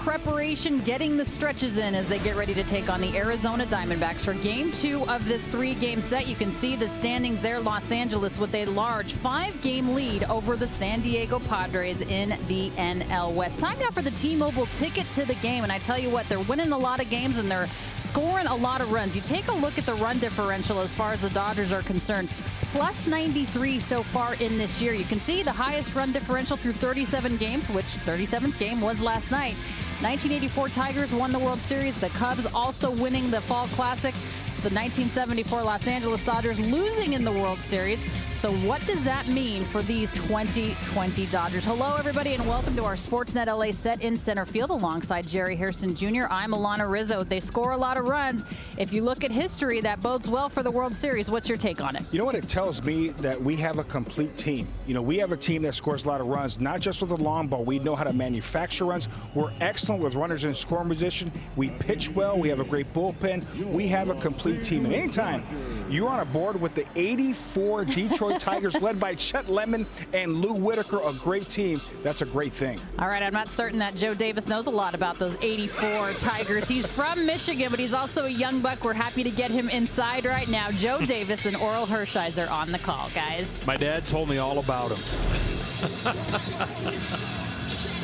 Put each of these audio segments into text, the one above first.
preparation, getting the stretches in as they get ready to take on the Arizona Diamondbacks for Game 2 of this 3-game set. You can see the standings there. Los Angeles with a large 5-game lead over the San Diego Padres in the NL West. Time now for the T-Mobile ticket to the game, and I tell you what, they're winning a lot of games and they're scoring a lot of runs. You take a look at the run differential as far as the Dodgers are concerned. Plus 93 so far in this year. You can see the highest run differential through 37 games, which 37th game was last night. 1984 Tigers won the World Series. The Cubs also winning the Fall Classic. The 1974 Los Angeles Dodgers losing in the World Series. So what does that mean for these 2020 Dodgers? Hello, everybody, and welcome to our Sportsnet LA set in center field alongside Jerry Hairston Jr. I'm Alana Rizzo. They score a lot of runs. If you look at history, that bodes well for the World Series. What's your take on it? You know what? It tells me that we have a complete team. You know, we have a team that scores a lot of runs, not just with the long ball. We know how to manufacture runs. We're excellent with runners in scoring position. We pitch well. We have a great bullpen. We have a complete team. And anytime you're on a board with the 84 Detroit Tigers led by Chet Lemon and Lou Whitaker, a great team, that's a great thing. All right, I'm not certain that Joe Davis knows a lot about those 84 Tigers. He's from Michigan, but he's also a young buck. We're happy to get him inside right now. Joe Davis and Oral Hershiser on the call, guys. My dad told me all about him.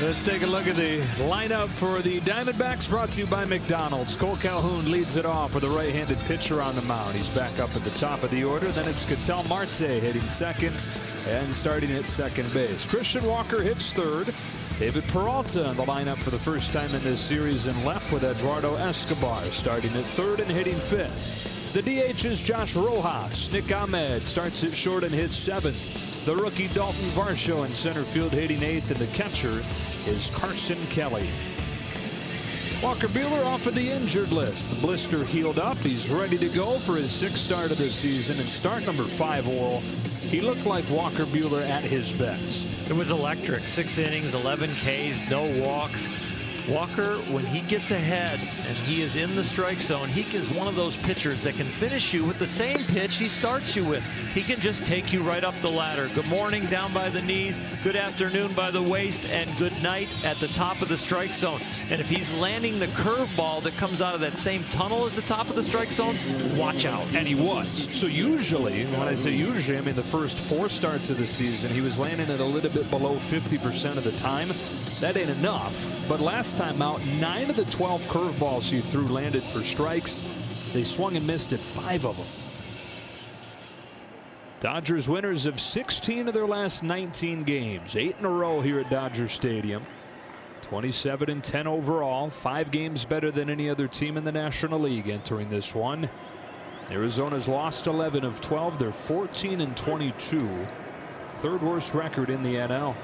Let's take a look at the lineup for the Diamondbacks, brought to you by McDonald's. Cole Calhoun leads it off with a right-handed pitcher on the mound. He's back up at the top of the order. Then it's Ketel Marte hitting second and starting at second base. Christian Walker hits third. David Peralta in the lineup for the first time in this series and left, with Eduardo Escobar starting at third and hitting fifth. The DH is Josh Rojas. Nick Ahmed starts at short and hits seventh. The rookie Dalton Varsho in center field hitting eighth, and the catcher is Carson Kelly. Walker Buehler off of the injured list. The blister healed up. He's ready to go for his sixth start of the season. And start number 5, Oral, he looked like Walker Buehler at his best. It was electric. 6 innings, 11 Ks, no walks. Walker, when he gets ahead and he is in the strike zone, he is one of those pitchers that can finish you with the same pitch he starts you with. He can just take you right up the ladder. Good morning down by the knees, good afternoon by the waist, and good night at the top of the strike zone. And if he's landing the curveball that comes out of that same tunnel as the top of the strike zone, watch out. And he was. So usually, when I say usually, I mean the first 4 starts of the season, he was landing at a little bit below 50% of the time. That ain't enough. But last time out, 9 of the 12 curveballs he threw landed for strikes. They swung and missed at 5 of them. Dodgers winners of 16 of their last 19 games. 8 in a row here at Dodger Stadium. 27-10 overall. 5 games better than any other team in the National League entering this one. Arizona's lost 11 of 12. They're 14-22. Third worst record in the NL.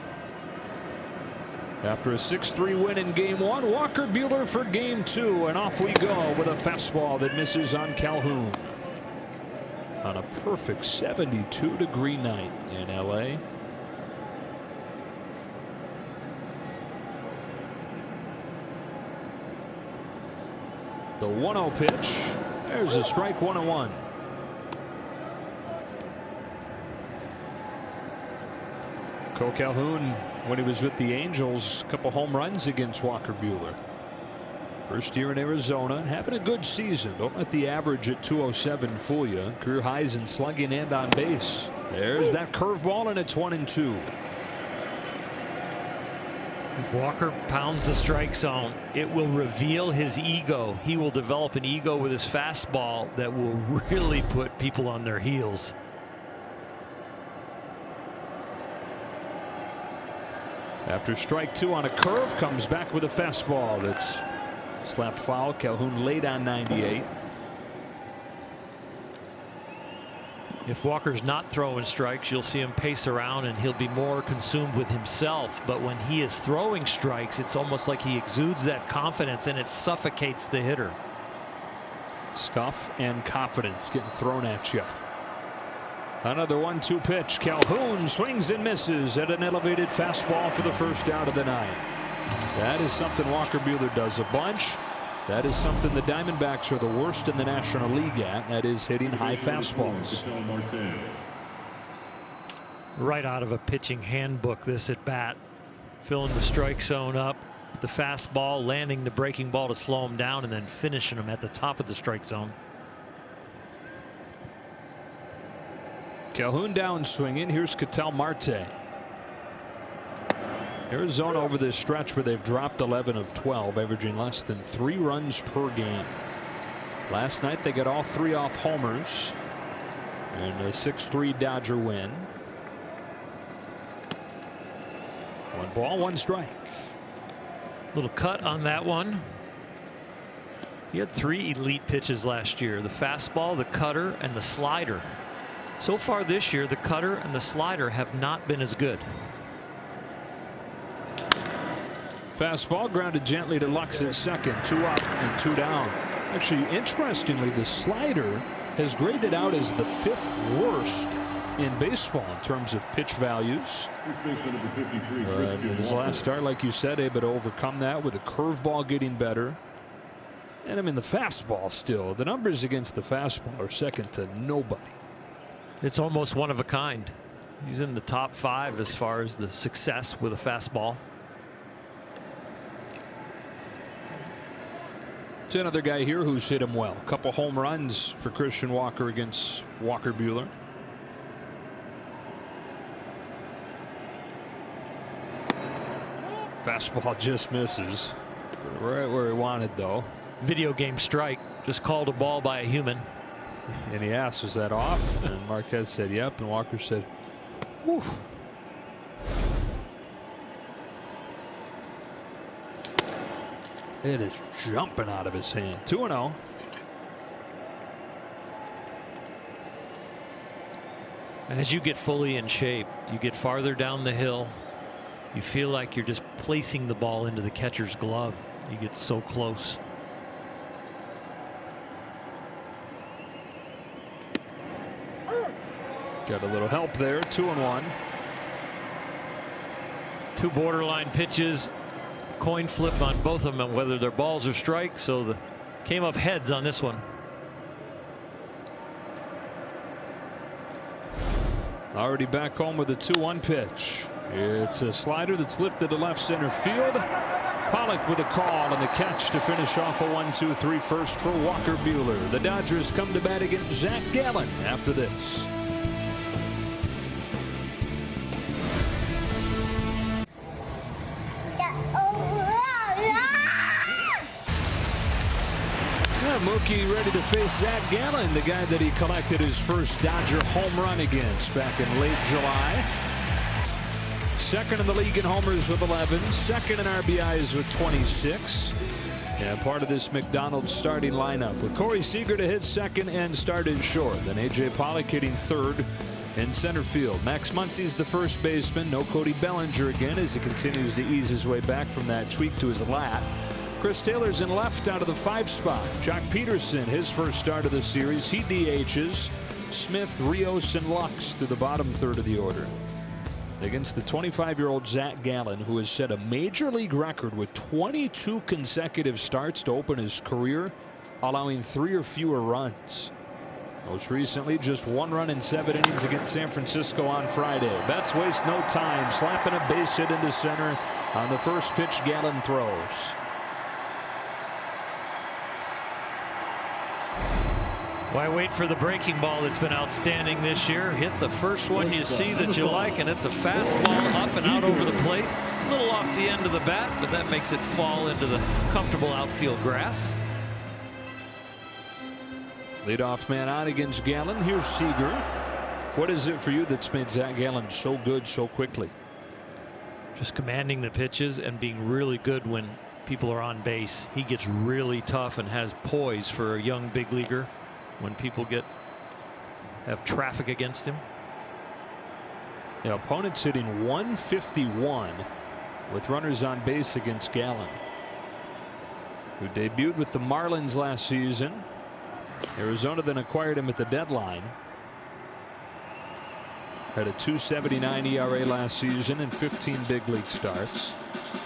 After a 6-3 win in Game 1, Walker Buehler for Game 2, and off we go with a fastball that misses on Calhoun. On a perfect 72-degree night in LA. The 1-0 pitch. There's a strike, 1-1. Cole Calhoun, when he was with the Angels, a couple home runs against Walker Buehler. First year in Arizona, having a good season. Don't let the average at 207 fool you. Career highs in slugging and on base. There's that curveball, and it's 1-2. If Walker pounds the strike zone, it will reveal his ego. He will develop an ego with his fastball that will really put people on their heels. After strike 2 on a curve, comes back with a fastball that's slapped foul. Calhoun late on 98. If Walker's not throwing strikes, you'll see him pace around and he'll be more consumed with himself. But when he is throwing strikes, it's almost like he exudes that confidence and it suffocates the hitter. Stuff and confidence getting thrown at you. Another 1-2 pitch. Calhoun swings and misses at an elevated fastball for the first out of the night. That is something Walker Buehler does a bunch. That is something the Diamondbacks are the worst in the National League at. That is hitting high fastballs. Right out of a pitching handbook, this at bat. Filling the strike zone up. the fastball, landing the breaking ball to slow him down, and then finishing him at the top of the strike zone. Calhoun down swinging. Here's Ketel Marte. Arizona over this stretch where they've dropped 11 of 12, averaging less than 3 runs per game. Last night they got all 3 off homers and a 6-3 Dodger win. 1 ball, 1 strike. Little cut on that one. He had 3 elite pitches last year: the fastball, the cutter, and the slider. So far this year, the cutter and the slider have not been as good. Fastball grounded gently to Lux at second. 2 up and 2 down. Actually, interestingly, the slider has graded out as the 5th worst in baseball in terms of pitch values. In his last start, like you said, able to overcome that with a curveball getting better. And I mean, the fastball still, the numbers against the fastball are second to nobody. It's almost one of a kind. He's in the top 5 as far as the success with a fastball. It's another guy here who's hit him well. A couple home runs for Christian Walker against Walker Buehler. Fastball just misses. Right where he wanted, though. Video game strike. Just called a ball by a human. And he asked, "Was that off?" And Marquez said, "Yep." And Walker said, "Whew." It is jumping out of his hand. 2-0. As you get fully in shape, you get farther down the hill. You feel like you're just placing the ball into the catcher's glove. You get so close. Got a little help there. 2-1. 2 borderline pitches. Coin flip on both of them, whether they're balls or strikes. So the came up heads on this one. Already back home with a 2-1 pitch. It's a slider that's lifted to left center field. Pollock with a call and the catch to finish off a 1-2-3 first for Walker Buehler. The Dodgers come to bat against Zac Gallen after this. Mookie ready to face Zac Gallen, the guy that he collected his first Dodger home run against back in late July. Second in the league in homers with 11, second in RBIs with 26. And part of this McDonald's starting lineup with Corey Seager to hit second and started short. Then A.J. Pollock hitting third in center field. Max Muncy's the first baseman. No Cody Bellinger again as he continues to ease his way back from that tweak to his lat. Chris Taylor's in left out of the 5 spot. Jock Peterson, his first start of the series. He DHs. Smith, Rios, and Lux to the bottom third of the order. Against the 25-year-old Zac Gallen, who has set a major league record with 22 consecutive starts to open his career, allowing 3 or fewer runs. Most recently, just 1 run in 7 innings against San Francisco on Friday. Betts waste no time, slapping a base hit into center on the first pitch Gallen throws. Why wait for the breaking ball that's been outstanding this year? Hit the first one you see that you like, and it's a fastball up and out over the plate. A little off the end of the bat, but that makes it fall into the comfortable outfield grass. Leadoff man on against Gallen. Here's Seager. What is it for you that's made Zac Gallen so good so quickly? Just commanding the pitches and being really good when people are on base. He gets really tough and has poise for a young big leaguer. When people have traffic against him. The opponent's hitting 151 with runners on base against Gallen, who debuted with the Marlins last season. Arizona then acquired him at the deadline. Had a 2.79 ERA last season and 15 big league starts,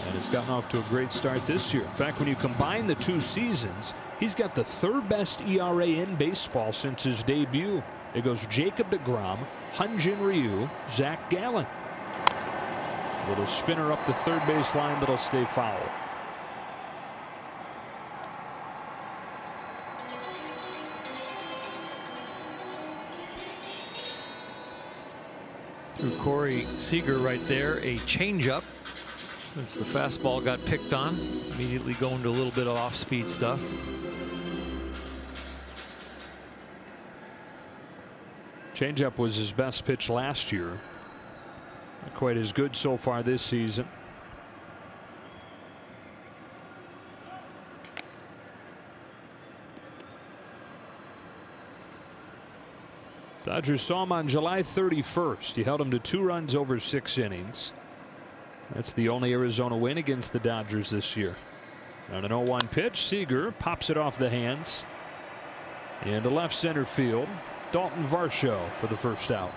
and has gotten off to a great start this year. In fact, when you combine the 2 seasons, he's got the 3rd best ERA in baseball since his debut. It goes Jacob deGrom, Hyun-Jin Ryu, Zac Gallen. A little spinner up the third base line that'll stay foul. Corey Seager right there, a changeup. Since the fastball got picked on, immediately going to a little bit of off-speed stuff. Changeup was his best pitch last year. Not quite as good so far this season. Dodgers saw him on July 31st. He held him to 2 runs over 6 innings. That's the only Arizona win against the Dodgers this year. On an 0-1 pitch, Seager pops it off the hands. Into left center field. Dalton Varsho for the first out.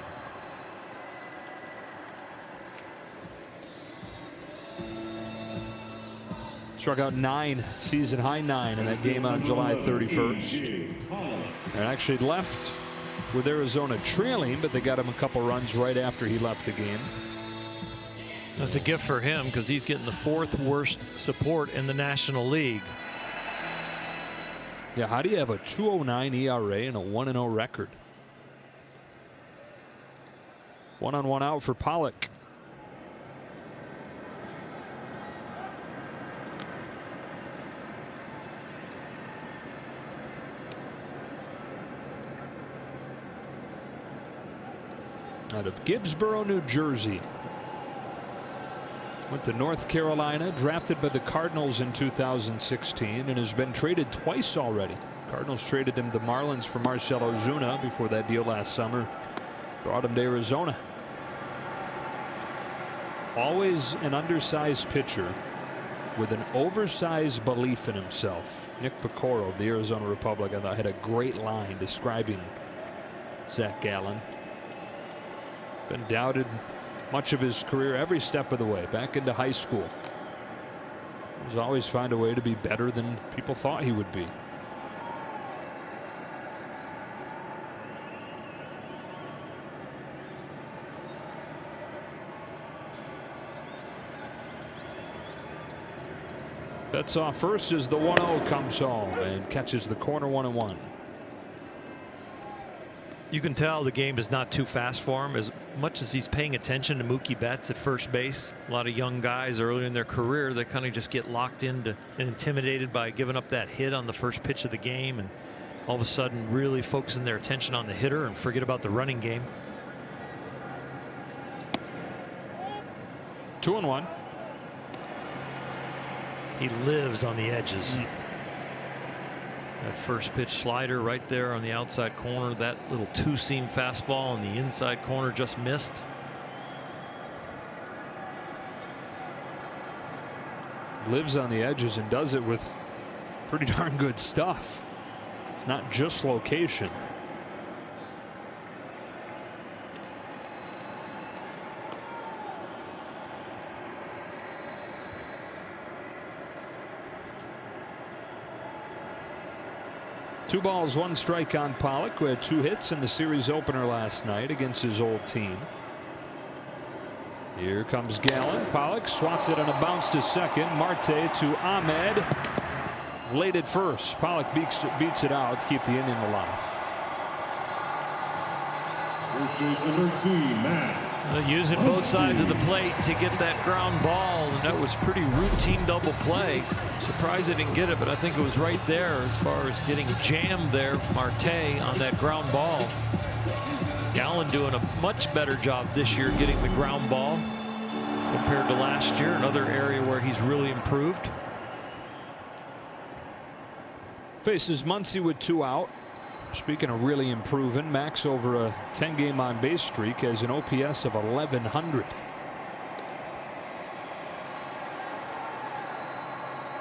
Struck out 9, season high 9 in that game on July 31st. And actually left with Arizona trailing, but they got him a couple runs right after he left the game. That's a gift for him because he's getting the 4th worst support in the National League. Yeah, how do you have a 2.09 ERA and a 1-0 record? 1-on-1 out for Pollock. Out of Gibbsboro, New Jersey. Went to North Carolina, drafted by the Cardinals in 2016, and has been traded twice already. Cardinals traded him to the Marlins for Marcell Ozuna before that deal last summer. Brought him to Arizona. Always an undersized pitcher with an oversized belief in himself. Nick Pecoro of the Arizona Republic, I thought, had a great line describing Zac Gallen. Been doubted much of his career, every step of the way, back into high school. He's always found a way to be better than people thought he would be. That's off first as the 1-0 comes home and catches the corner 1-1. You can tell the game is not too fast for him, as much as he's paying attention to Mookie Betts at first base. A lot of young guys early in their career, they kind of just get locked into and intimidated by giving up that hit on the first pitch of the game, and all of a sudden really focusing their attention on the hitter and forget about the running game. 2-1. He lives on the edges. That first pitch slider right there on the outside corner, that little 2-seam fastball on the inside corner just missed. Lives on the edges and does it with pretty darn good stuff. It's not just location. Two balls, 1 strike on Pollock, who had 2 hits in the series opener last night against his old team. Here comes Gallen. Pollock swats it on a bounce to second. Marte to Ahmed. Late at first. Pollock beats it out to keep the inning alive. Using both sides of the plate to get that ground ball, and that was pretty routine double play. Surprised they didn't get it, but I think it was right there as far as getting jammed there from Marte on that ground ball. Gallen doing a much better job this year getting the ground ball compared to last year, another area where he's really improved. Faces Muncy with 2 out. Speaking of really improving, Max over a 10-game on-base streak has an OPS of 1100.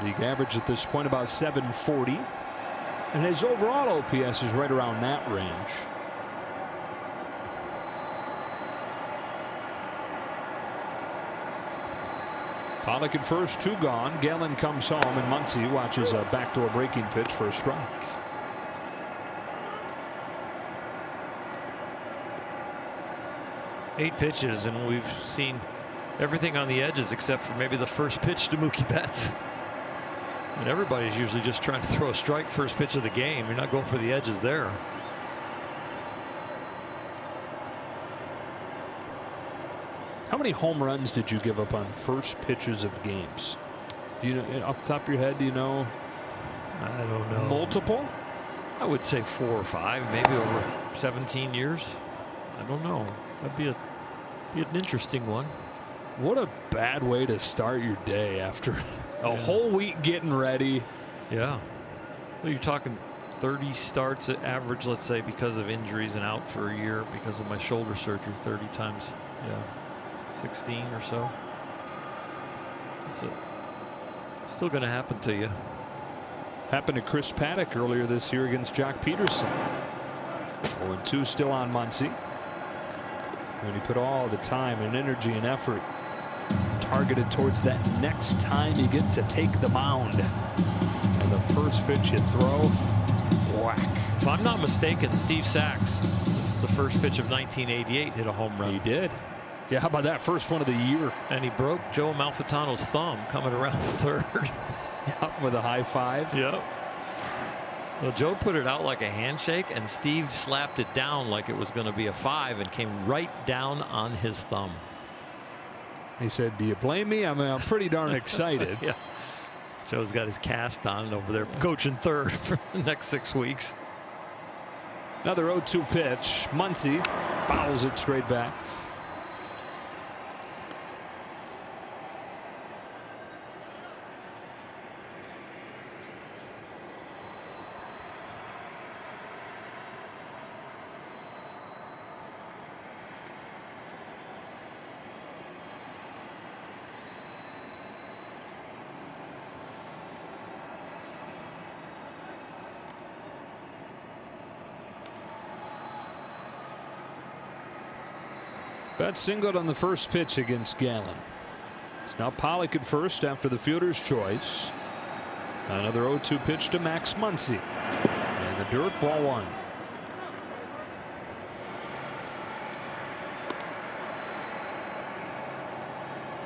League average at this point about 740, and his overall OPS is right around that range. Pollock at first, 2 gone. Gallen comes home, and Muncy watches a backdoor breaking pitch for a strike. Eight pitches, and we've seen everything on the edges except for maybe the first pitch to Mookie Betts. And everybody's usually just trying to throw a strike first pitch of the game. You're not going for the edges there. How many home runs did you give up on first pitches of games? Do you know, off the top of your head, do you know? I don't know. Multiple? I would say 4 or 5, maybe over 17 years. I don't know. That'd be an interesting one. What a bad way to start your day after a whole week getting ready. Yeah. Well, you're talking 30 starts at average, let's say, because of injuries and out for a year because of my shoulder surgery. 30 times, 16 or so. That's it. Still going to happen to you. Happened to Chris Paddock earlier this year against Jock Peterson. 0-2 still on Muncy. And he put all the time and energy and effort targeted towards that next time you get to take the mound. And the first pitch you throw, whack. If I'm not mistaken, Steve Sachs, the first pitch of 1988, hit a home run. He did. Yeah, how about that first one of the year? And he broke Joe Amalfitano's thumb coming around third. Yep, with a high five. Yep. Well, Joe put it out like a handshake, and Steve slapped it down like it was going to be a 5 and came right down on his thumb. He said, "Do you blame me? I mean, I'm pretty darn excited." Yeah. Joe's got his cast on over there, coaching third for the next 6 weeks. Another 0-2 pitch. Muncy fouls it straight back. Bat singled on the first pitch against Gallen. It's now Pollock at first after the fielder's choice. Another 0-2 pitch to Max Muncy. And the dirt, ball 1.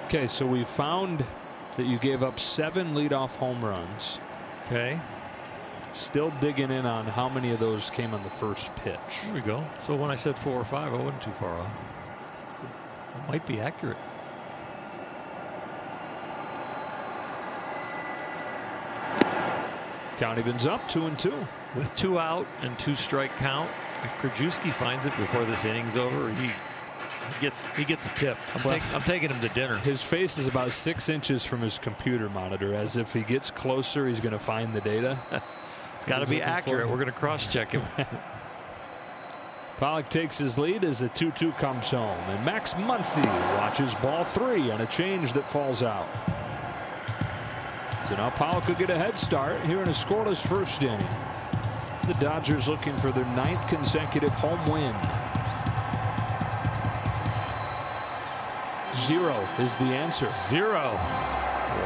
Okay, so we found that you gave up 7 leadoff home runs. Okay. Still digging in on how many of those came on the first pitch. There we go. So when I said 4 or 5, I wasn't too far off. It might be accurate. Count evens up 2-2. With 2 out and 2 strike count, if Krajewski finds it before this inning's over, he gets a tip. I'm taking him to dinner. His face is about 6 inches from his computer monitor, as if he gets closer, he's going to find the data. It's got to be accurate. We're going to cross-check him. Pollock takes his lead as the 2-2 comes home, and Max Muncy watches ball 3 on a change that falls out. So now Pollock will get a head start here in a scoreless first inning. The Dodgers looking for their 9th consecutive home win. 0 is the answer. 0.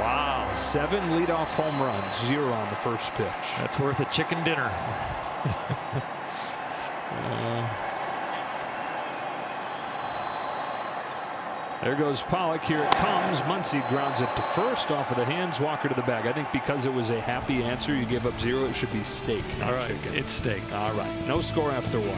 Wow. 7 leadoff home runs, 0 on the first pitch. That's worth a chicken dinner. There goes Pollock. Here it comes. Muncy grounds it to first off of the hands. Walker to the bag. I think because it was a happy answer, you gave up 0. It should be steak, not chicken. It's steak. All right. No score after 1.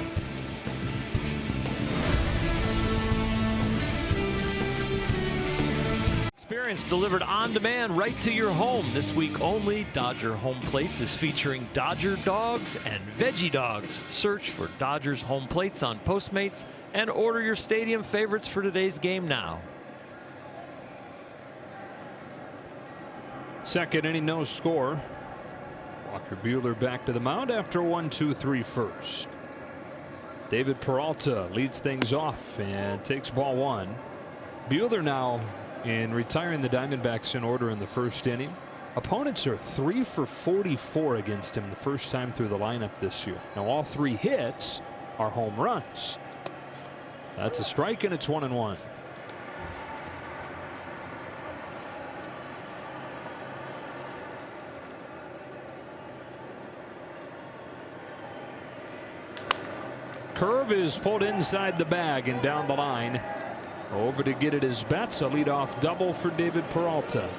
Experience delivered on demand right to your home. This week only, Dodger Home Plates is featuring Dodger dogs and veggie dogs. Search for Dodgers Home Plates on Postmates and order your stadium favorites for today's game now. Second inning, no score. Walker Buehler back to the mound after 1-2-3 first. David Peralta leads things off and takes ball 1. Buehler now in retiring the Diamondbacks in order in the first inning. Opponents are 3 for 44 against him the first time through the lineup this year. Now all 3 hits are home runs. That's a strike, and it's 1-1. Curve is pulled inside the bag and down the line. Over to get it is Betts. A leadoff double for David Peralta.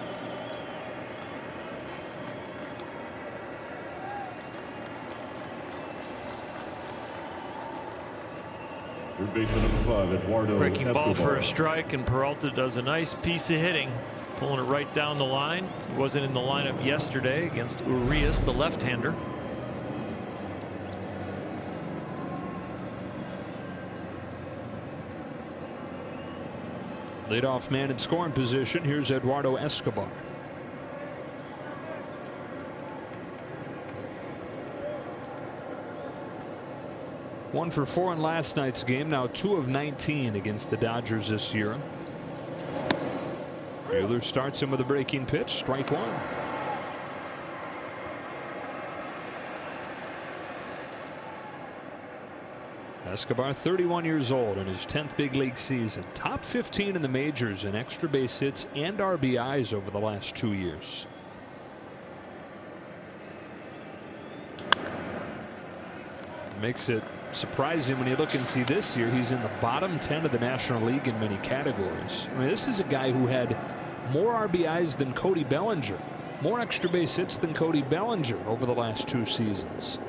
Breaking ball for a strike, and Peralta does a nice piece of hitting, pulling it right down the line. Wasn't in the lineup yesterday against Urias, the left-hander. Leadoff man in scoring position. Here's Eduardo Escobar. One for 4 in last night's game. Now 2 of 19 against the Dodgers this year. Buehler starts him with a breaking pitch. Strike 1. Escobar, 31 years old, in his 10th big league season. Top 15 in the majors in extra base hits and RBIs over the last 2 years. Makes it surprising when you look and see this year he's in the bottom 10 of the National League in many categories. I mean, this is a guy who had more RBIs than Cody Bellinger, more extra base hits than Cody Bellinger over the last 2 seasons.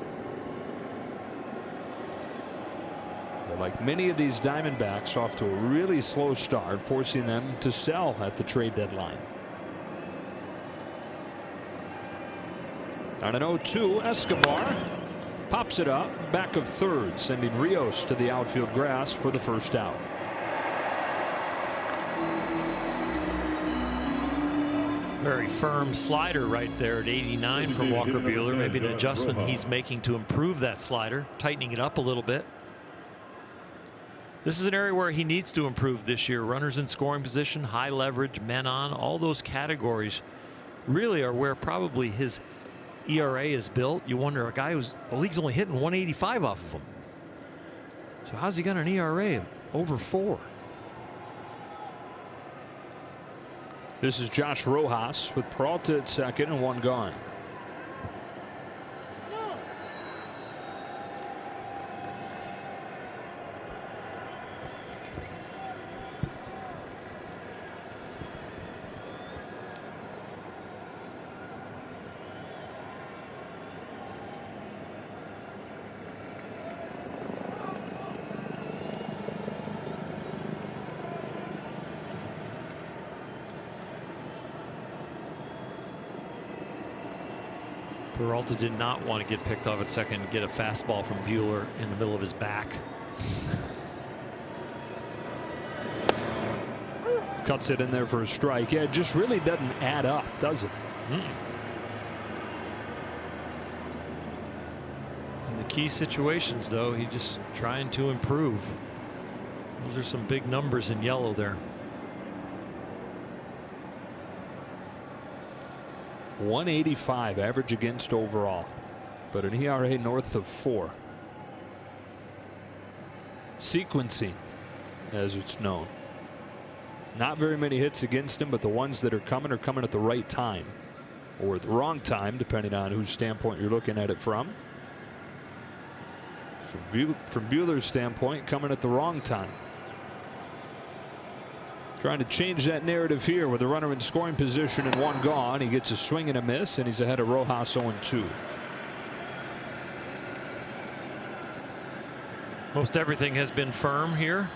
But like many of these Diamondbacks, off to a really slow start, forcing them to sell at the trade deadline. On an 0-2, Escobar pops it up back of third, sending Rios to the outfield grass for the first out. Very firm slider right there at 89 from Walker Buehler. Maybe an adjustment he's making to improve that slider, tightening it up a little bit. This is an area where he needs to improve this year. Runners in scoring position, high leverage, men on, all those categories really are where probably his ERA is built. You wonder, a guy who's the league's only hitting 185 off of him. So how's he got an ERA of over 4? This is Josh Rojas with Peralta at second and 1 gone. Peralta did not want to get picked off at second and get a fastball from Buehler in the middle of his back. Cuts it in there for a strike. Yeah, it just really doesn't add up, does it? In the key situations, though, he's just trying to improve. Those are some big numbers in yellow there. 185 average against overall, but an ERA north of 4. Sequencing, as it's known. Not very many hits against him, but the ones that are coming at the right time or the wrong time, depending on whose standpoint you're looking at it from. From Buehler's standpoint, coming at the wrong time. Trying to change that narrative here with a runner in scoring position and 1 gone. He gets a swing and a miss, and he's ahead of Rojas 0-2. Most everything has been firm here.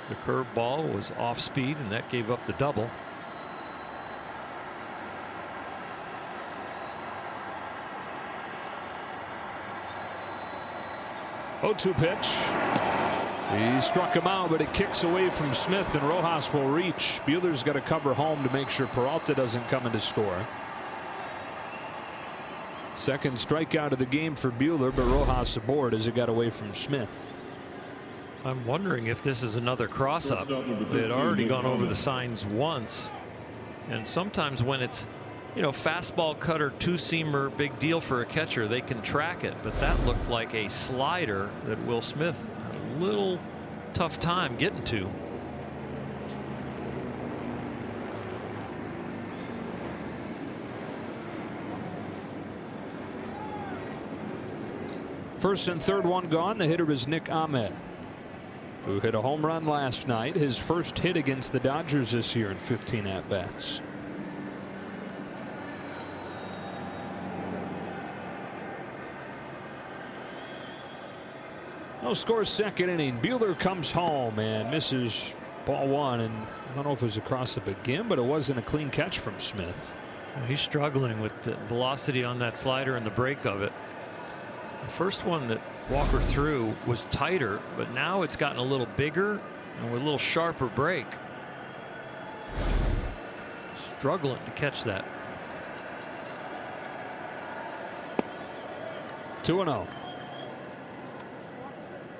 The curve ball was off speed, and that gave up the double. Oh-2 pitch. He struck him out, but it kicks away from Smith, and Rojas will reach. Buehler's got to cover home to make sure Peralta doesn't come in to score. Second strikeout of the game for Buehler, but Rojas aboard as it got away from Smith. I'm wondering if this is another cross-up. They had already gone over the signs once, and sometimes when it's, you know, fastball, cutter, 2-seamer, big deal for a catcher, they can track it, but that looked like a slider that Will Smith had a little tough time getting to. First and third, 1 gone. The hitter is Nick Ahmed, who hit a home run last night, his first hit against the Dodgers this year in 15 at-bats. No score, second inning. Buehler comes home and misses ball one, and I don't know if it was across up again, but it wasn't a clean catch from Smith. He's struggling with the velocity on that slider and the break of it. The first one that Walker threw was tighter, but now it's gotten a little bigger and with a little sharper break. Struggling to catch that. 2-0.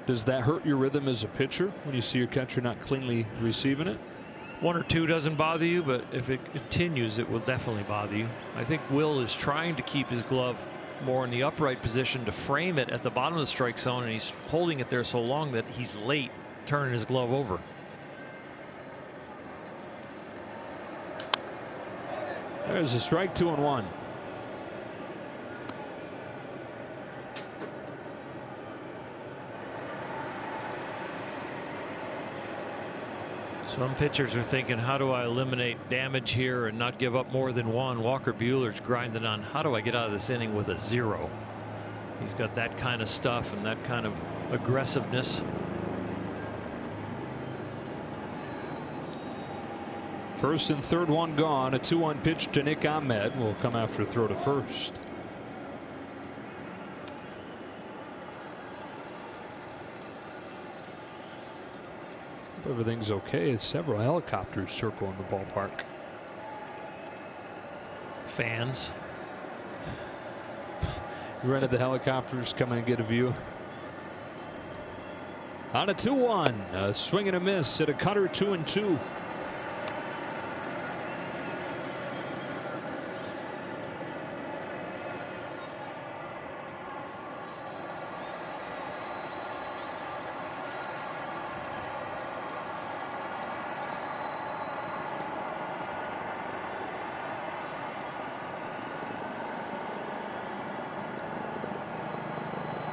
Does that hurt your rhythm as a pitcher when you see your catcher not cleanly receiving it? 1 or 2 doesn't bother you, but if it continues, it will definitely bother you. I think Will is trying to keep his glove more in the upright position to frame it at the bottom of the strike zone, and he's holding it there so long that he's late turning his glove over. There's a strike, 2-1. Some pitchers are thinking, how do I eliminate damage here and not give up more than one? Walker Buehler's grinding on, how do I get out of this inning with a 0? He's got that kind of stuff and that kind of aggressiveness. First and third, one gone. A 2-1 pitch to Nick Ahmed will come after a throw to first. Everything's okay. It's several helicopters circling the ballpark. Fans. You rented the helicopters, come in and get a view. On a 2-1, a swing and a miss at a cutter, 2-2.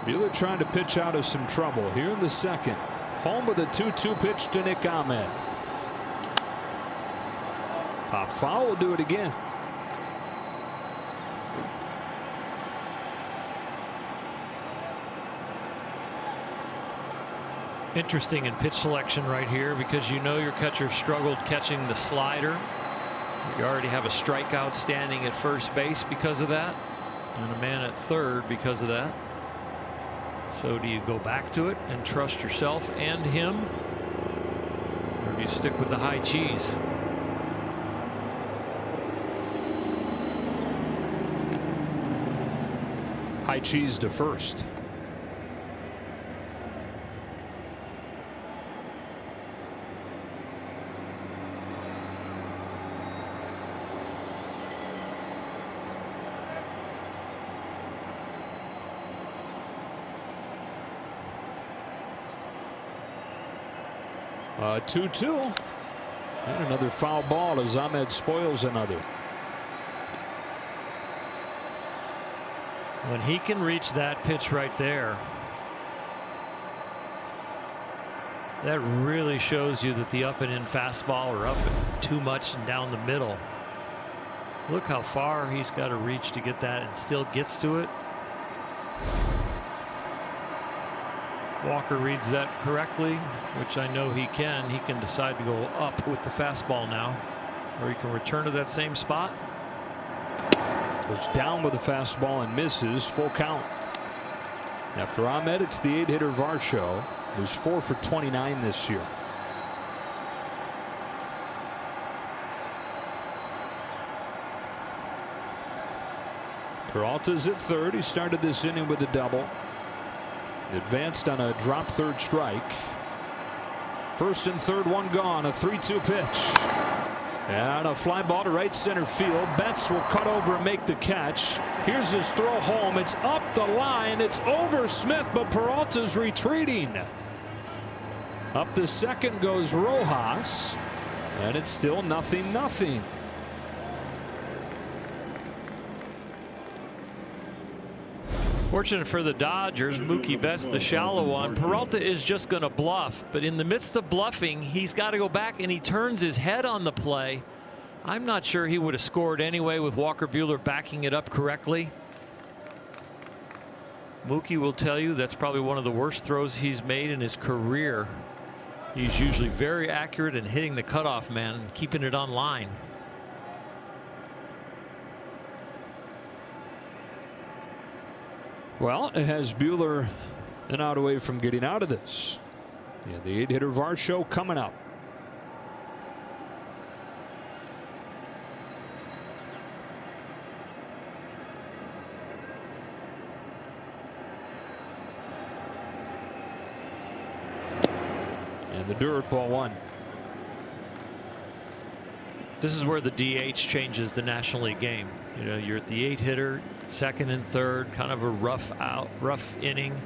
Buehler trying to pitch out of some trouble here in the second. Home with a 2-2 pitch to Nick Ahmed. Pop foul, will do it again. Interesting in pitch selection right here, because you know your catcher struggled catching the slider. You already have a strikeout standing at first base because of that, and a man at third because of that. So do you go back to it and trust yourself and him, or do you stick with the high cheese? High cheese to first. A 2-2 and another foul ball as Ahmed spoils another. When he can reach that pitch right there, that really shows you that the up and in fastball are up too much and down the middle. Look how far he's got to reach to get that, and still gets to it. Walker reads that correctly, which I know he can. He can decide to go up with the fastball now, or he can return to that same spot. Goes down with a fastball and misses. Full count. After Ahmed, it's the 8-hitter Varsho, who's 4 for 29 this year. Peralta's at third. He started this inning with a double. Advanced on a drop third strike. First and third, one gone. A 3-2 pitch. And a fly ball to right center field. Betts will cut over and make the catch. Here's his throw home. It's up the line. It's over Smith, but Peralta's retreating. Up the second goes Rojas. And it's still 0-0. Fortunate for the Dodgers, Mookie Betts, the shallow one. Peralta is just going to bluff, but in the midst of bluffing, he's got to go back, and he turns his head on the play. I'm not sure he would have scored anyway with Walker Buehler backing it up correctly. Mookie will tell you that's probably one of the worst throws he's made in his career. He's usually very accurate in hitting the cutoff man and keeping it on line. Well, it has Buehler an out away from getting out of this. Yeah, the 8-hitter Varsho coming up. And the dirt, ball 1. This is where the DH changes the National League game. You know, you're at the 8-hitter, second and third, kind of a rough inning,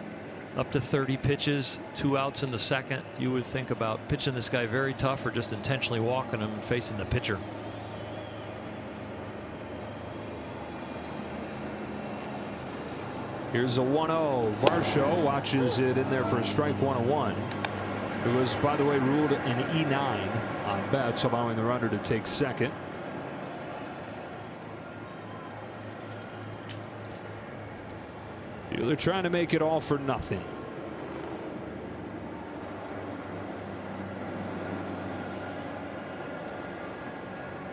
up to 30 pitches, 2 outs in the second. You would think about pitching this guy very tough or just intentionally walking him and facing the pitcher. Here's a 1-0. Varsho watches it in there for a strike, 1-1. It was, by the way, ruled an E9 on Betts, allowing the runner to take second. They're trying to make it all for nothing.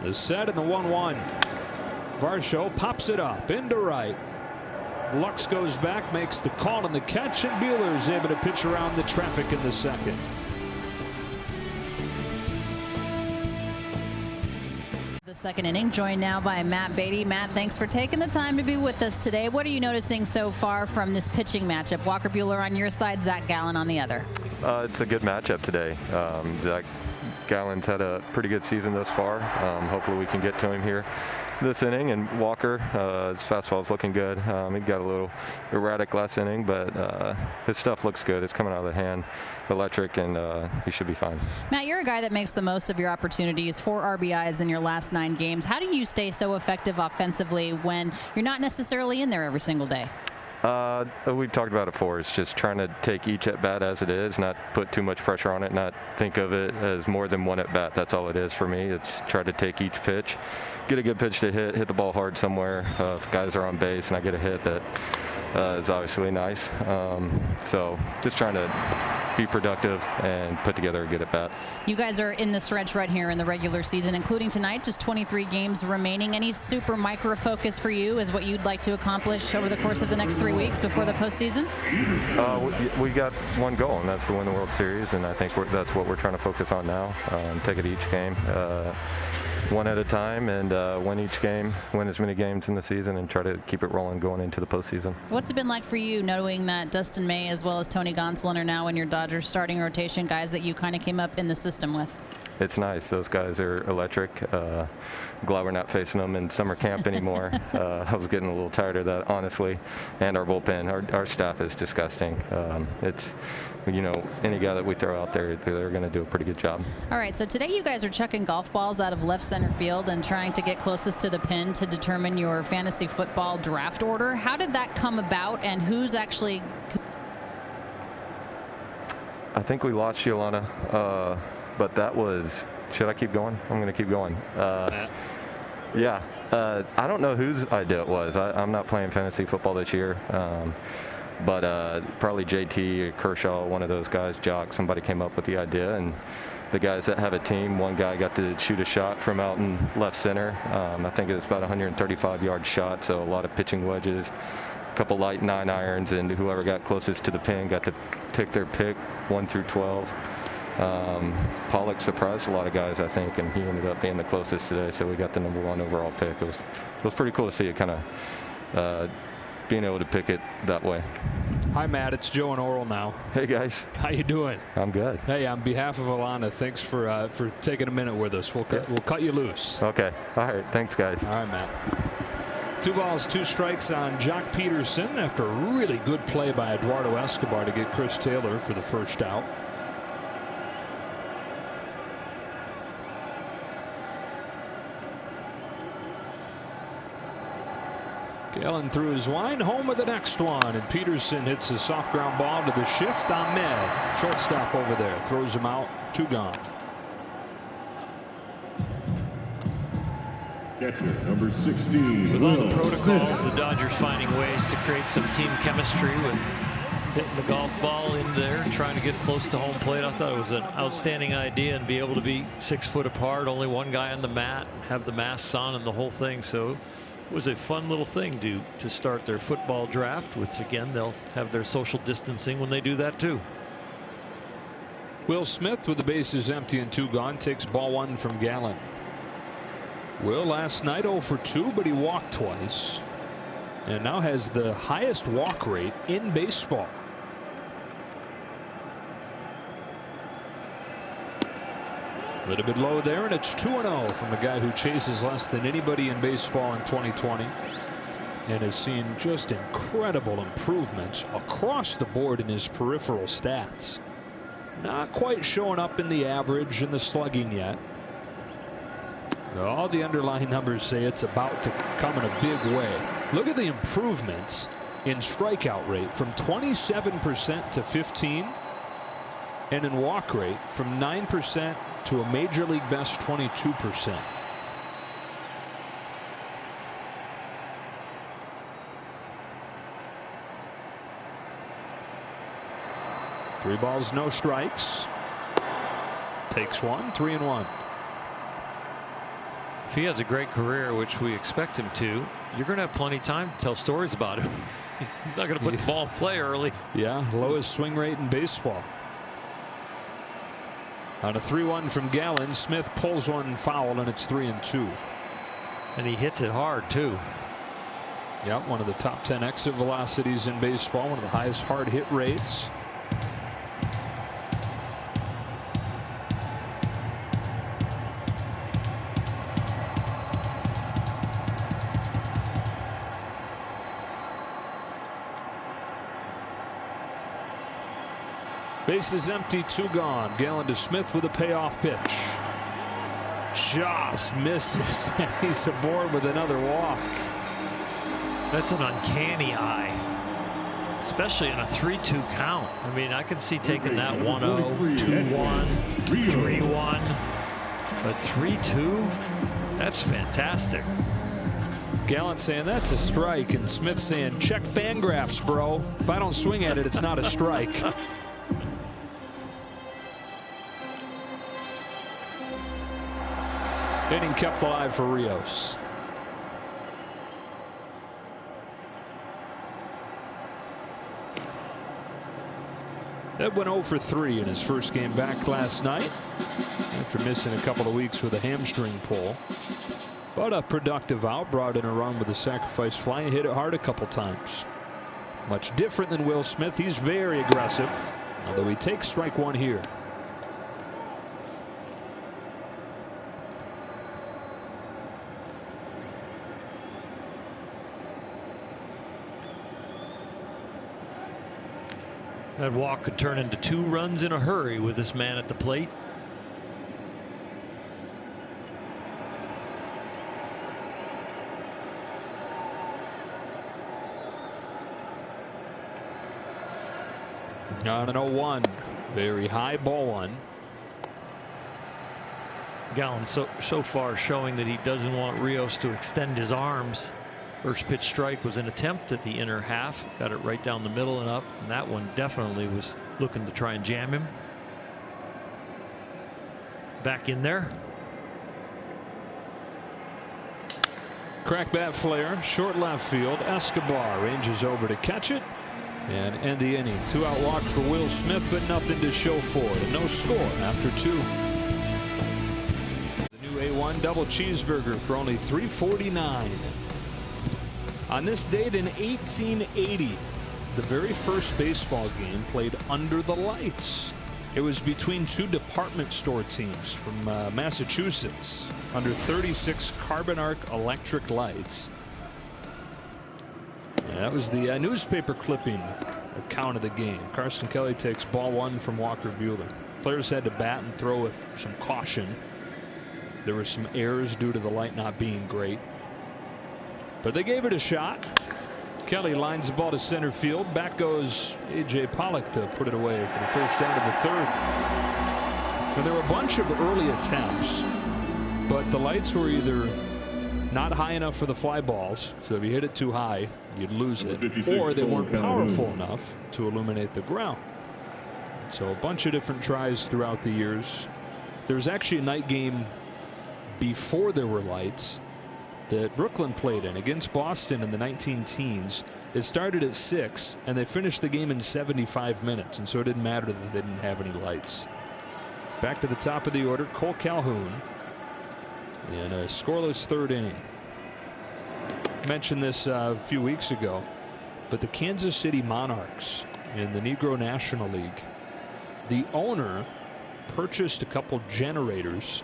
The set and the 1-1. Varsho pops it up into right. Lux goes back, makes the call and the catch, and Buehler is able to pitch around the traffic in the second. The second inning, joined now by Matt Beatty. Matt, thanks for taking the time to be with us today. What are you noticing so far from this pitching matchup? Walker Buehler on your side, Zac Gallen on the other. It's a good matchup today. Zac Gallen's had a pretty good season thus far. Hopefully we can get to him here this inning. And Walker, his fastball is looking good. He got a little erratic last inning, but his stuff looks good. It's coming out of the hand, electric, and he should be fine. Matt, you're a guy that makes the most of your opportunities. 4 RBIs in your last 9 games. How do you stay so effective offensively when you're not necessarily in there every single day? We've talked about it before. It's just trying to take each at bat as it is, not put too much pressure on it, not think of it as more than one at bat. That's all it is for me. It's try to take each pitch, get a good pitch to hit the ball hard somewhere. If guys are on base and I get a hit, that is obviously nice. So just trying to be productive and put together a good at bat. You guys are in the stretch right here in the regular season, including tonight, just 23 games remaining. Any super micro focus for you is what you'd like to accomplish over the course of the next 3 weeks before the postseason? We got one goal, and that's to win the World Series, and I think that's what we're trying to focus on now. Take it each game, one at a time, and win each game, win as many games in the season, and try to keep it rolling going into the postseason. What's it been like for you knowing that Dustin May as well as Tony Gonsolin are now in your Dodgers starting rotation, guys that you kind of came up in the system with? It's nice. Those guys are electric. Glad we're not facing them in summer camp anymore. I was getting a little tired of that, honestly. And our bullpen, our staff is disgusting. It's, you know, any guy that we throw out there, they're going to do a pretty good job. All right, so today you guys are chucking golf balls out of left center field and trying to get closest to the pin to determine your fantasy football draft order. How did that come about, and who's actually... I think we lost Giolana. But that was, should I keep going? I'm going to keep going. Yeah. I don't know whose idea it was. I'm not playing fantasy football this year. But probably JT or Kershaw, one of those guys, Jock, somebody came up with the idea. And the guys that have a team, one guy got to shoot a shot from out in left center. I think it was about a 135-yard shot, so a lot of pitching wedges, a couple light 9-irons, and whoever got closest to the pin got to take their pick, 1 through 12. Pollock surprised a lot of guys, I think, and he ended up being the closest today, so we got the #1 overall pick. It was pretty cool to see it kind of being able to pick it that way. Hi, Matt. It's Joe and Oral now. Hey, guys. How you doing? I'm good. Hey, on behalf of Alana, thanks for taking a minute with us. We'll cut you loose. Okay. All right. Thanks, guys. All right, Matt. 2 balls, 2 strikes on Jock Peterson after a really good play by Eduardo Escobar to get Chris Taylor for the first out. Gallen threw his line, home with the next one, and Peterson hits a soft ground ball to the shift. Ahmed, shortstop over there, throws him out, 2 gone. Catcher, number 16. With all the protocols, the Dodgers finding ways to create some team chemistry with hitting the golf ball in there, trying to get close to home plate. I thought it was an outstanding idea, and be able to be 6 foot apart, only one guy on the mat, have the masks on and the whole thing. So it was a fun little thing to start their football draft, which again, they'll have their social distancing when they do that too. Will Smith, with the bases empty and 2 gone, takes ball 1 from Gallen. Will last night 0 for 2, but he walked twice and now has the highest walk rate in baseball. A little bit low there, and it's 2-0 from a guy who chases less than anybody in baseball in 2020 and has seen just incredible improvements across the board in his peripheral stats. Not quite showing up in the average and the slugging yet. All the underlying numbers say it's about to come in a big way. Look at the improvements in strikeout rate from 27% to 15%, and in walk rate from 9% to a major league best 22%. Three balls, no strikes. Takes one, 3-1. If he has a great career, which we expect him to, you're going to have plenty of time to tell stories about him. He's not going to put the ball in play early. Yeah, lowest swing rate in baseball. On a 3-1 from Gallen, Smith pulls one foul, and it's 3-2. And he hits it hard too. Yep, one of the top 10 exit velocities in baseball, one of the highest hard hit rates. Bases empty, 2 gone. Gallen to Smith with a payoff pitch. Just misses, and he's aboard with another walk. That's an uncanny eye, especially in a 3-2 count. I mean, I can see taking that 1-0, 2-1, 3-1, but 3-2, that's fantastic. Gallen saying that's a strike, and Smith saying check Fangraphs, bro. If I don't swing at it, it's not a strike. Inning kept alive for Rios. That went 0 for 3 in his first game back last night after missing a couple of weeks with a hamstring pull. But a productive out, brought in a run with a sacrifice fly and hit it hard a couple times. Much different than Will Smith. He's very aggressive, although he takes strike 1 here. That walk could turn into 2 runs in a hurry with this man at the plate. On an 0-1, very high ball 1. Gallen so far showing that he doesn't want Rios to extend his arms. First pitch strike was an attempt at the inner half, got it right down the middle and up, and that one definitely was looking to try and jam him. Back in there. Crack bat flare, short left field. Escobar ranges over to catch it and end the inning. 2-out walk for Will Smith, but nothing to show for it. And no score after 2. The new A1 double cheeseburger for only $3.49. On this date in 1880, the very first baseball game played under the lights. It was between 2 department store teams from Massachusetts under 36 carbon arc electric lights. And that was the newspaper clipping account of the game. Carson Kelly takes ball 1 from Walker Buehler. Players had to bat and throw with some caution. There were some errors due to the light not being great, but they gave it a shot. Kelly lines the ball to center field. Back goes A.J. Pollock to put it away for the first out of the 3rd. And there were a bunch of early attempts, but the lights were either not high enough for the fly balls. So if you hit it too high, you'd lose it. Or they weren't powerful enough to illuminate the ground. So a bunch of different tries throughout the years. There's actually a night game before there were lights that Brooklyn played in against Boston in the 19-teens. It started at 6 and they finished the game in 75 minutes, and so it didn't matter that they didn't have any lights. Back to the top of the order, Cole Calhoun in a scoreless third inning. I mentioned this a few weeks ago, but the Kansas City Monarchs in the Negro National League, the owner purchased a couple generators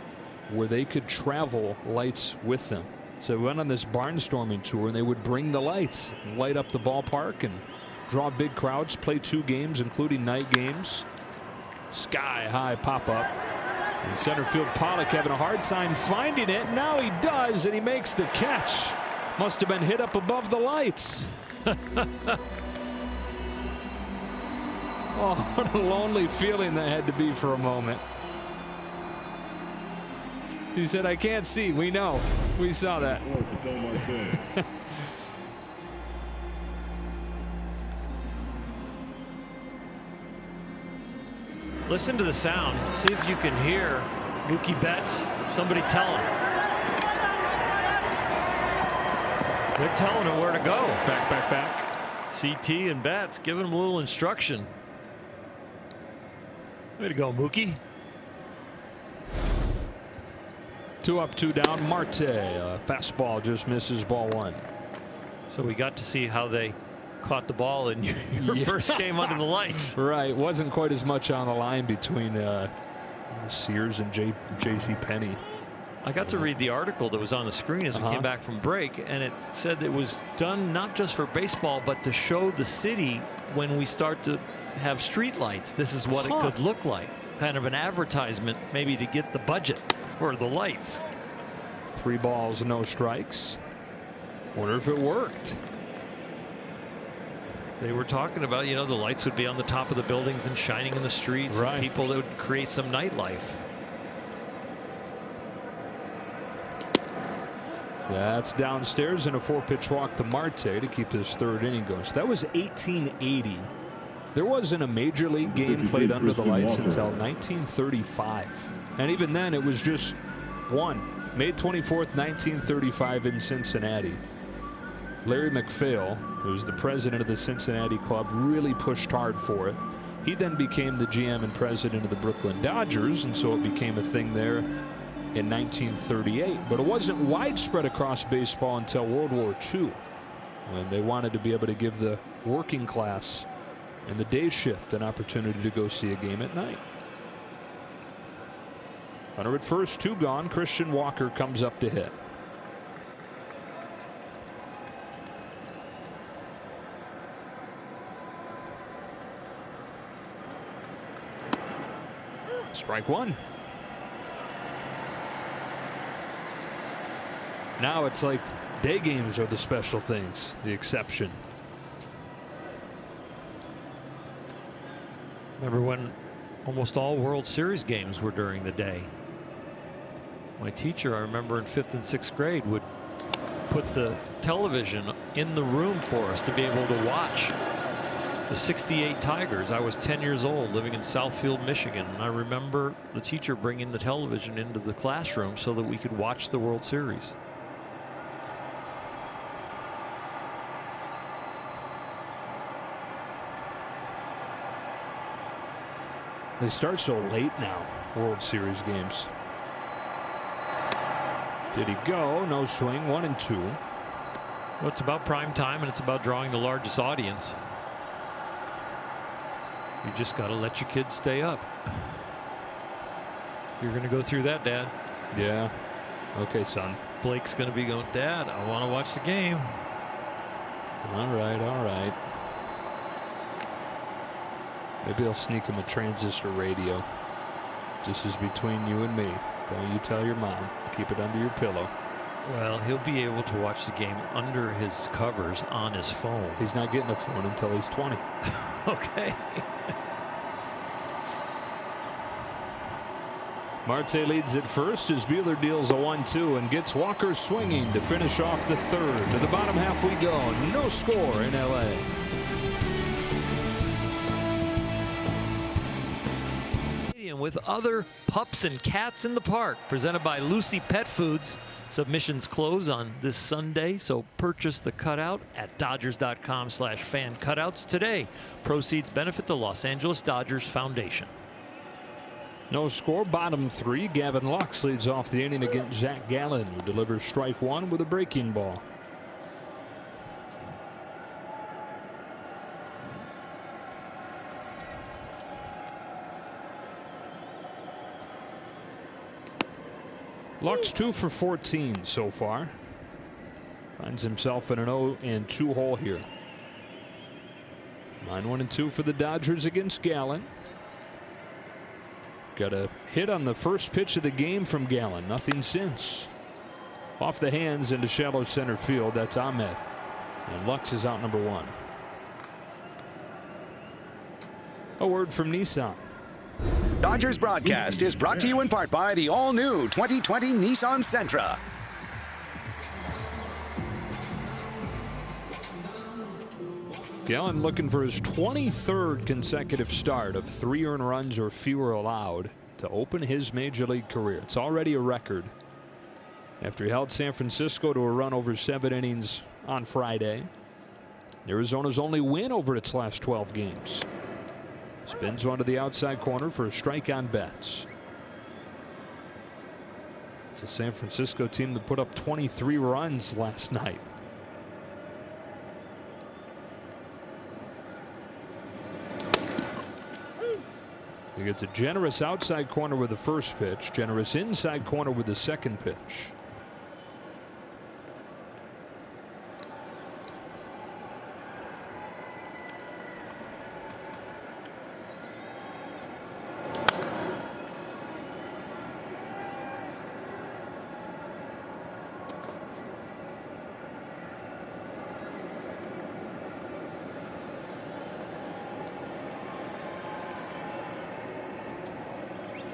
where they could travel lights with them. So we went on this barnstorming tour, and they would bring the lights and light up the ballpark and draw big crowds, play 2 games, including night games. Sky high pop up. In center field, Pollock having a hard time finding it. Now he does, and he makes the catch. Must have been hit up above the lights. Oh, what a lonely feeling that had to be for a moment. He said, I can't see. We know. We saw that. Listen to the sound. See if you can hear Mookie Betts. Somebody tell him. They're telling him where to go. Back, back, back. CT and Betts giving him a little instruction. Way to go, Mookie. 2 up, 2 down. Marte, fastball just misses ball 1. So we got to see how they caught the ball in your first game under the lights. Right. Wasn't quite as much on the line between Sears and J.C. Penney. I got to read the article that was on the screen as we came back from break, and it said it was done not just for baseball, but to show the city when we start to have street lights, this is what it could look like. Kind of an advertisement, maybe to get the budget for the lights. 3 balls, no strikes. Wonder if it worked. They were talking about, you know, the lights would be on the top of the buildings and shining in the streets, right. And people that would create some nightlife. That's downstairs, and a 4-pitch walk to Marte to keep his 3rd inning going. So that was 1880. There wasn't a major league game played under the lights until 1935. And even then, it was just one. May 24th, 1935 in Cincinnati. Larry McPhail, who was the president of the Cincinnati club, really pushed hard for it. He then became the GM and president of the Brooklyn Dodgers, and so it became a thing there in 1938. But it wasn't widespread across baseball until World War II, when they wanted to be able to give the working class and the day shift an opportunity to go see a game at night. Runner at first, 2 gone. Christian Walker comes up to hit. Strike 1. Now it's like day games are the special things, the exception. Remember when almost all World Series games were during the day? My teacher, I remember in 5th and 6th grade, would put the television in the room for us to be able to watch the '68 Tigers. I was 10 years old, living in Southfield, Michigan, and I remember the teacher bringing the television into the classroom so that we could watch the World Series. They start so late now, World Series games. Did he go? No swing. 1 and 2. Well, it's about prime time, and it's about drawing the largest audience. You just got to let your kids stay up. You're going to go through that, Dad. Yeah. Okay, son. Blake's going to be going, Dad, I want to watch the game. All right, all right. Maybe I'll sneak him a transistor radio. This is between you and me. Don't you tell your mom. Keep it under your pillow. Well, he'll be able to watch the game under his covers on his phone. He's not getting a phone until he's 20. Okay. Marte leads at first as Buehler deals a 1-2 and gets Walker swinging to finish off the third. To the bottom half we go. No score in L.A. With other pups and cats in the park, presented by Lucy Pet Foods. Submissions close on this Sunday, so purchase the cutout at Dodgers.com/fan cutouts today. Proceeds benefit the Los Angeles Dodgers Foundation. No score, bottom three. Gavin Lux leads off the inning against Zac Gallen, who delivers strike one with a breaking ball. Lux 2 for 14 so far. Finds himself in an 0-2 hole here. 9-1-2 for the Dodgers against Gallen. Got a hit on the first pitch of the game from Gallen. Nothing since. Off the hands into shallow center field. That's Ahmed. And Lux is out number one. A word from Nissan. Dodgers broadcast is brought to you in part by the all-new 2020 Nissan Sentra. Gallen looking for his 23rd consecutive start of 3 earned runs or fewer allowed to open his major league career. It's already a record after he held San Francisco to a run over 7 innings on Friday. Arizona's only win over its last 12 games. Spins one to the outside corner for a strike on Betts. It's a San Francisco team that put up 23 runs last night. He gets a generous outside corner with the first pitch, generous inside corner with the second pitch.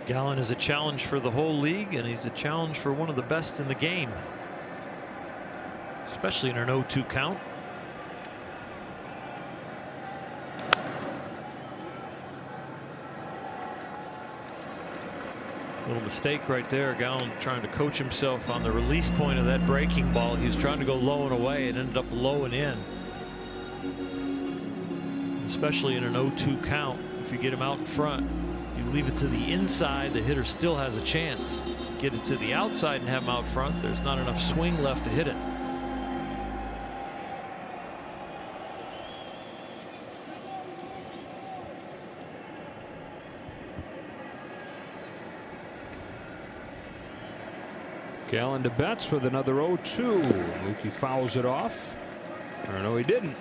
Gallen is a challenge for the whole league, and he's a challenge for one of the best in the game, especially in an 0-2 count. Little mistake right there. Gallen trying to coach himself on the release point of that breaking ball. He was trying to go low and away and ended up low and in. Especially in an 0-2 count, if you get him out in front, you leave it to the inside, the hitter still has a chance. Get it to the outside and have him out front, there's not enough swing left to hit it. Gallen to Betts with another 0-2. Mookie fouls it off. Or no, he didn't.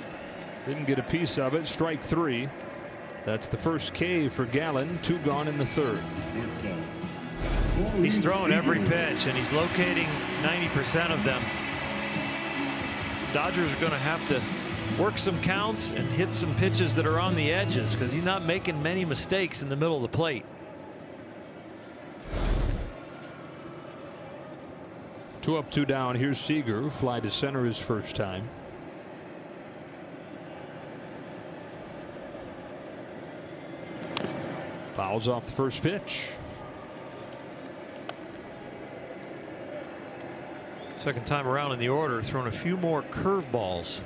Didn't get a piece of it. Strike 3. That's the first K for Gallen. 2 gone in the third. He's throwing every pitch, and he's locating 90% of them. Dodgers are going to have to work some counts and hit some pitches that are on the edges, because he's not making many mistakes in the middle of the plate. Two up, 2 down. Here's Seager. Fly to center his first time. Fouls off the first pitch. Second time around in the order, thrown a few more curveballs.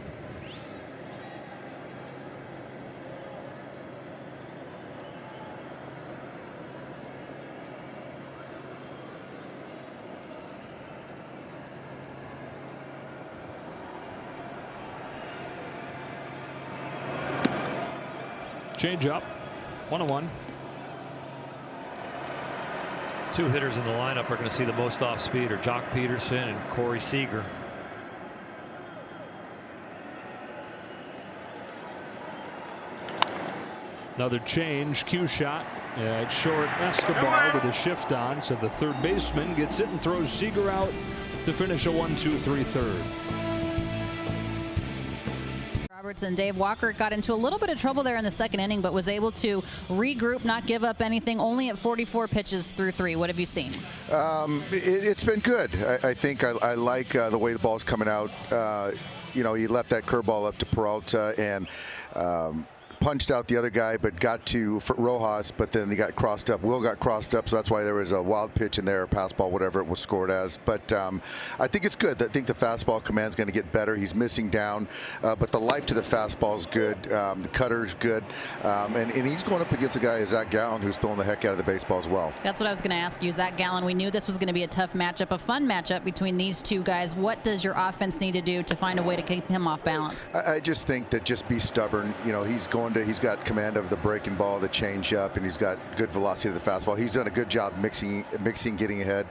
Change up. 1-1. 2 hitters in the lineup are going to see the most off speed are Jock Peterson and Corey Seager. Another change. Cue shot at short. Escobar with a shift on, so the third baseman gets it and throws Seager out to finish a 1-2-3 third. Robertson. Dave, Walker got into a little bit of trouble there in the second inning, but was able to regroup, not give up anything, only at 44 pitches through 3. What have you seen? It's been good. I think I like the way the ball's coming out. You know, he left that curveball up to Peralta and punched out the other guy, but got to Rojas, but then he got crossed up. Will got crossed up, so that's why there was a wild pitch in there, pass ball, whatever it was scored as. But I think it's good. I think the fastball command's going to get better. He's missing down, but the life to the fastball is good. The cutter is good, and he's going up against a guy, Zac Gallen, who's throwing the heck out of the baseball as well. That's what I was going to ask you, Zac Gallen. We knew this was going to be a tough matchup, a fun matchup between these two guys. What does your offense need to do to find a way to keep him off balance? I just think that just be stubborn. You know, he's got command of the breaking ball, the changeup, and he's got good velocity of the fastball. He's done a good job mixing, getting ahead.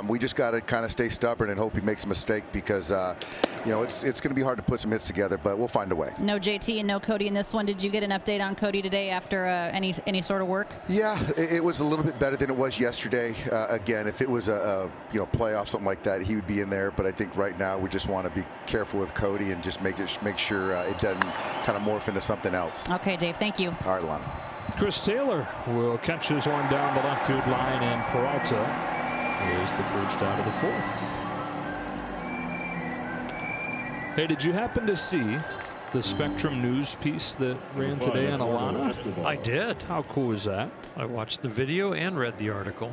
We just got to kind of stay stubborn and hope he makes a mistake because, you know, it's going to be hard to put some hits together, but we'll find a way. No JT and no Cody in this one. Did you get an update on Cody today after any sort of work? Yeah, it was a little bit better than it was yesterday. Again, if it was a playoff, something like that, he would be in there. But I think right now we just want to be careful with Cody and just make sure it doesn't kind of morph into something else. Okay, Dave. Thank you. All right, Lana. Chris Taylor will catch this one down the left field line, and Peralta is the first out of the 4th. Hey, did you happen to see the Spectrum News piece that ran today on Alana? I did. How cool was that? I watched the video and read the article.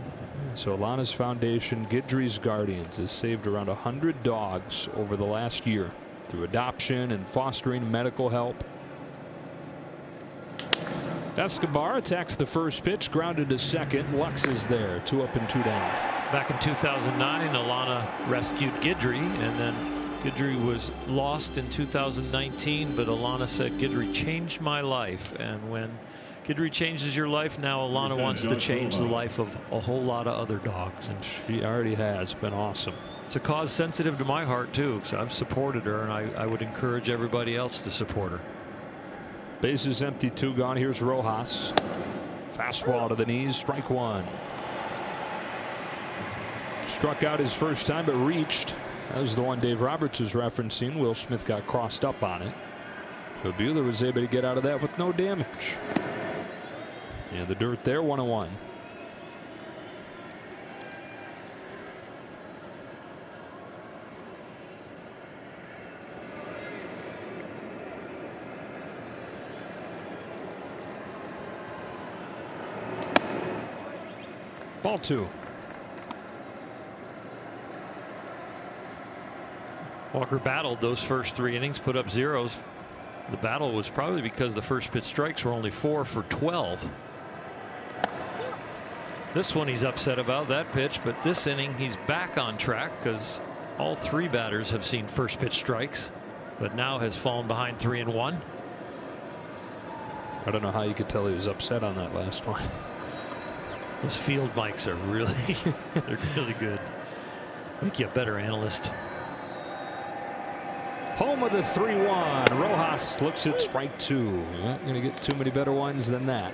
So Alana's foundation, Guidry's Guardians, has saved around 100 dogs over the last year through adoption and fostering medical help. Escobar attacks the first pitch, grounded to second. Lux is there, 2 up and 2 down. Back in 2009, Alana rescued Guidry, and then Guidry was lost in 2019, but Alana said, Guidry changed my life. And when Guidry changes your life, now Alana wants to change the life of a whole lot of other dogs. And she already has. Been awesome. It's a cause sensitive to my heart, too, because I've supported her, and I would encourage everybody else to support her. Bases empty, 2 gone. Here's Rojas. Fastball to the knees, strike 1. Struck out his first time, but reached. That was the one Dave Roberts was referencing. Will Smith got crossed up on it. So Buehler was able to get out of that with no damage. And the dirt there, 1-1. Ball 2. Walker battled those first 3 innings, put up zeros. The battle was probably because the first pitch strikes were only 4 for 12. This one he's upset about that pitch, but this inning he's back on track because all 3 batters have seen first pitch strikes, but now has fallen behind 3-1. I don't know how you could tell he was upset on that last one. Those field mics are really, they're really good. Make you a better analyst. Home of the 3-1. Rojas looks at strike 2. Not going to get too many better ones than that.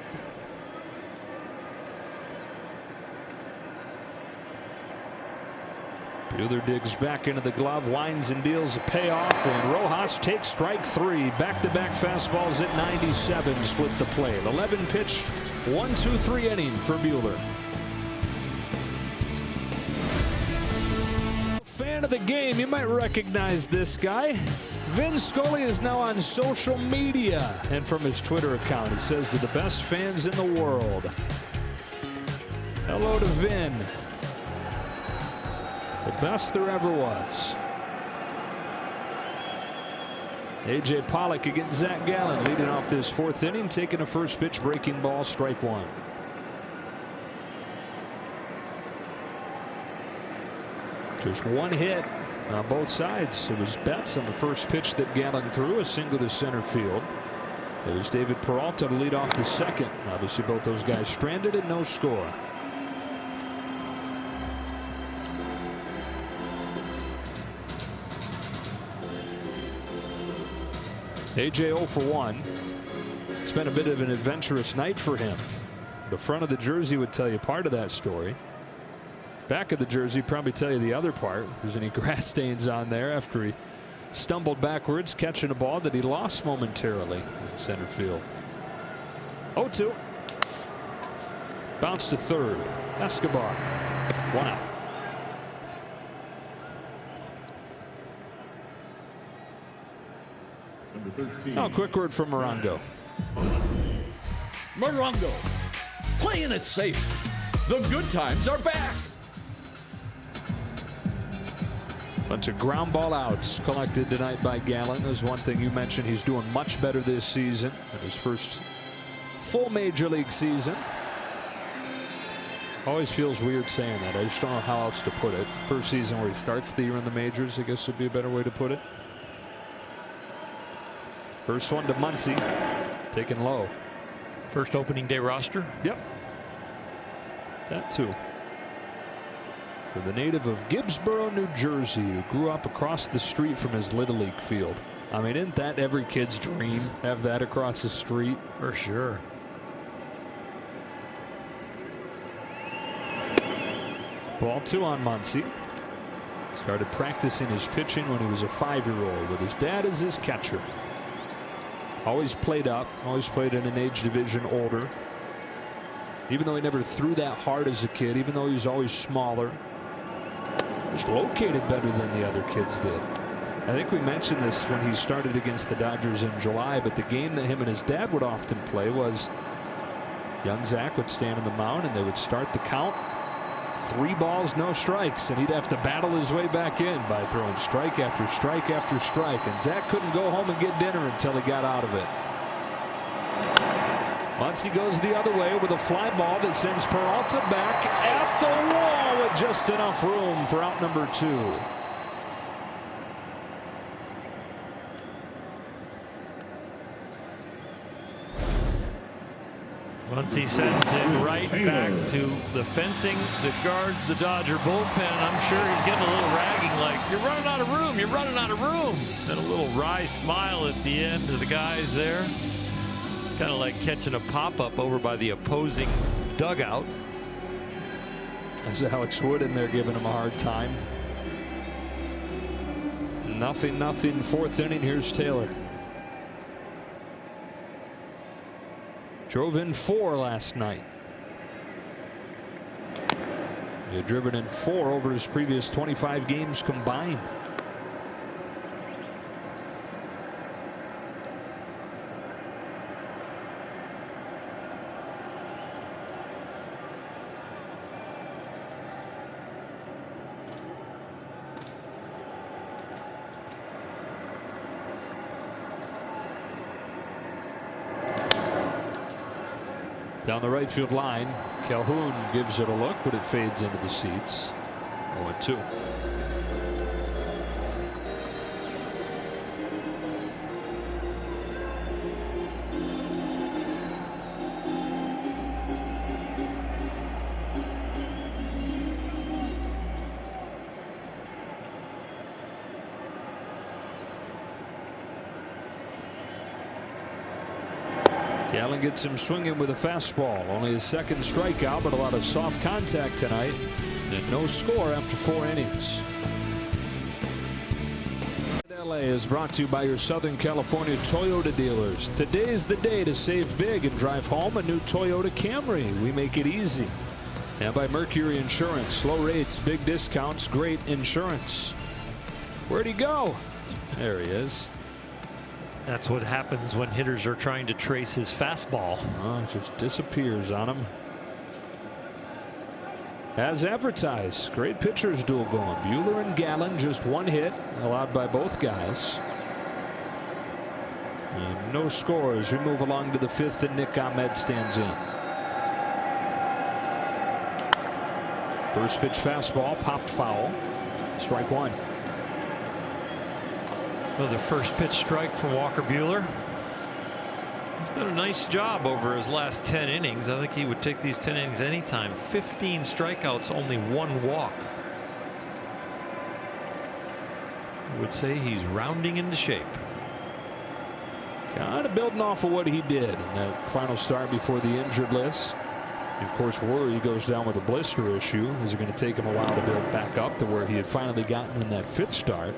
Buehler digs back into the glove, winds and deals a payoff, and Rojas takes strike 3. Back-to-back fastballs at 97 split the play. 11 pitch, 1-2-3 inning for Buehler. Fan of the game, you might recognize this guy. Vin Scully is now on social media, and from his Twitter account he says to the best fans in the world, hello to Vin. The best there ever was. A.J. Pollock against Zac Gallen leading off this 4th inning, taking a first pitch breaking ball, strike 1. Just 1 hit on both sides. It was Betts on the first pitch that Gallen threw, a single to center field. There's David Peralta to lead off the second. Obviously both those guys stranded and no score. AJ 0 for 1. It's been a bit of an adventurous night for him. The front of the jersey would tell you part of that story. Back of the jersey probably tell you the other part. If there's any grass stains on there after he stumbled backwards, catching a ball that he lost momentarily in center field. 0-2. Bounce to third. Escobar. 1 out. Now, a quick word from Morongo. Morongo, playing it safe. The good times are back. Bunch of ground ball outs collected tonight by Gallen. There's one thing you mentioned. He's doing much better this season in his first full major league season. Always feels weird saying that. I just don't know how else to put it. First season where he starts the year in the majors, I guess would be a better way to put it. First one to Muncy, taken low. First opening day roster? Yep. That too. For the native of Gibbsboro, New Jersey, who grew up across the street from his Little League field. I mean, isn't that every kid's dream? Have that across the street? For sure. Ball 2 on Muncy. Started practicing his pitching when he was a 5-year-old with his dad as his catcher. Always played up, always played in an age division older. Even though he never threw that hard as a kid, even though he was always smaller, just located better than the other kids did. I think we mentioned this when he started against the Dodgers in July, but the game that him and his dad would often play was young Zac would stand on the mound and they would start the count. 3 balls, no strikes, and he'd have to battle his way back in by throwing strike after strike after strike. And Zac couldn't go home and get dinner until he got out of it. Muncy goes the other way with a fly ball that sends Peralta back at the wall with just enough room for out number 2. Muncy sends it right back to the fencing that guards the Dodger bullpen. I'm sure he's getting a little ragging like, you're running out of room, you're running out of room. And a little wry smile at the end to the guys there. Kind of like catching a pop-up over by the opposing dugout. There's Alex Wood in there giving him a hard time. 0-0, 4th inning. Here's Taylor. Drove in 4 last night. He had driven in 4 over his previous 25 games combined. Down the right field line, Calhoun gives it a look, but it fades into the seats. 0-2. Gallen gets him swinging with a fastball. Only his 2nd strikeout, but a lot of soft contact tonight. And no score after 4 innings. LA is brought to you by your Southern California Toyota dealers. Today's the day to save big and drive home a new Toyota Camry. We make it easy. And by Mercury Insurance. Low rates, big discounts, great insurance. Where'd he go? There he is. That's what happens when hitters are trying to trace his fastball. Oh, it just disappears on him. As advertised, great pitchers duel going. Buehler and Gallen, just 1 hit allowed by both guys. And no scores. We move along to the 5th, and Nick Ahmed stands in. First pitch fastball popped foul. Strike 1. Well, the first pitch strike from Walker Buehler. He's done a nice job over his last 10 innings. I think he would take these 10 innings anytime. 15 strikeouts, only 1 walk. I would say he's rounding into shape. Kind of building off of what he did in that final start before the injured list. Of course, worry he goes down with a blister issue. Is it going to take him a while to build back up to where he had finally gotten in that 5th start?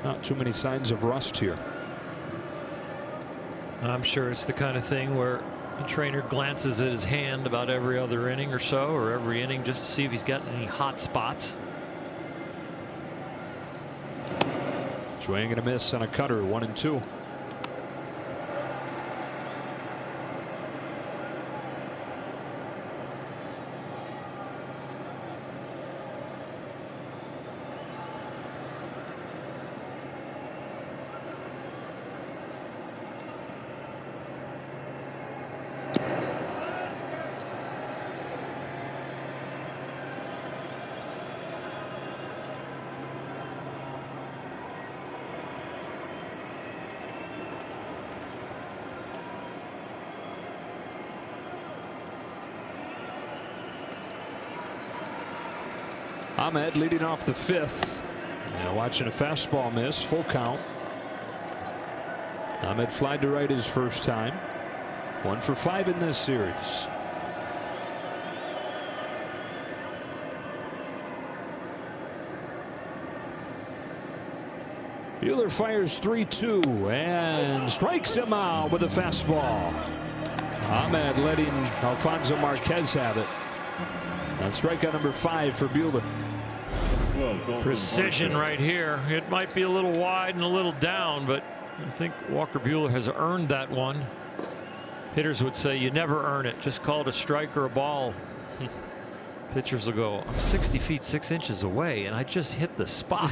Not too many signs of rust here. I'm sure it's the kind of thing where the trainer glances at his hand about every other inning or so, or every inning, just to see if he's got any hot spots. Swing and a miss on a cutter, 1-2. Ahmed leading off the 5th. Now watching a fastball miss, full count. Ahmed flied to right his first time. 1 for 5 in this series. Buehler fires 3-2 and strikes him out with a fastball. Ahmed letting Alfonso Marquez have it. And strikeout number 5 for Buehler. Precision right here. It might be a little wide and a little down, but I think Walker Buehler has earned that one. Hitters would say you never earn it. Just call it a strike or a ball. Pitchers will go, I'm 60 feet 6 inches away, and I just hit the spot.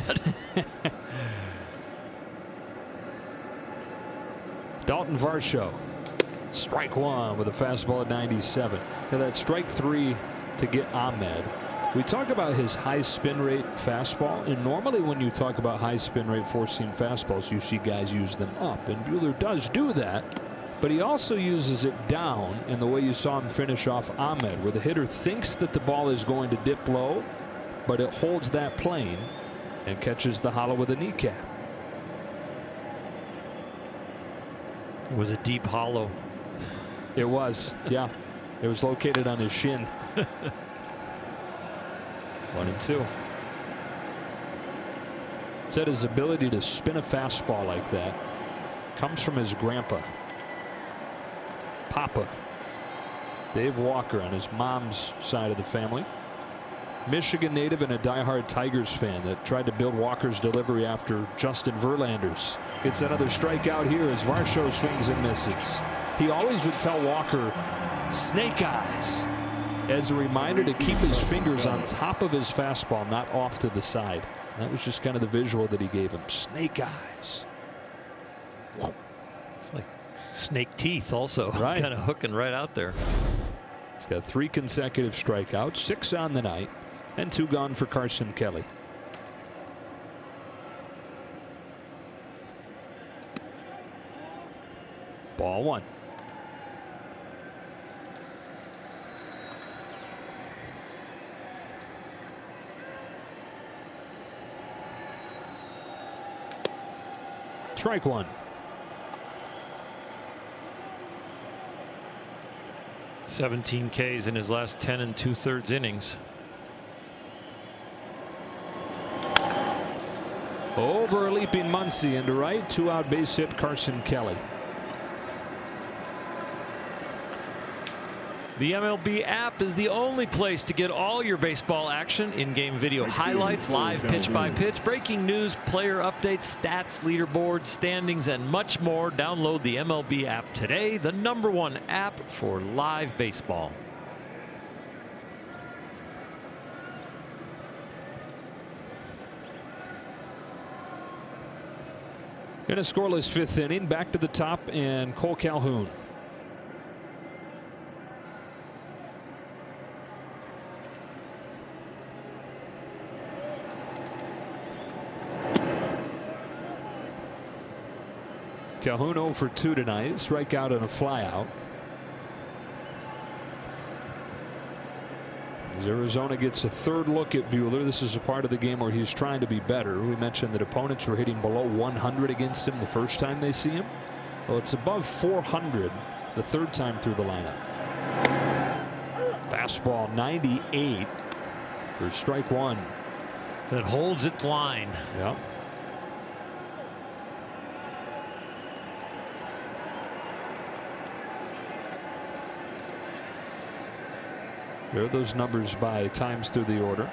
Dalton Varsho. Strike 1 with a fastball at 97. Now that's strike 3 to get Ahmed. We talk about his high spin rate fastball, and normally when you talk about high spin rate four-seam fastballs, you see guys use them up, and Buehler does do that, but he also uses it down in the way you saw him finish off Ahmed, where the hitter thinks that the ball is going to dip low, but it holds that plane and catches the hollow with a kneecap. It was a deep hollow. It was, yeah. It was located on his shin. 1-2. Said his ability to spin a fastball like that comes from his grandpa, Papa Dave Walker, on his mom's side of the family. Michigan native and a diehard Tigers fan that tried to build Walker's delivery after Justin Verlander's. It's another strikeout here as Varsho swings and misses. He always would tell Walker, snake eyes, as a reminder to keep his fingers on top of his fastball, not off to the side. That was just kind of the visual that he gave him. Snake eyes. It's like snake teeth also. Right. Kind of hooking right out there. He's got 3 consecutive strikeouts, 6 on the night, and 2 gone for Carson Kelly. Ball 1. Strike 1. $17 Ks in his last 10 2/3 innings. Over a leaping Muncy into right, 2-out base hit Carson Kelly. The MLB app is the only place to get all your baseball action, in-game video highlights, live pitch-by-pitch, breaking news, player updates, stats, leaderboards, standings, and much more. Download the MLB app today, the #1 app for live baseball. In a scoreless 5th inning, back to the top, and Cole Calhoun. Calhoun 0 for 2 tonight. Strikeout and a flyout. As Arizona gets a 3rd look at Buehler, this is a part of the game where he's trying to be better. We mentioned that opponents were hitting below 100 against him the first time they see him. Well, it's above 400 the 3rd time through the lineup. Fastball 98 for strike 1. That holds its line. Yep. There are those numbers by times through the order.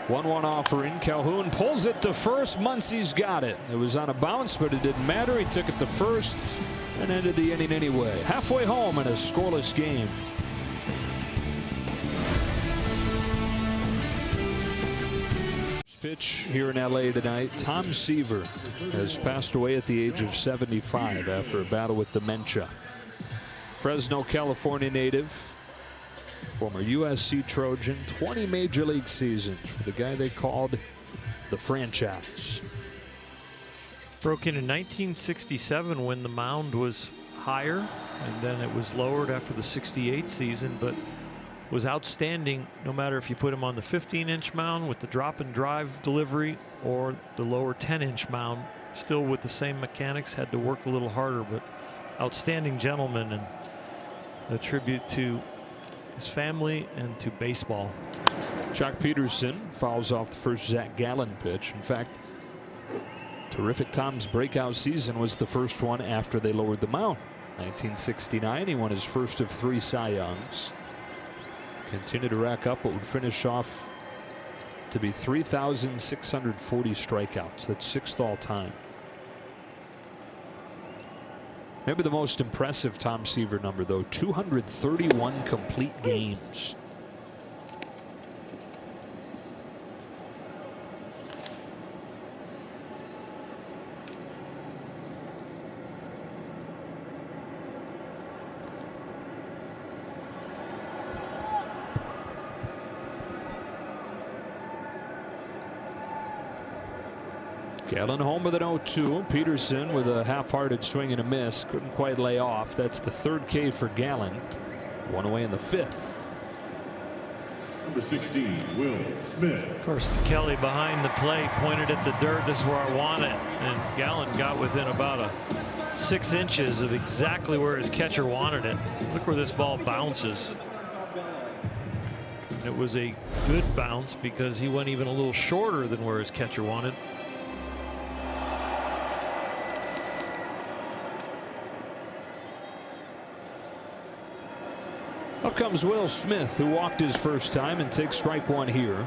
1-1 offering. Calhoun pulls it to first. Muncy's got it. It was on a bounce, but it didn't matter. He took it to first and ended the inning anyway. Halfway home in a scoreless game. Pitch here in LA tonight. Tom Seaver has passed away at the age of 75 after a battle with dementia. Fresno, California native, former USC Trojan, 20 major league seasons for the guy they called the franchise. Broke in 1967 when the mound was higher, and then it was lowered after the 68 season, but was outstanding no matter if you put him on the 15-inch mound with the drop and drive delivery or the lower 10-inch mound. Still with the same mechanics, had to work a little harder, but outstanding gentleman, and a tribute to his family and to baseball. Chuck Peterson fouls off the first Zac Gallen pitch. In fact, terrific Tom's breakout season was the first one after they lowered the mound. 1969, he won his first of 3 Cy Youngs. Continued to rack up what would finish off to be 3,640 strikeouts. That's 6th all time. Maybe the most impressive Tom Seaver number, though, 231 complete games. Gallen home with an 0-2. Peterson with a half-hearted swing and a miss. Couldn't quite lay off. That's the 3rd K for Gallen. 1 away in the 5th. Number 16, Will Smith. Of course, Kelly behind the plate pointed at the dirt. This is where I want it. And Gallen got within about 6 inches of exactly where his catcher wanted it. Look where this ball bounces. It was a good bounce because he went even a little shorter than where his catcher wanted. Up comes Will Smith, who walked his first time and takes strike 1 here.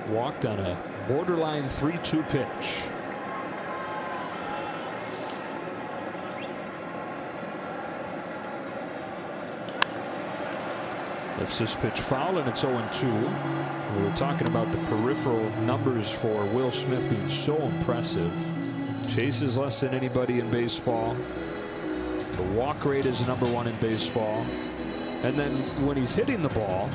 Walked on a borderline 3-2 pitch. Lifts this pitch foul, and it's 0-2. We were talking about the peripheral numbers for Will Smith being so impressive. Chases less than anybody in baseball. The walk rate is #1 in baseball. And then when he's hitting the ball,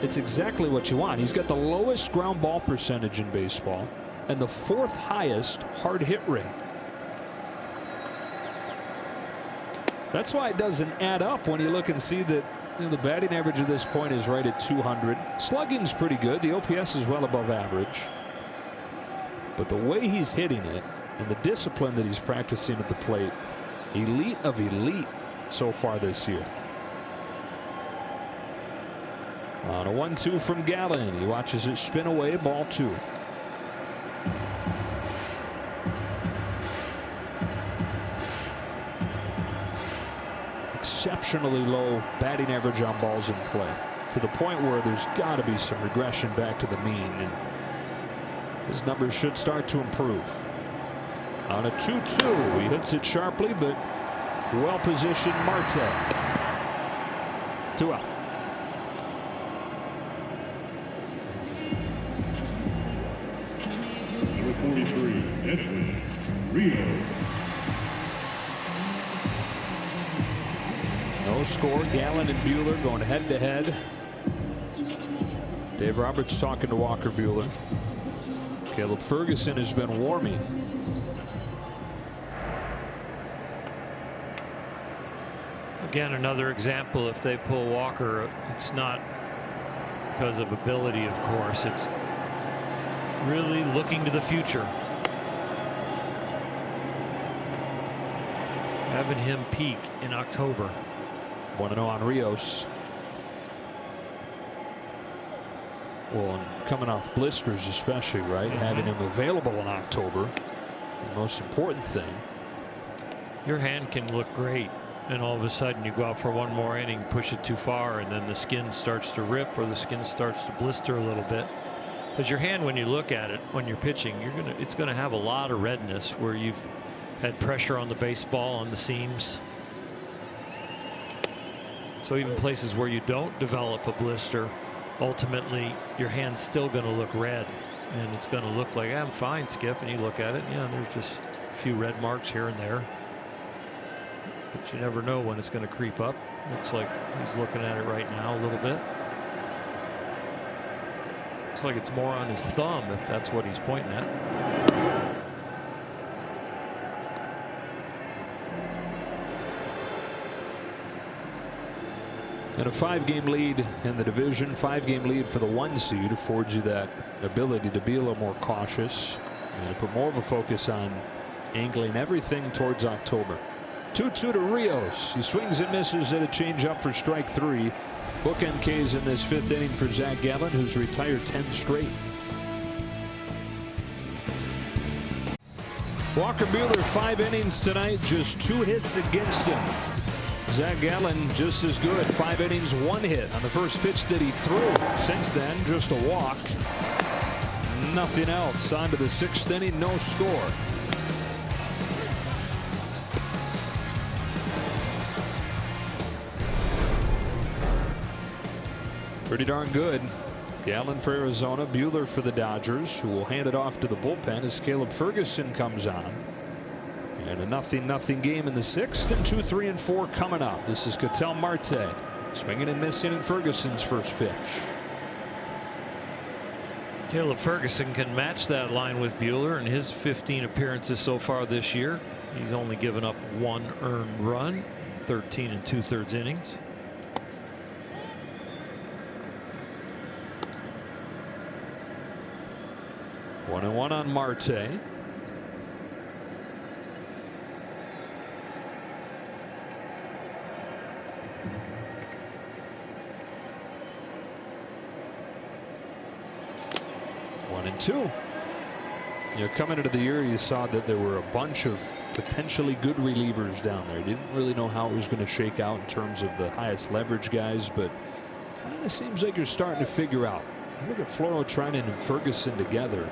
it's exactly what you want. He's got the lowest ground ball percentage in baseball and the 4th highest hard hit rate. That's why it doesn't add up when you look and see that the batting average at this point is right at 200. Slugging's pretty good. The OPS is well above average. But the way he's hitting it and the discipline that he's practicing at the plate, elite of elite so far this year. On a 1-2 from Gallen. He watches it spin away. Ball 2. Exceptionally low batting average on balls in play, to the point where there's got to be some regression back to the mean, and his numbers should start to improve. On a 2-2, he hits it sharply, but well positioned Marte. 2 out. Number 43, Edwin Rios. No score. Gallen and Buehler going head to head. Dave Roberts talking to Walker Buehler. Caleb Ferguson has been warming. Again, another example. If they pull Walker, it's not because of ability, of course. It's really looking to the future. Having him peak in October. 1-0 on Rios. Well, and coming off blisters especially, right? Having him available in October, the most important thing. Your hand can look great, and all of a sudden you go out for one more inning, push it too far, and then the skin starts to rip or the skin starts to blister a little bit. Because your hand, when you look at it when you're pitching, it's gonna have a lot of redness where you've had pressure on the baseball, on the seams. So even places where you don't develop a blister, ultimately your hand's still going to look red, and it's going to look like, I'm fine, Skip, and you look at it, yeah, there's just a few red marks here and there, but you never know when it's going to creep up. Looks like he's looking at it right now a little bit. Looks like it's more on his thumb, if that's what he's pointing at. And a 5-game lead in the division, 5-game lead for the 1 seed affords you that ability to be a little more cautious and put more of a focus on angling everything towards October. 2-2 to Rios. He swings and misses at a changeup for strike 3. Bookend Ks in this 5th inning for Zac Gallen, who's retired 10 straight. Walker Buehler, 5 innings tonight, just 2 hits against him. Zac Gallen just as good, 5 innings, 1 hit on the first pitch that he threw. Since then, just a walk. Nothing else. On to the 6th inning, no score. Pretty darn good. Gallen for Arizona, Buehler for the Dodgers, who will hand it off to the bullpen as Caleb Ferguson comes on. And a 0-0 game in the 6th, and 2, 3, and 4 coming up. This is Ketel Marte swinging and missing in Ferguson's first pitch. Caleb Ferguson can match that line with Buehler in his 15 appearances so far this year. He's only given up 1 earned run, 13 2/3 innings. One and one on Marte. One and two. You know, coming into the year, you saw that there were a bunch of potentially good relievers down there. Didn't really know how it was going to shake out in terms of the highest leverage guys, but kind of seems like you're starting to figure out. Look at Floro, Trinan, and Ferguson together.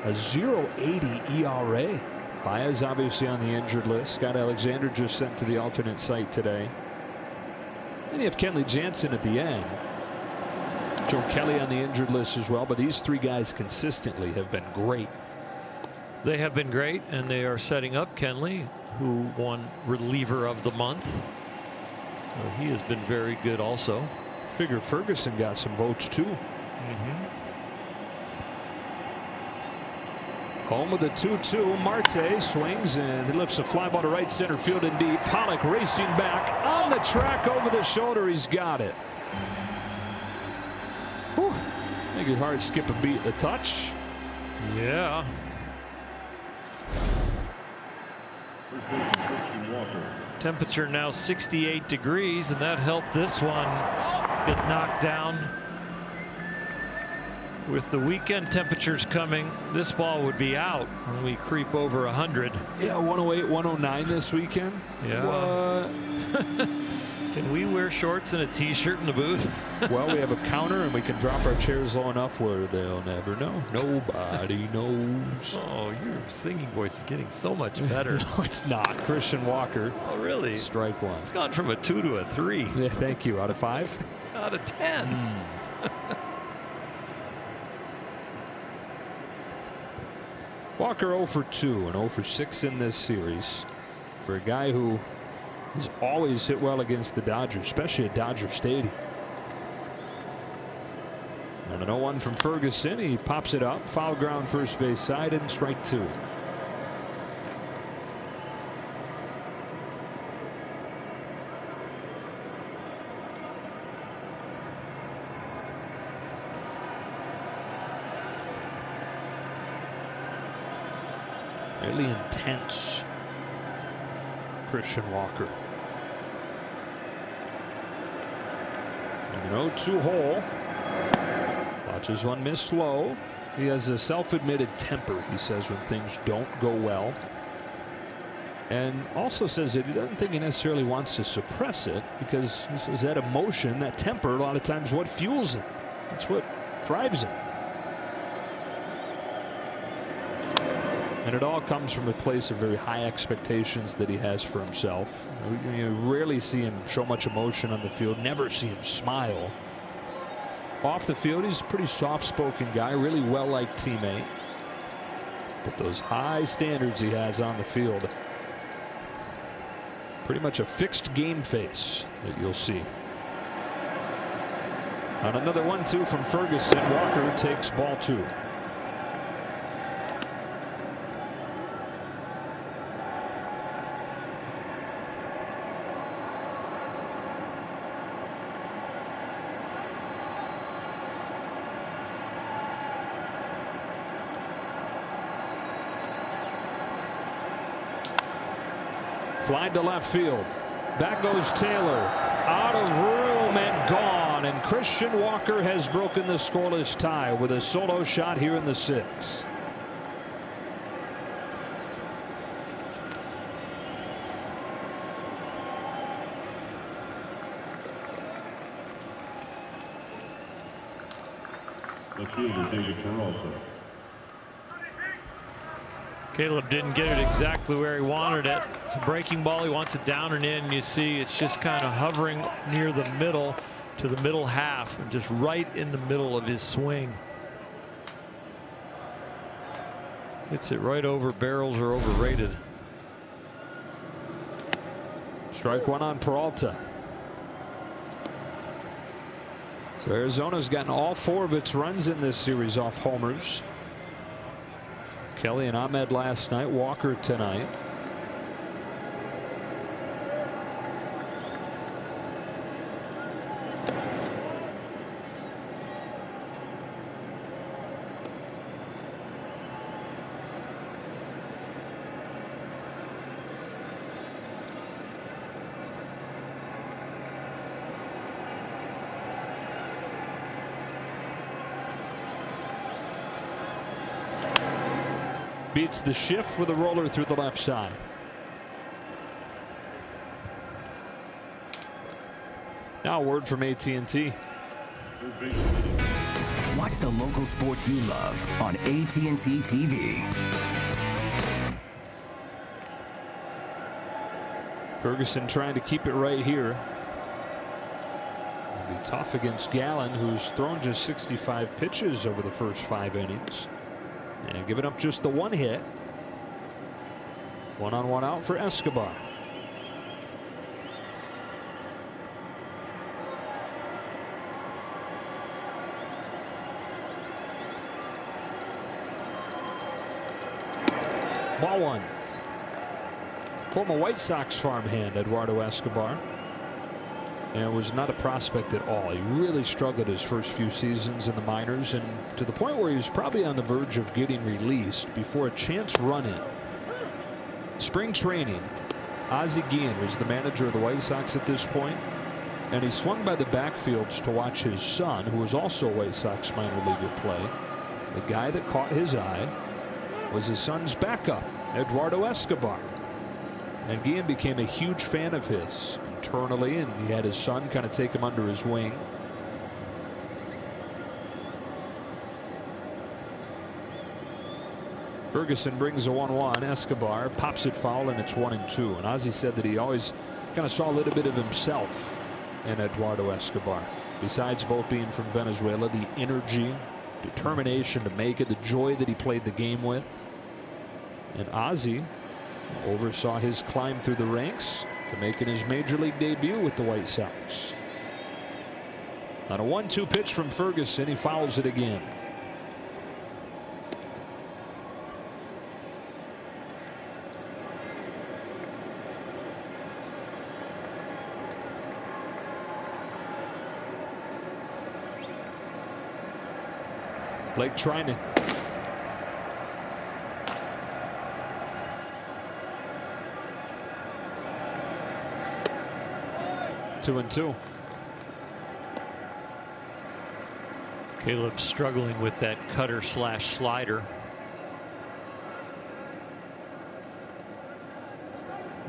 A 0.80 ERA. Baez obviously on the injured list. Scott Alexander just sent to the alternate site today. Then you have Kenley Jansen at the end. Joe Kelly on the injured list as well. But these 3 guys consistently have been great. They have been great, and they are setting up Kenley, who won reliever of the month. So he has been very good also. Figure Ferguson got some votes too. Home with the 2-2. Marte swings and he lifts a fly ball to right center field and deep. Pollock racing back on the track over the shoulder. He's got it. Whew. Make it hard to skip a beat, a touch. Yeah. Temperature now 68 degrees, and that helped this one get knocked down. With the weekend temperatures coming, this ball would be out when we creep over 100. Yeah, 108, 109 this weekend. Yeah. What? Can we wear shorts and a t-shirt in the booth? Well, we have a counter and we can drop our chairs low enough where they'll never know. Nobody knows. Oh, your singing voice is getting so much better. No, it's not. Christian Walker. Oh, really? Strike 1. It's gone from a 2 to a 3. Yeah, thank you. Out of 5? Out of 10. Walker 0 for 2 and 0 for 6 in this series for a guy who has always hit well against the Dodgers, especially at Dodger Stadium. And an 0-1 from Ferguson. He pops it up, foul ground first base side, and strike 2. Really intense Christian Walker. An 0-2 hole. Watches one miss low. He has a self-admitted temper, he says, when things don't go well. And also says that he doesn't think he necessarily wants to suppress it, because he says that emotion, that temper, a lot of times what fuels him. That's what drives him. And it all comes from a place of very high expectations that he has for himself. You rarely see him show much emotion on the field, never see him smile. Off the field, he's a pretty soft-spoken guy, really well-liked teammate. But those high standards he has on the field, pretty much a fixed game face that you'll see. On another 1-2 from Ferguson, Walker takes ball 2. Fly to left field. Back goes Taylor. Out of room and gone. And Christian Walker has broken the scoreless tie with a solo shot here in the 6th. The fielder, David Peralta. Caleb didn't get it exactly where he wanted it. It's a breaking ball. He wants it down and in. You see it's just kind of hovering near the middle to the middle half, and just right in the middle of his swing. Hits it right over. Barrels are overrated. Strike 1 on Peralta. So Arizona's gotten all 4 of its runs in this series off homers. Kelly and Ahmed last night, Walker tonight. Beats the shift with a roller through the left side. Now a word from AT&T. Watch the local sports you love on AT&T TV. Ferguson trying to keep it right here. It'll be tough against Gallen, who's thrown just 65 pitches over the first 5 innings. And giving up just the 1 hit. 1-on-1 out for Escobar. Ball 1. Former White Sox farmhand Eduardo Escobar. And was not a prospect at all. He really struggled his first few seasons in the minors, and to the point where he was probably on the verge of getting released before a chance run-in. Spring training, Ozzie Guillen was the manager of the White Sox at this point, and he swung by the backfields to watch his son, who was also a White Sox minor leaguer, play. The guy that caught his eye was his son's backup, Eduardo Escobar. And Guillen became a huge fan of his internally, and he had his son kind of take him under his wing. Ferguson brings a 1-1. Escobar pops it foul, and it's 1-2. And Ozzie said that he always kind of saw a little bit of himself in Eduardo Escobar. Besides both being from Venezuela, the energy, determination to make it, the joy that he played the game with. And Ozzie oversaw his climb through the ranks to making his major league debut with the White Sox. On a 1-2 pitch from Ferguson, he fouls it again. Blake Trinan. Two and two. Caleb struggling with that cutter slash slider.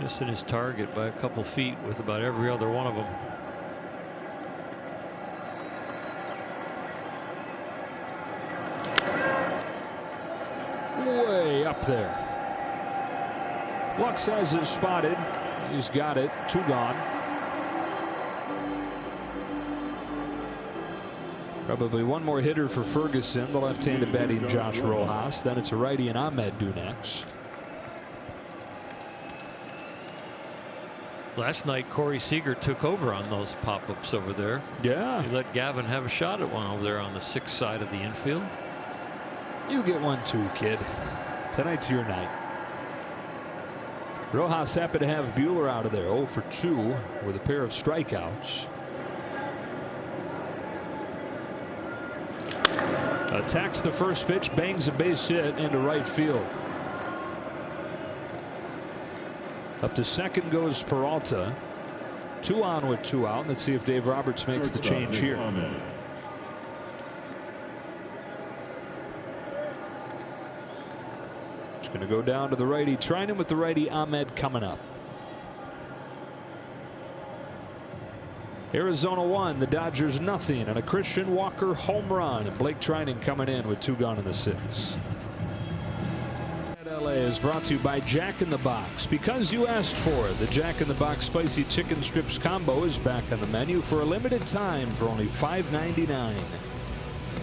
Missing his target by a couple feet with about every other one of them. Way up there. Lux has it spotted. He's got it. 2 gone. Probably one more hitter for Ferguson, the left-handed batting Josh Rojas. Then it's a righty and Ahmed due next. Last night, Corey Seager took over on those pop-ups over there. Yeah. He let Gavin have a shot at one over there on the 6th side of the infield. You get one too, kid. Tonight's your night. Rojas happy to have Buehler out of there. 0 for 2 with a pair of strikeouts. Attacks the first pitch, bangs a base hit into right field. Up to second goes Peralta. 2 on with 2 out. Let's see if Dave Roberts makes the change here. It's going to go down to the righty. Trying him with the righty. Ahmed coming up. Arizona 1, the Dodgers nothing, and a Christian Walker home run. And Blake Trinan coming in with 2 gone in the 6th. LA is brought to you by Jack in the Box. Because you asked for it, the Jack in the Box Spicy Chicken Strips Combo is back on the menu for a limited time for only $5.99.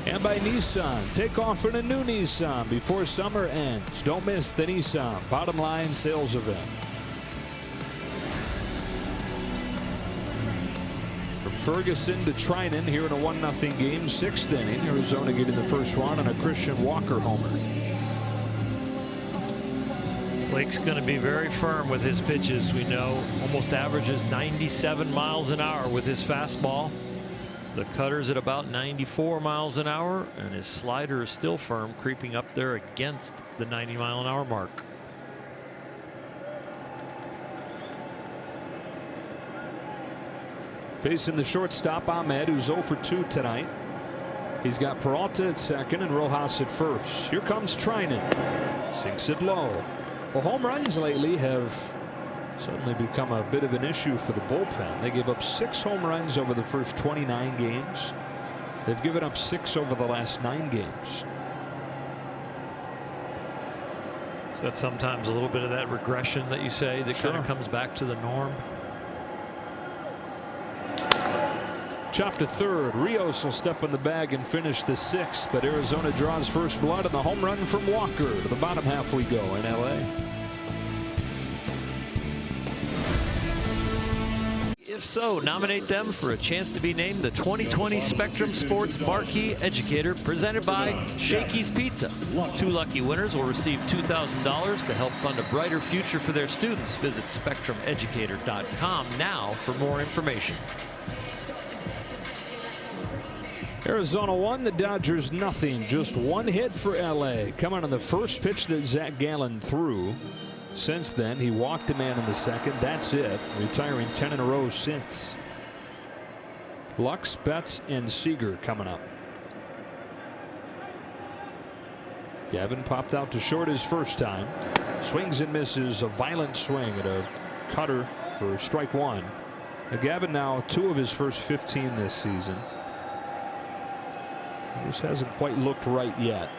And by Nissan. Take off in a new Nissan before summer ends. Don't miss the Nissan Bottom Line Sales Event. From Ferguson to Trinan here in a 1-0 game, 6th inning. Arizona getting the first one on a Christian Walker homer. Blake's going to be very firm with his pitches. We know almost averages 97 miles an hour with his fastball. The cutter's at about 94 miles an hour, and his slider is still firm, creeping up there against the 90-mile-an-hour mark. Facing the shortstop, Ahmed, who's 0 for 2 tonight. He's got Peralta at second and Rojas at first. Here comes Trinan. Sinks it low. Well, home runs lately have suddenly become a bit of an issue for the bullpen. They gave up 6 home runs over the first 29 games. They've given up 6 over the last 9 games. So that's sometimes a little bit of that regression that you say that kind of comes back to the norm. Chopped to third. Rios will step in the bag and finish the 6th, but Arizona draws first blood and the home run from Walker. To the bottom half we go in LA. If so, nominate them for a chance to be named the 2020 Spectrum Sports Marquee Educator, presented by Shakey's Pizza. 2 lucky winners will receive $2,000 to help fund a brighter future for their students. Visit SpectrumEducator.com now for more information. Arizona 1, the Dodgers nothing. Just 1 hit for LA. Coming on the first pitch that Zac Gallen threw. Since then, he walked a man in the 2nd. That's it. Retiring 10 in a row since. Lux, Betts, and Seager coming up. Gavin popped out to short his first time. Swings and misses. A violent swing at a cutter for strike 1. Now, Gavin now 2 of his first 15 this season. This hasn't quite looked right yet.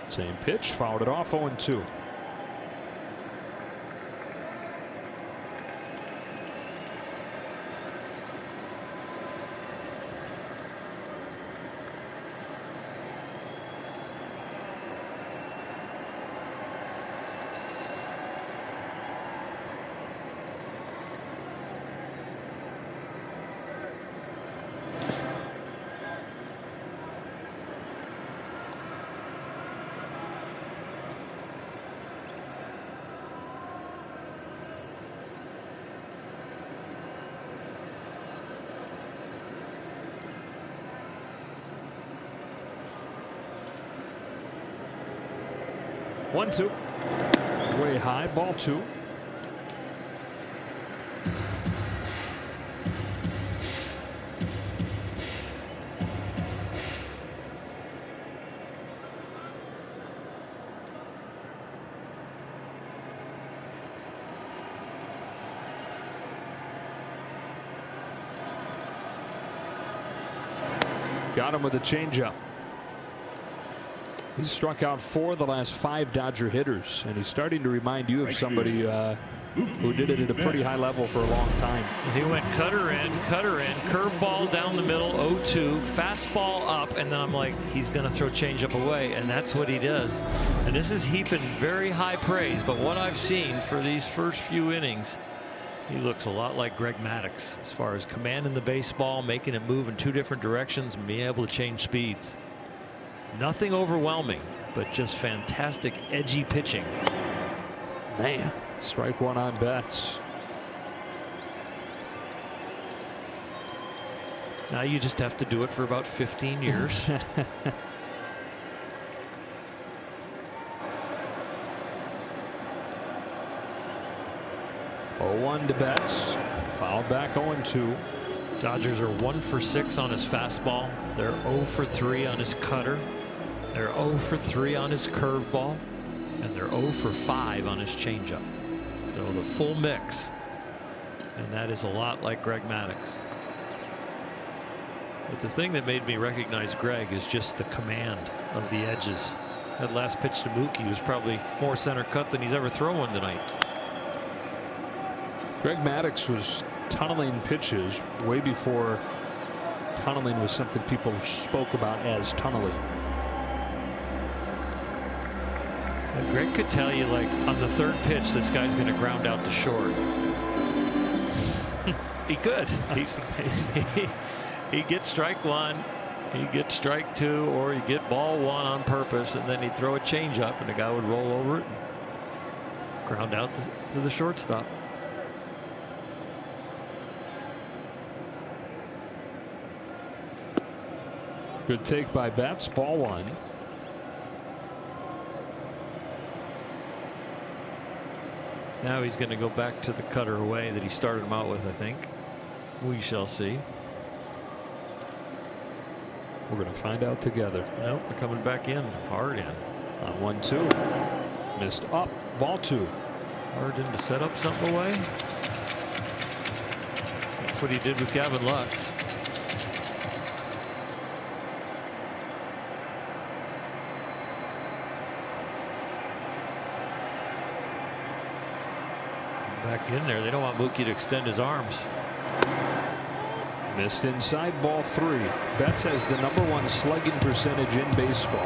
Same pitch, fouled it off. 0-2. One, two. Way high. Ball 2. Got him with a changeup. He's struck out 4 of the last 5 Dodger hitters, and he's starting to remind you of somebody who did it at a pretty high level for a long time. He went cutter in, curveball down the middle, 0-2, fastball up, and then I'm like, he's going to throw changeup away, and that's what he does. And this is heaping very high praise, but what I've seen for these first few innings, he looks a lot like Greg Maddux as far as commanding the baseball, making it move in 2 different directions, and being able to change speeds. Nothing overwhelming, but just fantastic edgy pitching. Man, strike 1 on Betts. Now you just have to do it for about 15 years. 0-1 to Betts. Foul back 0-2. Dodgers are 1 for 6 on his fastball. They're 0 for 3 on his cutter. They're 0 for 3 on his curveball. And they're 0 for 5 on his changeup. So the full mix. And that is a lot like Greg Maddux. But the thing that made me recognize Greg is just the command of the edges. That last pitch to Mookie was probably more center cut than he's ever thrown one tonight. Greg Maddux was tunneling pitches way before tunneling was something people spoke about as tunneling. And Greg could tell you, like, on the 3rd pitch, this guy's going to ground out to short. He could. He gets strike 1, he gets strike 2, or he get ball 1 on purpose, and then he'd throw a changeup, and the guy would roll over it and ground out to the shortstop. Good take by Betts. Ball 1. Now he's going to go back to the cutter away that he started him out with, I think. We shall see. We're going to find out together. Nope, they're coming back in. Hard in. On 1-2. Missed up. Ball 2. Hard in to set up something away. That's what he did with Gavin Lux. Back in there. They don't want Mookie to extend his arms. Missed inside. Ball 3. Betts has the #1 slugging percentage in baseball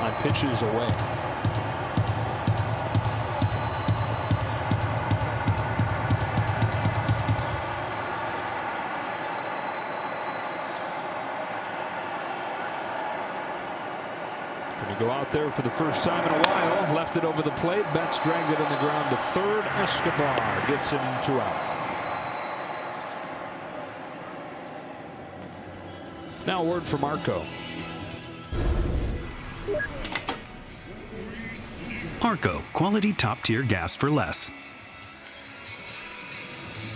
on pitches away. Going to go out there for the first time in a while. Left it over the plate. Betts dragged it on the ground to 3rd. Escobar gets him 2 out. Now a word from Arco. Arco, quality top-tier gas for less.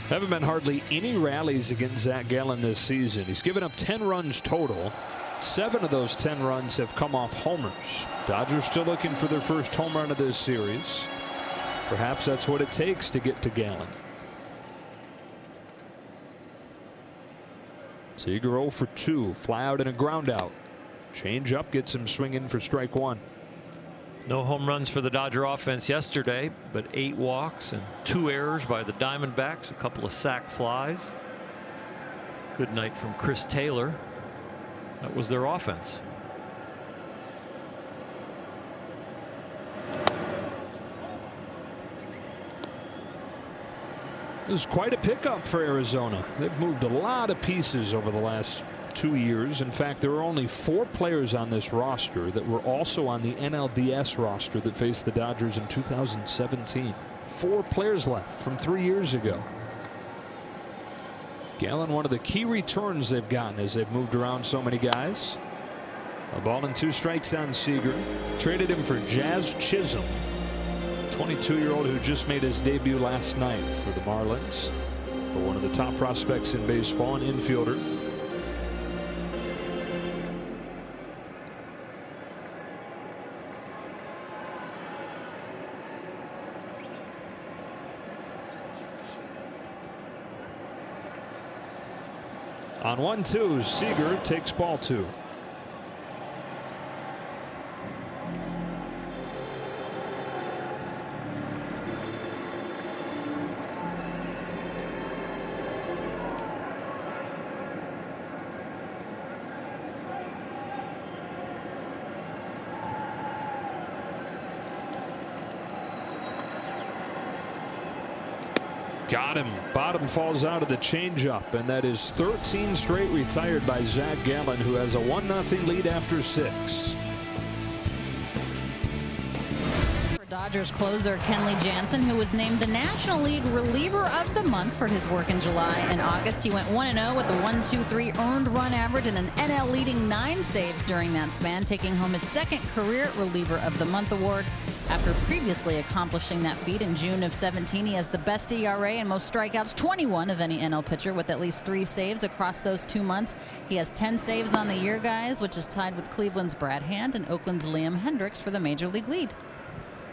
Haven't been hardly any rallies against Zac Gallen this season. He's given up 10 runs total. 7 of those 10 runs have come off homers. Dodgers still looking for their first home run of this series. Perhaps that's what it takes to get to Gallen. Seager 0 for 2. Fly out and a ground out. Change up gets him swinging for strike 1. No home runs for the Dodger offense yesterday, but 8 walks and 2 errors by the Diamondbacks. A couple of sac flies. Good night from Chris Taylor. That was their offense. This is quite a pickup for Arizona. They've moved a lot of pieces over the last 2 years. In fact, there were only 4 players on this roster that were also on the NLDS roster that faced the Dodgers in 2017. 4 players left from 3 years ago. Gallen, one of the key returns they've gotten as they've moved around so many guys. A ball and 2 strikes on Seager. Traded him for Jazz Chisholm, 22-year-old who just made his debut last night for the Marlins. But one of the top prospects in baseball, an infielder. On 1-2, Seager takes ball 2. Got him. Bottom falls out of the changeup, and that is 13 straight retired by Zac Gallen, who has a 1-0 lead after 6. Dodgers closer Kenley Jansen, who was named the National League Reliever of the Month for his work in July and August. He went 1-0 with a 1.23 earned run average and an NL leading 9 saves during that span, taking home his second career Reliever of the Month award after previously accomplishing that feat in June of 17. He has the best ERA and most strikeouts, 21 of any NL pitcher, with at least 3 saves across those 2 months. He has 10 saves on the year, guys, which is tied with Cleveland's Brad Hand and Oakland's Liam Hendricks for the major league lead.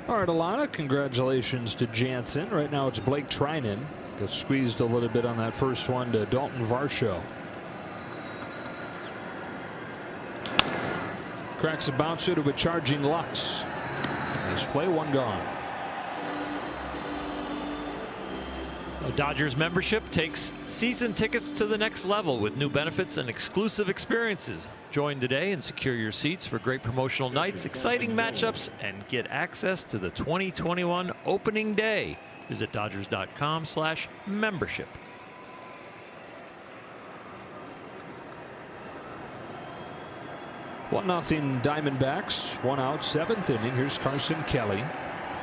All right, Alana, congratulations to Jansen. Right now it's Blake Trinan. Got squeezed a little bit on that first one to Dalton Varsho. Cracks a bouncer to a charging Lux. Nice play, 1 gone. Dodgers membership takes season tickets to the next level with new benefits and exclusive experiences. Join today and secure your seats for great promotional nights, exciting matchups, and get access to the 2021 opening day. Visit Dodgers.com/membership. One nothing Diamondbacks. 1 out, 7th inning. Here's Carson Kelly,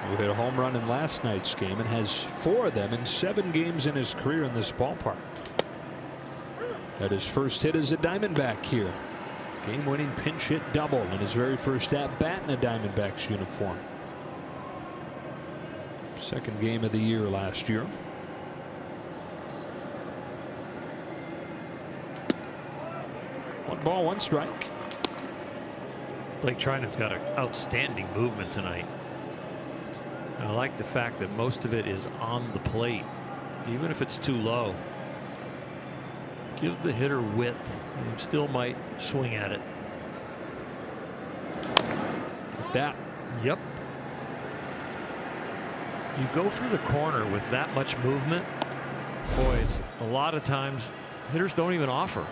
who hit a home run in last night's game and has 4 of them in 7 games in his career in this ballpark. That his first hit as a Diamondback here. Game-winning pinch hit double in his very first at-bat in a Diamondbacks uniform. Second game of the year last year. One ball, 1 strike. Blake Trinan's got an outstanding movement tonight. I like the fact that most of it is on the plate, even if it's too low. Give the hitter width, and he still might swing at it. Like that. Yep. You go through the corner with that much movement, boys, a lot of times hitters don't even offer.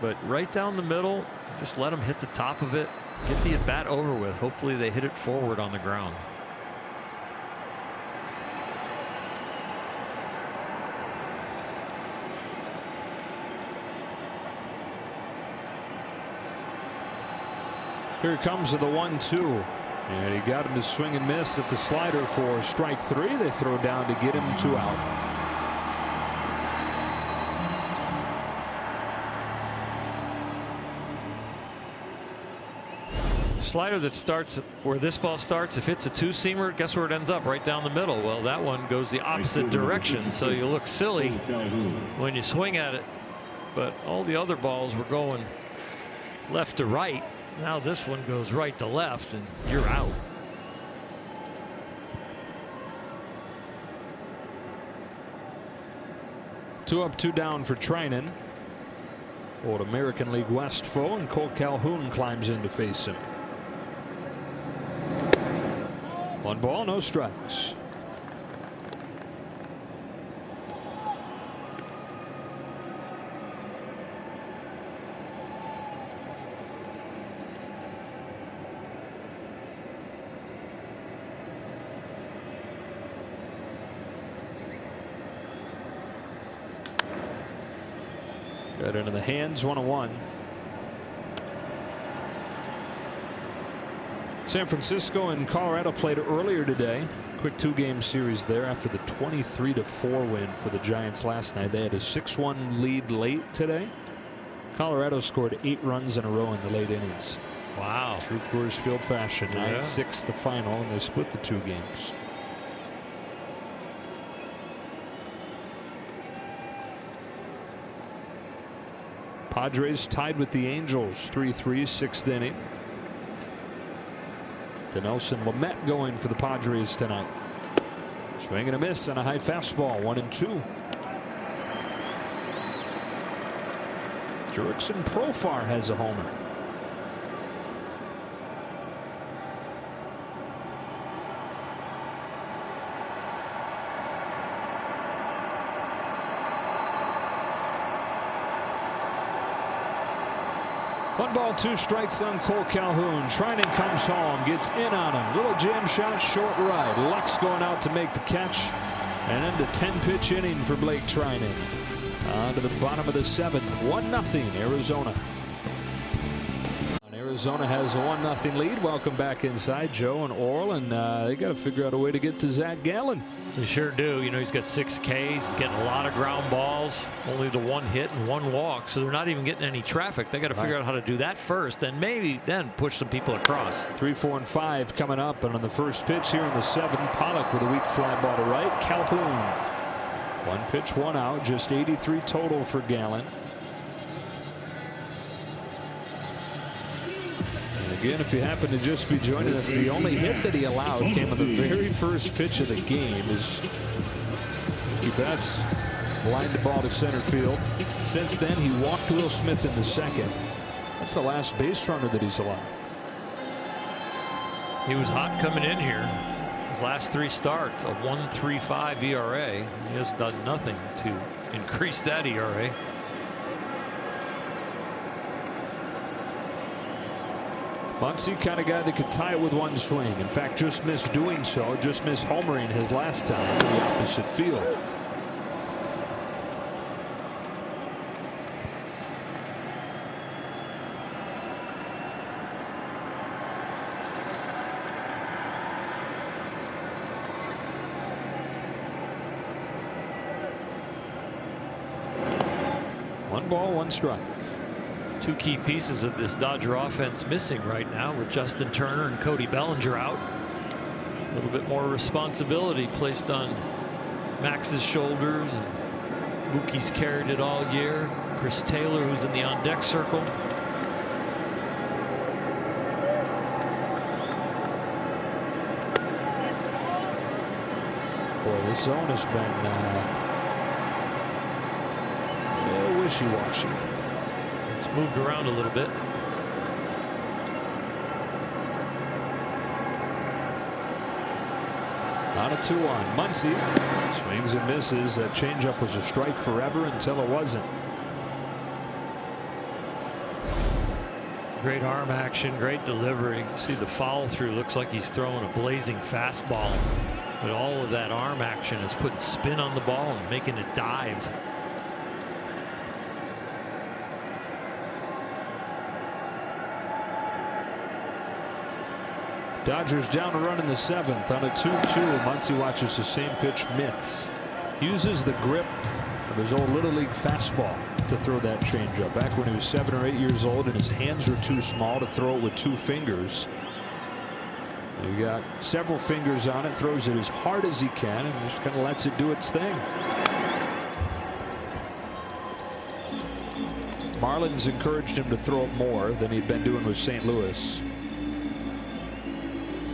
But right down the middle, just let them hit the top of it, get the at bat over with. Hopefully they hit it forward on the ground. Here comes to the 1-2. And he got him to swing and miss at the slider for strike 3. They throw down to get him 2 out. Slider that starts where this ball starts, if it's a 2-seamer, guess where it ends up? Right down the middle. Well, that one goes the opposite direction, so you look silly when you swing at it. But all the other balls were going left to right. Now this one goes right to left, and you're out. Two up, 2 down for Trinan. Old American League West foe, and Cole Calhoun climbs in to face him. 1 ball, no strikes. Got into the hands, 1-1. San Francisco and Colorado played earlier today. Quick 2-game series there after the 23-4 win for the Giants last night. They had a 6-1 lead late today. Colorado scored 8 runs in a row in the late innings. Wow. True Coors Field fashion. 9-6 the final, and they split the 2 games. Padres tied with the Angels 3-3, 6th inning. Dinelson Lamet going for the Padres tonight. Swing and a miss on a high fastball, 1-2. Jurickson Profar has a homer. One ball, 2 strikes on Cole Calhoun. Trinan comes home, gets in on him. Little jam shot, short right. Lux going out to make the catch. And into 10-pitch inning for Blake Trinan. On to the bottom of the 7th. 1-0 Arizona. Arizona has a 1-0 lead. Welcome back inside, Joe and Oral, and they got to figure out a way to get to Zac Gallen. They sure do. You know, he's got 6 Ks. He's getting a lot of ground balls. Only the 1 hit and 1 walk, so they're not even getting any traffic. They got to figure out how to do that first, then maybe push some people across. 3, 4, and 5 coming up, and on the first pitch here in the 7th, Pollock with a weak fly ball to right. Calhoun. 1 pitch, 1 out. Just 83 total for Gallen. Again, if you happen to just be joining us, the only hit that he allowed came on the very first pitch of the game. He bats lined the ball to center field. Since then, he walked Will Smith in the 2nd. That's the last base runner that he's allowed. He was hot coming in here. His last 3 starts, a 1.35 ERA. He has done nothing to increase that ERA. Muncy kind of guy that could tie it with 1 swing. In fact, just missed doing so. Just missed homering his last time to the opposite field. One ball, 1 strike. 2 key pieces of this Dodger offense missing right now, with Justin Turner and Cody Bellinger out. A little bit more responsibility placed on Max's shoulders, and Mookie's carried it all year. Chris Taylor, who's in the on-deck circle. Boy, this zone has been wishy-washy. Moved around a little bit. On a 2-1. Muncy swings and misses. That changeup was a strike forever until it wasn't. Great arm action, great delivery. See the follow through. Looks like he's throwing a blazing fastball, but all of that arm action is putting spin on the ball and making it dive. Dodgers down a run in the 7th on a 2-2. Muncy watches the same pitch miss. Uses the grip of his old Little League fastball to throw that changeup. Back when he was 7 or 8 years old and his hands were too small to throw it with 2 fingers. He got several fingers on it, throws it as hard as he can, and just kind of lets it do its thing. Marlins encouraged him to throw it more than he'd been doing with St. Louis.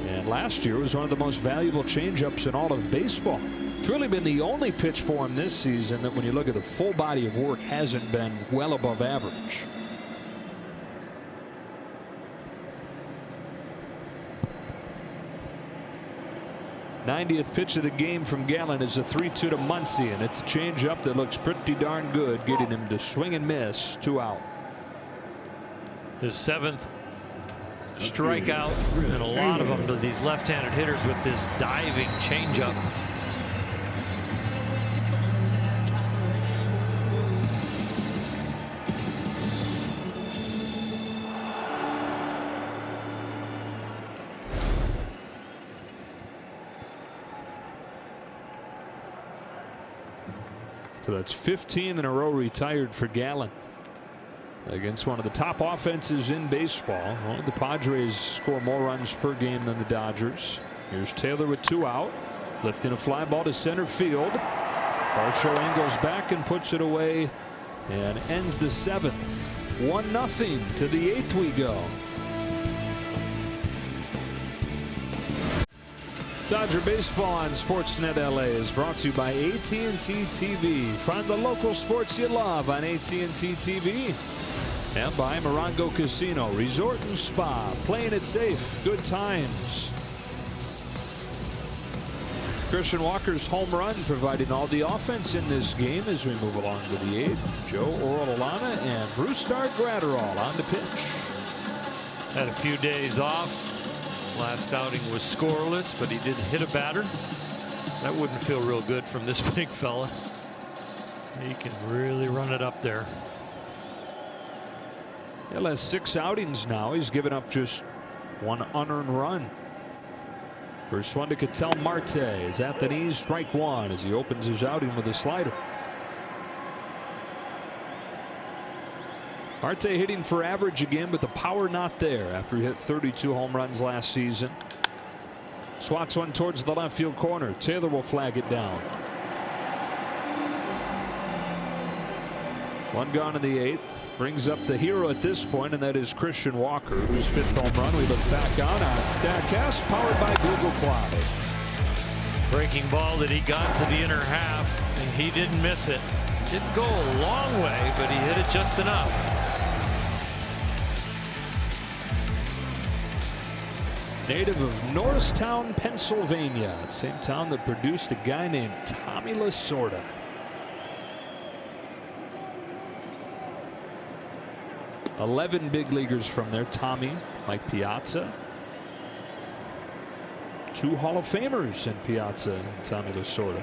And last year was one of the most valuable changeups in all of baseball. It's really been the only pitch for him this season that, when you look at the full body of work, hasn't been well above average. '90th pitch of the game from Gallen is a 3-2 to Muncy, and it's a changeup that looks pretty darn good, getting him to swing and miss. 2 out. His 7th strikeout, and a lot of them to these left-handed hitters with this diving changeup. So that's 15 in a row retired for Gallen against one of the top offenses in baseball. Well, the Padres score more runs per game than the Dodgers. Here's Taylor with 2 out, lifting a fly ball to center field. Varsho angles back and puts it away and ends the 7th. 1-0 to the 8th we go. Dodger Baseball on Sportsnet LA is brought to you by AT&T TV. Find the local sports you love on AT&T TV. And by Morongo Casino, Resort and Spa. Playing it safe. Good times. Christian Walker's home run providing all the offense in this game as we move along to the 8th. Joe Orellana and Brustar Gratterall on the pitch. Had a few days off. Last outing was scoreless, but he did hit a batter. That wouldn't feel real good from this big fella. He can really run it up there. He has 6 outings now. He's given up just 1 unearned run. First one to Ketel Marte is at the knees, strike 1 as he opens his outing with a slider. Marte hitting for average again, but the power not there after he hit 32 home runs last season. Swats one towards the left field corner. Taylor will flag it down. 1 gone in the 8th. Brings up the hero at this point, and that is Christian Walker, whose 5th home run we look back on Statcast, powered by Google Cloud. Breaking ball that he got to the inner half, and he didn't miss it. Didn't go a long way, but he hit it just enough. Native of Norristown, Pennsylvania, same town that produced a guy named Tommy Lasorda. $11 big leaguers from there. Tommy, Mike Piazza. 2 Hall of Famers in Piazza and Tommy Lasorda.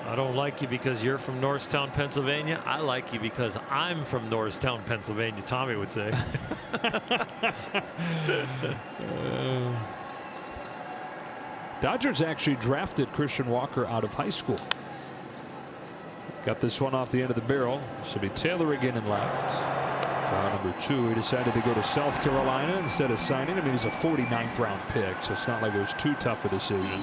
I don't like you because you're from Norristown, Pennsylvania. I like you because I'm from Norristown, Pennsylvania, Tommy would say. Dodgers actually drafted Christian Walker out of high school. Got this one off the end of the barrel. This will be Taylor again in left. Number 2, he decided to go to South Carolina instead of signing him. He's a 49th round pick, so it's not like it was too tough a decision.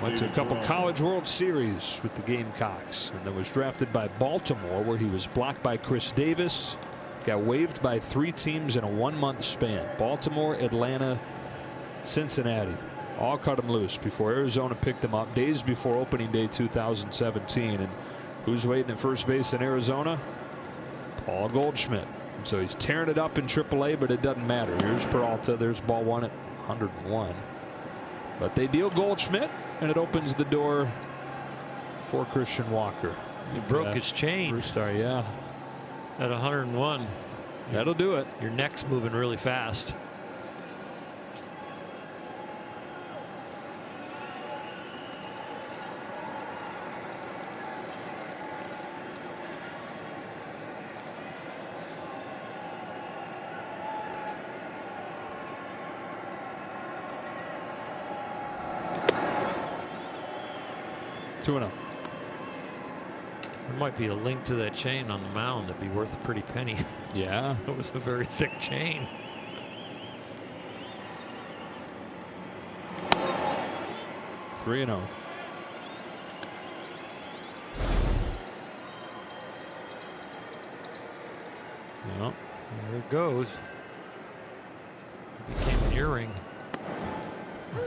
Went to a couple College World Series with the Gamecocks, and then was drafted by Baltimore, where he was blocked by Chris Davis. Got waived by 3 teams in a 1-month span. Baltimore, Atlanta, Cincinnati. All cut him loose before Arizona picked him up days before opening day 2017. And who's waiting at first base in Arizona? Paul Goldschmidt. So he's tearing it up in AAA, but it doesn't matter. Here's Peralta. There's ball 1 at 101. But they deal Goldschmidt, and it opens the door for Christian Walker. He broke his chain. Brewstar, yeah. At 101. That'll do it. Your neck's moving really fast. There might be a link to that chain on the mound that'd be worth a pretty penny. Yeah. It was a very thick chain. Three 3-0. Well, there it goes. It became an earring.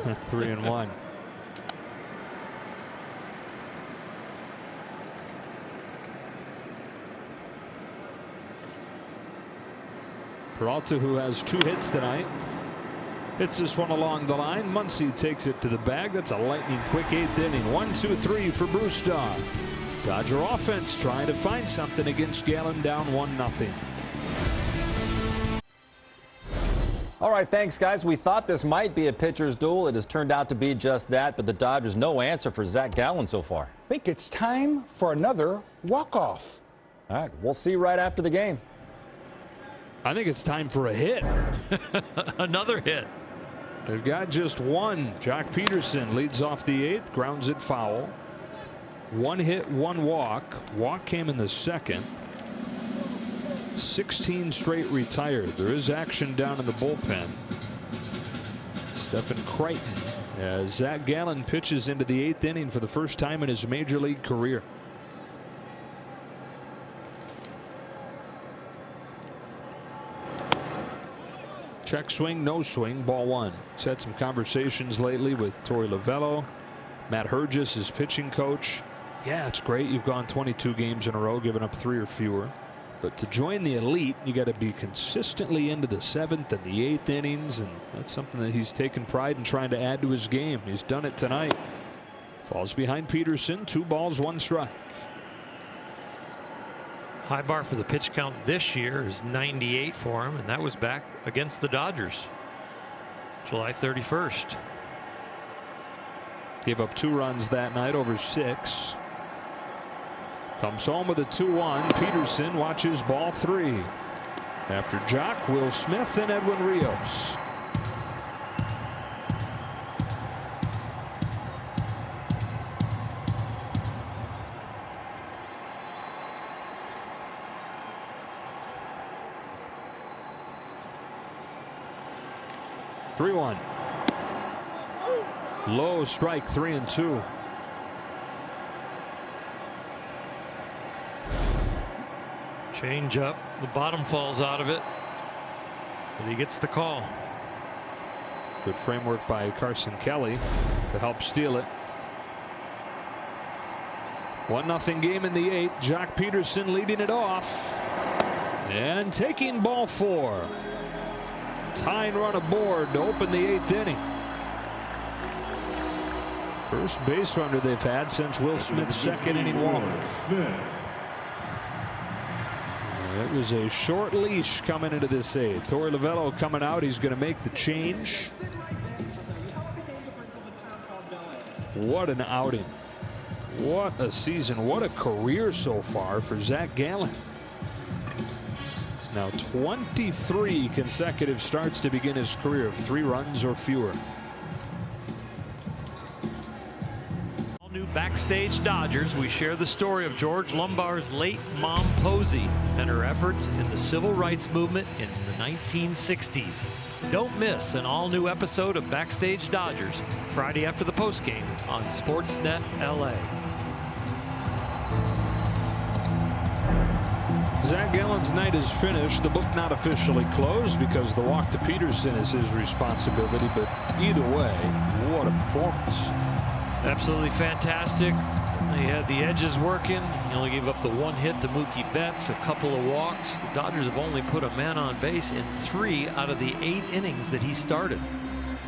3-1. Peralta, who has 2 hits tonight, hits this one along the line. Muncy takes it to the bag. That's a lightning quick 8th inning. 1-2-3 for Brewstar. Dodger offense trying to find something against Gallen, down 1-0. All right, thanks, guys. We thought this might be a pitcher's duel. It has turned out to be just that, but the Dodgers no answer for Zac Gallen so far. I think it's time for another walk-off. All right, we'll see right after the game. I think it's time for a hit. Another hit. They've got just one. Jock Peterson leads off the 8th, grounds it foul. 1 hit, 1 walk. Walk came in the 2nd. 16 straight retired. There is action down in the bullpen. Stephen Crichton, as Zac Gallen pitches into the 8th inning for the first time in his major league career. Check swing, no swing, ball 1. He's had some conversations lately with Torey Lovello. Matt Hergis, his pitching coach. Yeah, it's great. You've gone 22 games in a row, giving up 3 or fewer. But to join the elite, you got to be consistently into the 7th and the 8th innings, and that's something that he's taken pride in trying to add to his game. He's done it tonight. Falls behind Peterson. 2 balls, 1 strike. High bar for the pitch count this year is 98 for him, and that was back against the Dodgers. July 31st. Gave up 2 runs that night over 6. Comes home with a 2-1. Peterson watches ball 3. After Jock, Will Smith, and Edwin Rios. (3-1). Low strike, 3-2. Change up. The bottom falls out of it. But he gets the call. Good framework by Carson Kelly to help steal it. 1-0 game in the 8th. Jock Peterson leading it off. And taking ball 4. Tying run aboard to open the 8th inning. First base runner they've had since Will Smith's 2nd inning walk. It was a short leash coming into this 8th. Torey Lovullo coming out. He's going to make the change. What an outing. What a season. What a career so far for Zac Gallen. It's now 23 consecutive starts to begin his career of 3 runs or fewer. Backstage Dodgers, we share the story of George Lumbar's late mom Posey and her efforts in the civil rights movement in the 1960s. Don't miss an all-new episode of Backstage Dodgers Friday after the postgame on Sportsnet LA. Zac Gallen's night is finished. The book not officially closed because the walk to Peterson is his responsibility, but either way, what a performance. Absolutely fantastic. He had the edges working. He only gave up the 1 hit to Mookie Betts, a couple of walks. The Dodgers have only put a man on base in 3 out of the 8 innings that he started.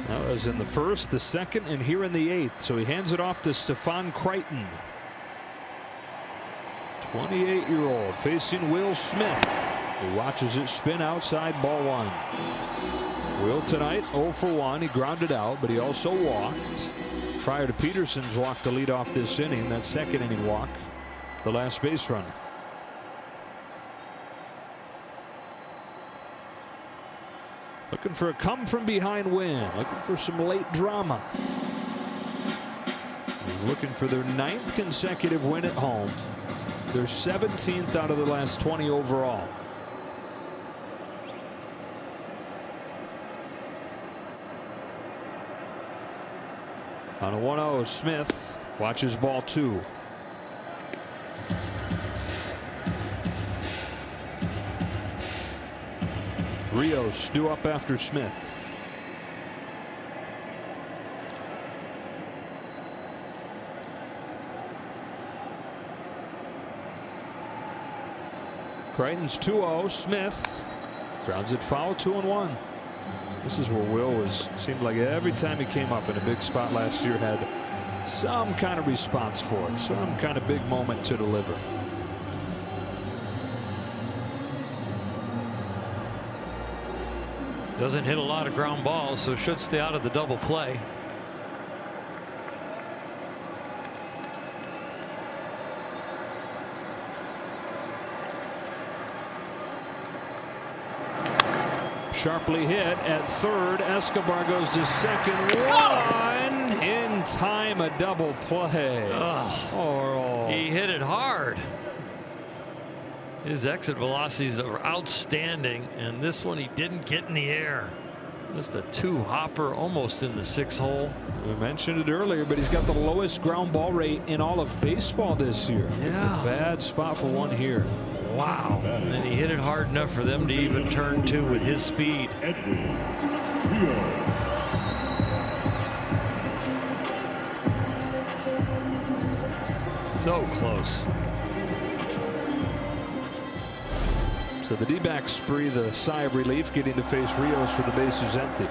That was in the 1st, the 2nd, and here in the 8th. So he hands it off to Stephon Crichton. 28-year-old facing Will Smith. He watches it spin outside, ball 1. Will tonight 0 for 1. He grounded out, but he also walked. Prior to Peterson's walk to lead off this inning, that 2nd inning walk, the last base runner. Looking for a come from behind win, looking for some late drama. Looking for their 9th consecutive win at home, their 17th out of the last 20 overall. On a 1-0, Smith watches ball 2. Rios due up after Smith. Crichton's 2-0. Smith grounds it foul, 2-1. This is where Will seemed like every time he came up in a big spot last year had some kind of response for it, some kind of big moment to deliver. Doesn't hit a lot of ground balls, so should stay out of the double play. Sharply hit at 3rd. Escobar goes to 2nd. 1 in time, a double play. Oh. He hit it hard. His exit velocities are outstanding, and this one he didn't get in the air. Just a 2-hopper almost in the 6th hole. We mentioned it earlier, but he's got the lowest ground ball rate in all of baseball this year. Yeah. Bad spot for one here. Wow. And he hit it hard enough for them to even turn 2 with his speed. So close. So the D-backs breathe a sigh of relief, getting to face Rios with the bases empty.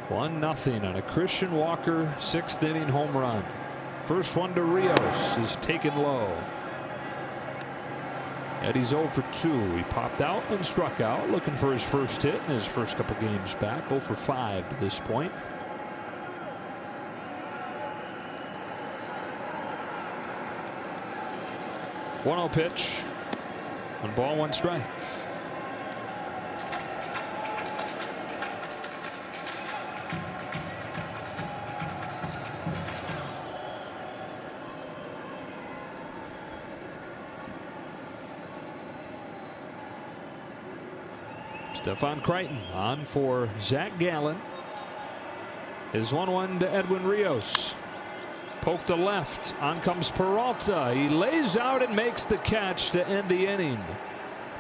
1-0 on a Christian Walker 6th inning home run. First one to Rios is taken low. Eddie's 0 for 2. He popped out and struck out, looking for his first hit in his first couple games back. 0 for 5 to this point. One-0 pitch. 1 ball, 1 strike. Stephon Crichton on for Zac Gallen. His 1-1 to Edwin Rios. Poke to left. On comes Peralta. He lays out and makes the catch to end the inning.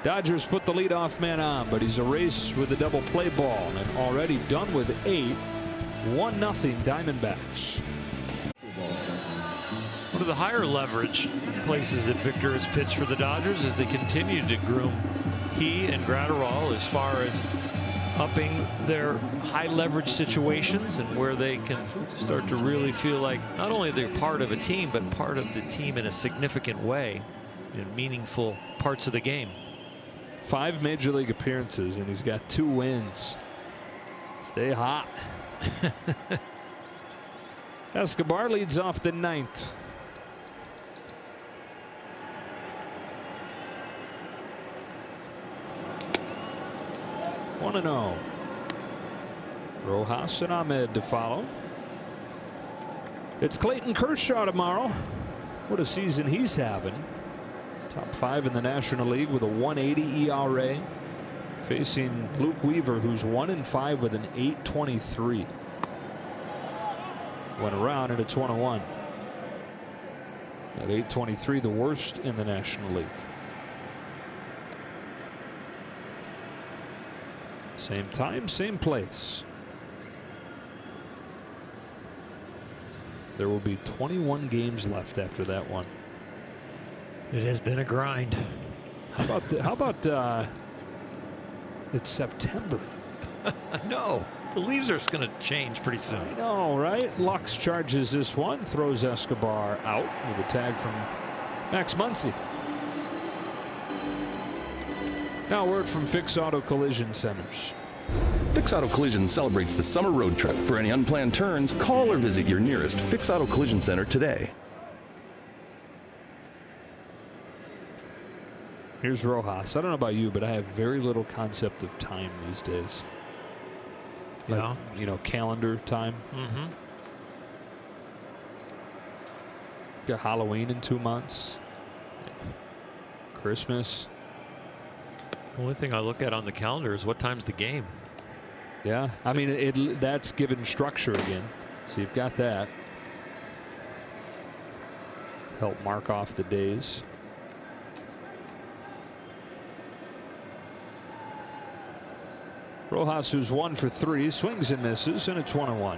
Dodgers put the leadoff man on, but he's erased with a double play ball and already done with 8. 1-0 Diamondbacks. One of the higher leverage places that Victor has pitched for the Dodgers as they continue to groom he and Gratterall as far as upping their high leverage situations and where they can start to really feel like not only they're part of a team, but part of the team in a significant way in meaningful parts of the game. 5 major league appearances and he's got 2 wins. Stay hot. Escobar leads off the 9th. One and 0. Rojas and Ahmed to follow. It's Clayton Kershaw tomorrow. What a season he's having. Top 5 in the National League with a 1.80 ERA. Facing Luke Weaver, who's 1-5 with an 8.23. Went around and it's 1-1. At 8.23, the worst in the National League. Same time, same place. There will be 21 games left after that one. It has been a grind. How about it's September? No, the leaves are going to change pretty soon. I know, right? Lux charges this one, throws Escobar out with a tag from Max Muncy. Now a word from Fix Auto Collision Centers. Fix Auto Collision celebrates the summer road trip. For any unplanned turns, call or visit your nearest Fix Auto Collision Center today. Here's Rojas. I don't know about you, but I have very little concept of time these days. Like, yeah. You know, calendar time. Mm-hmm. Got Halloween in 2 months. Christmas. The only thing I look at on the calendar is what time's the game. Yeah, I mean that's given structure again. So you've got that. Help mark off the days. Rojas, who's 1 for 3, swings and misses, and it's 1-1.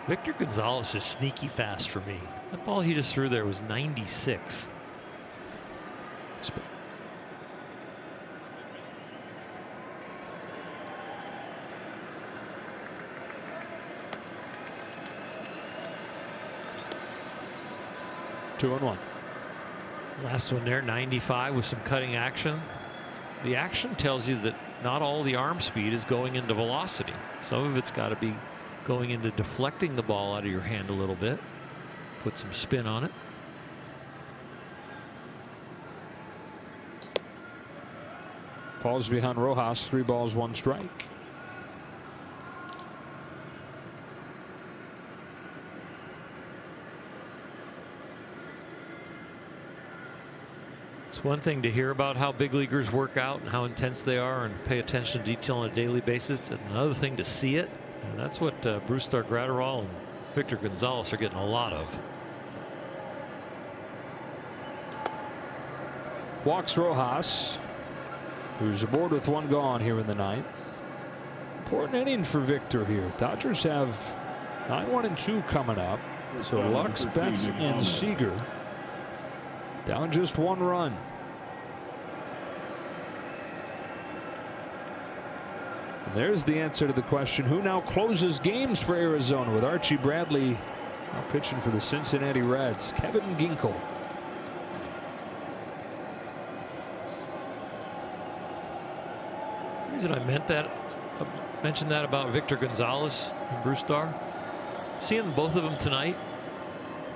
Victor Gonzalez is sneaky fast for me. That ball he just threw there was 96. Two and 1. Last one there, 95 with some cutting action. The action tells you that not all the arm speed is going into velocity. Some of it's got to be going into deflecting the ball out of your hand a little bit. Put some spin on it. Falls behind Rojas, 3 balls, 1 strike. It's one thing to hear about how big leaguers work out and how intense they are and pay attention to detail on a daily basis. It's another thing to see it. And that's what Brusdar Graterol and Victor Gonzalez are getting a lot of. Walks Rojas, who's aboard with 1 gone here in the 9th. Important inning for Victor here. Dodgers have 9-1-2 coming up. So Lux, Betts, and Seager down just 1 run. And there's the answer to the question, who now closes games for Arizona, with Archie Bradley Now pitching for the Cincinnati Reds, Kevin Ginkel. The reason I mentioned that about Victor Gonzalez and Bruce Starr, seeing both of them tonight,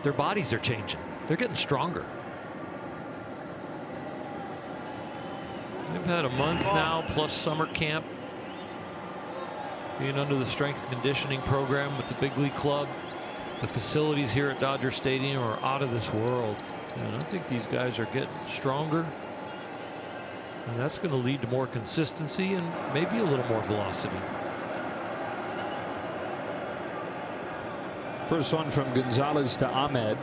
their bodies are changing. They're getting stronger. They've had a month now plus summer camp being under the strength and conditioning program with the big league club. The facilities here at Dodger Stadium are out of this world, and I think these guys are getting stronger, and that's going to lead to more consistency and maybe a little more velocity. First one from Gonzalez to Ahmed,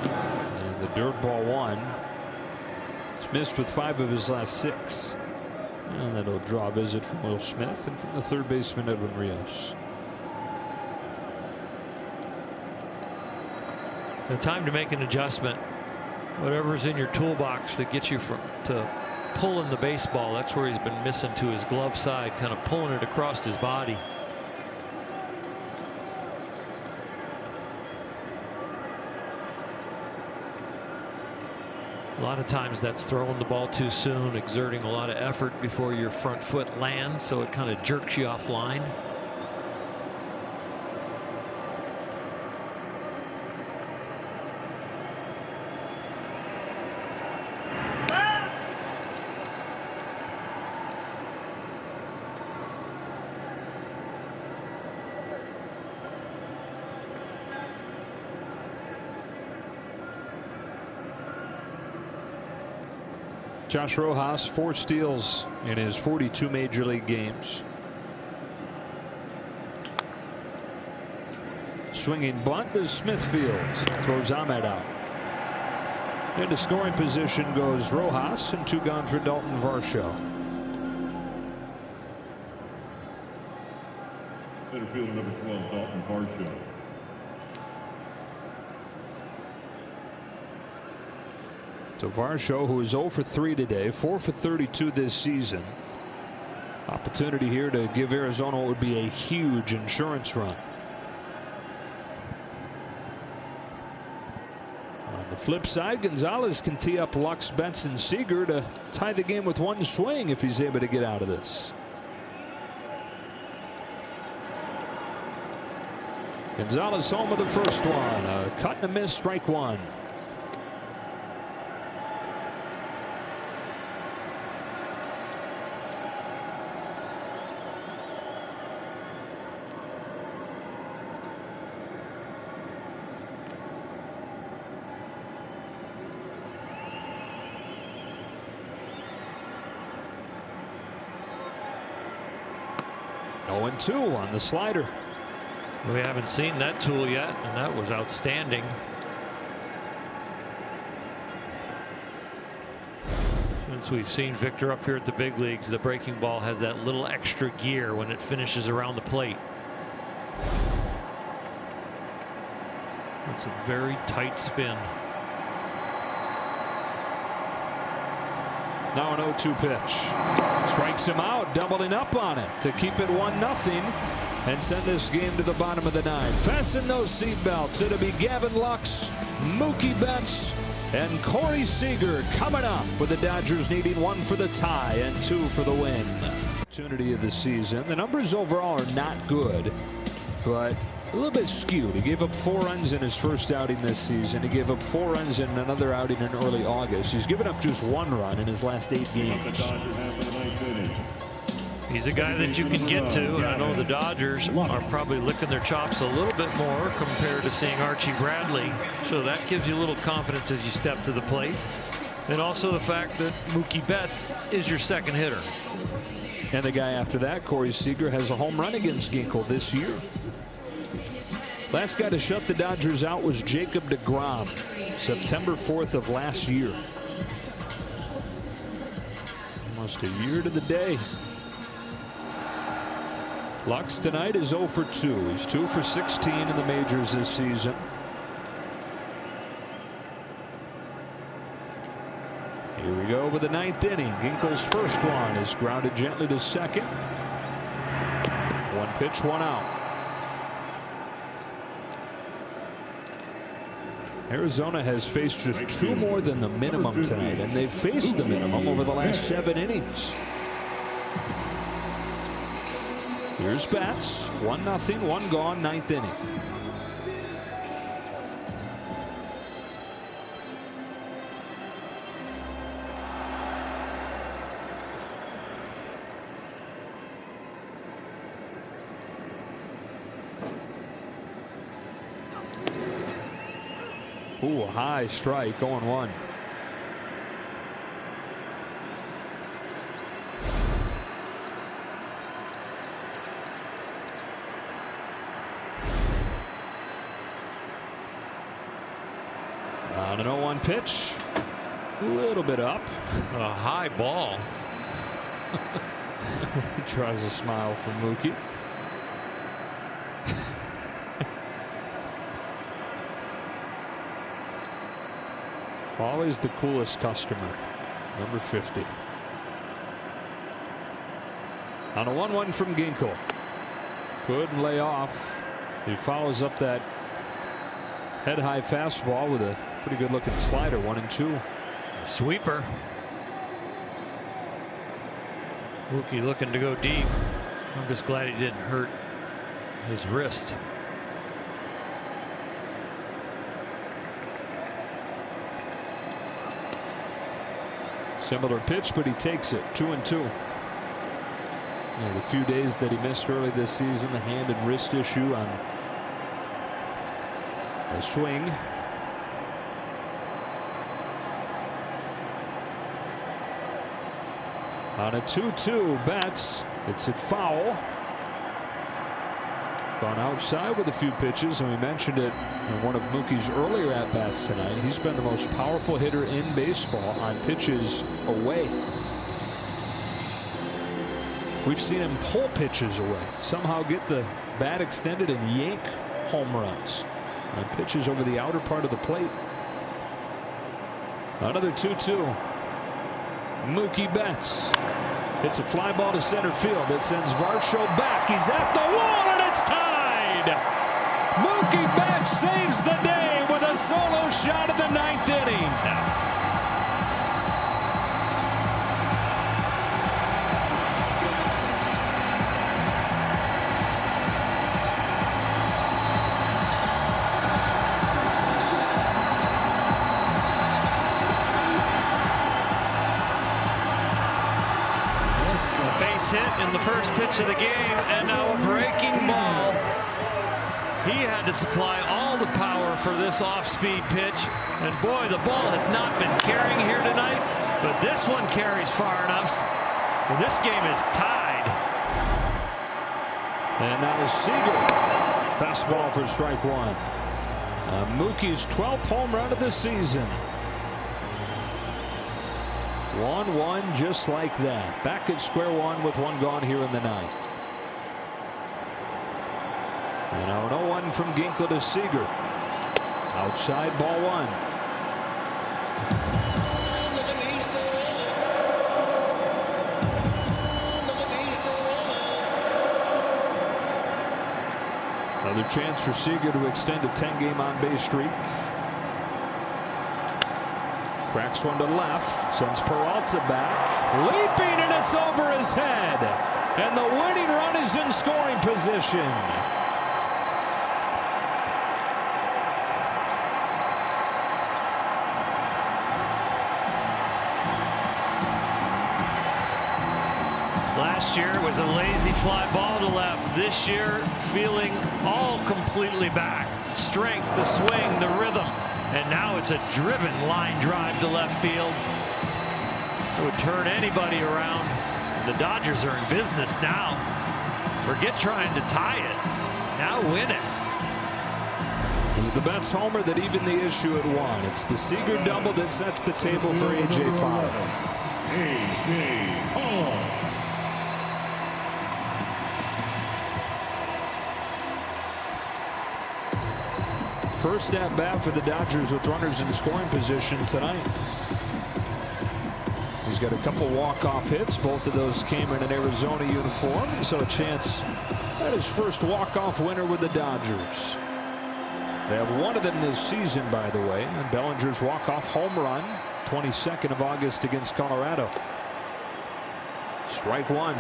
and the dirt ball one. He's missed with 5 of his last 6, and that'll draw a visit from Will Smith and from the third baseman Edwin Rios. The time to make an adjustment. Whatever's in your toolbox that gets you to pulling the baseball, that's where he's been missing to his glove side, kind of pulling it across his body. A lot of times that's throwing the ball too soon, exerting a lot of effort before your front foot lands, so it kind of jerks you offline. Josh Rojas, 4 steals in his 42 major league games. Swinging bunt to Smithfield, throws Ahmed out. Into scoring position goes Rojas, and 2 gone for Dalton Varsho. Center fielder number 12, Dalton Varsho. So Varsho, who is 0 for 3 today, 4 for 32 this season. Opportunity here to give Arizona what would be a huge insurance run. On the flip side, Gonzalez can tee up Lux, Betts, and Seager to tie the game with 1 swing if he's able to get out of this. Gonzalez home with the first one. A cut and a miss, strike 1. And 2 on the slider. We haven't seen that tool yet, and that was outstanding. Since we've seen Victor up here at the big leagues, the breaking ball has that little extra gear when it finishes around the plate. It's a very tight spin. Now an 0-2 pitch. Strikes him out, doubling up on it to keep it 1-0 and send this game to the bottom of the 9th. Fasten those seatbelts. It'll be Gavin Lux, Mookie Betts, and Corey Seager coming up, with the Dodgers needing 1 for the tie and 2 for the win. Opportunity of the season. The numbers overall are not good, but a little bit skewed. He gave up 4 runs in his first outing this season. He gave up 4 runs in another outing in early August. He's given up just 1 run in his last 8 games. He's a guy that you can get to, and I know the Dodgers are probably licking their chops a little bit more compared to seeing Archie Bradley, so that gives you a little confidence as you step to the plate. And also the fact that Mookie Betts is your second hitter. And the guy after that, Corey Seager, has a home run against Ginkel this year. Last guy to shut the Dodgers out was Jacob deGrom, September 4th of last year. Almost a year to the day. Lux tonight is 0 for 2. He's 2 for 16 in the majors this season. Here we go with the 9th inning. Ginkel's first one is grounded gently to second. 1 pitch, 1 out. Arizona has faced just 2 more than the minimum tonight, and they've faced the minimum over the last 7 innings. Here's bats. 1-0, 1 gone, 9th inning. Ooh, a high strike, 0-1. On an 0-1 pitch, a little bit up. A high ball. He tries a smile from Mookie. Always the coolest customer, number 50. On a 1-1 from Ginkel. Couldn't lay off. He follows up that head-high fastball with a pretty good-looking slider, 1-2. Sweeper. Mookie looking to go deep. I'm just glad he didn't hurt his wrist. Similar pitch, but he takes it. 2-2. The few days that he missed early this season, the hand and wrist issue on a swing. On a 2-2, Betts hits it foul. Gone outside with a few pitches, and we mentioned it in one of Mookie's earlier at-bats tonight. He's been the most powerful hitter in baseball on pitches away. We've seen him pull pitches away, somehow get the bat extended and yank home runs on pitches over the outer part of the plate. Another 2-2. Mookie Betts hits a fly ball to center field that sends Varsho back. He's at the wall, and it's tied. Mookie Betts saves the day with a solo shot in the 9th inning. Hit in the first pitch of the game, and now a breaking ball. He had to supply all the power for this off-speed pitch, and boy, the ball has not been carrying here tonight, but this one carries far enough, and this game is tied. And now Seager, fastball for strike 1. Mookie's 12th home run of the season. 1-1 just like that. Back at square one with 1 gone here in the 9th. And now an 0-1 from Ginkel to Seager. Outside, ball 1. Another chance for Seager to extend a 10-game on-base streak. Cracks one to left, sends Peralta back, leaping, and it's over his head. And the winning run is in scoring position. Last year was a lazy fly ball to left. This year, feeling all completely back. Strength, the swing, the rhythm. And now it's a driven line drive to left field. It would turn anybody around. The Dodgers are in business now. Forget trying to tie it. Now win it. It was the Betts homer that evened the issue at 1. It's the Seager double that sets the table for A.J. Pollock. A.J. Pollock. First at bat for the Dodgers with runners in scoring position tonight. He's got a couple walk-off hits. Both of those came in an Arizona uniform, so a chance at his first walk-off winner with the Dodgers. They have one of them this season, by the way, and Bellinger's walk-off home run, 22nd of August against Colorado. Strike one.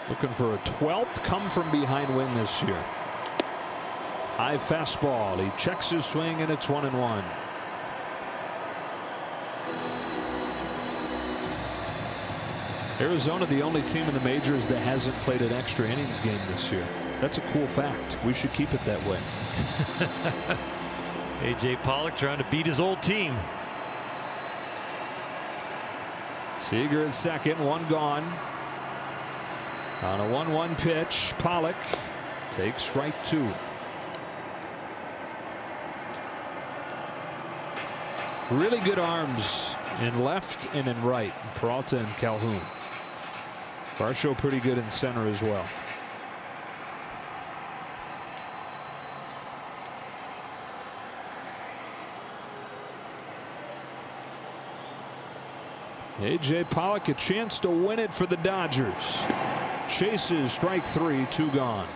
Looking for a 12th come-from-behind win this year. High fastball. He checks his swing, and it's 1-1. Arizona, the only team in the majors that hasn't played an extra innings game this year. That's a cool fact. We should keep it that way. A.J. Pollock trying to beat his old team. Seager at second, one gone. On a 1-1 pitch, Pollock takes strike two. Really good arms in left and in right, Peralta and Calhoun. Varsho pretty good in center as well. A.J. Pollock a chance to win it for the Dodgers. Chases strike three, two gone.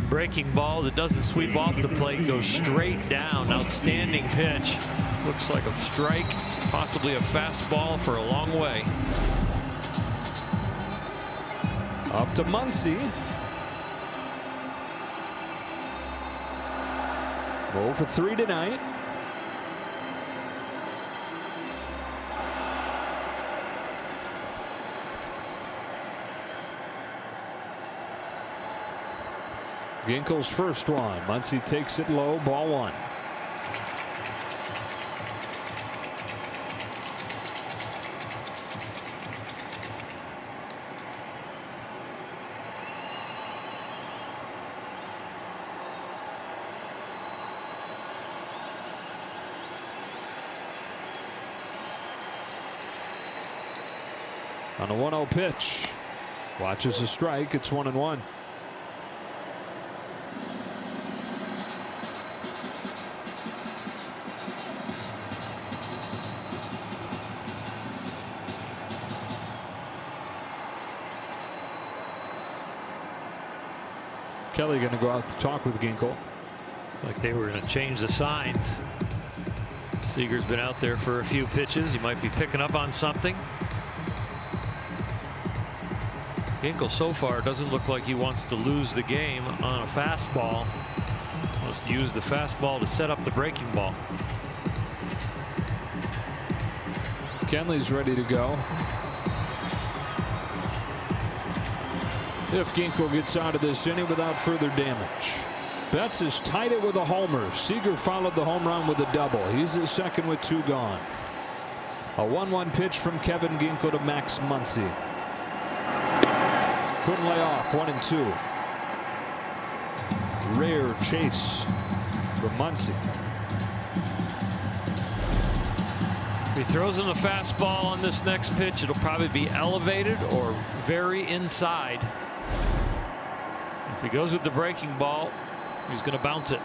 Breaking ball that doesn't sweep off the plate, goes straight down. Outstanding pitch. Looks like a strike, possibly a fastball for a long way. Up to Muncy. 0 for 3 tonight. Ginkel's first one. Muncy takes it low, ball one. On a 1-0 pitch. Watches a strike. It's 1-1. Kelly going to go out to talk with Ginkel. Like they were going to change the signs. Seager's been out there for a few pitches. He might be picking up on something. Ginkel so far doesn't look like he wants to lose the game on a fastball. Wants to use the fastball to set up the breaking ball. Kenley's ready to go. If Ginkel gets out of this inning without further damage. Betts has tied it with a homer. Seager followed the home run with a double. He's at second with two gone. A 1-1 pitch from Kevin Ginkel to Max Muncy. Couldn't lay off. 1-2. Rare chase from Muncy. If he throws him a fastball on this next pitch, it'll probably be elevated or very inside. If he goes with the breaking ball, he's going to bounce it.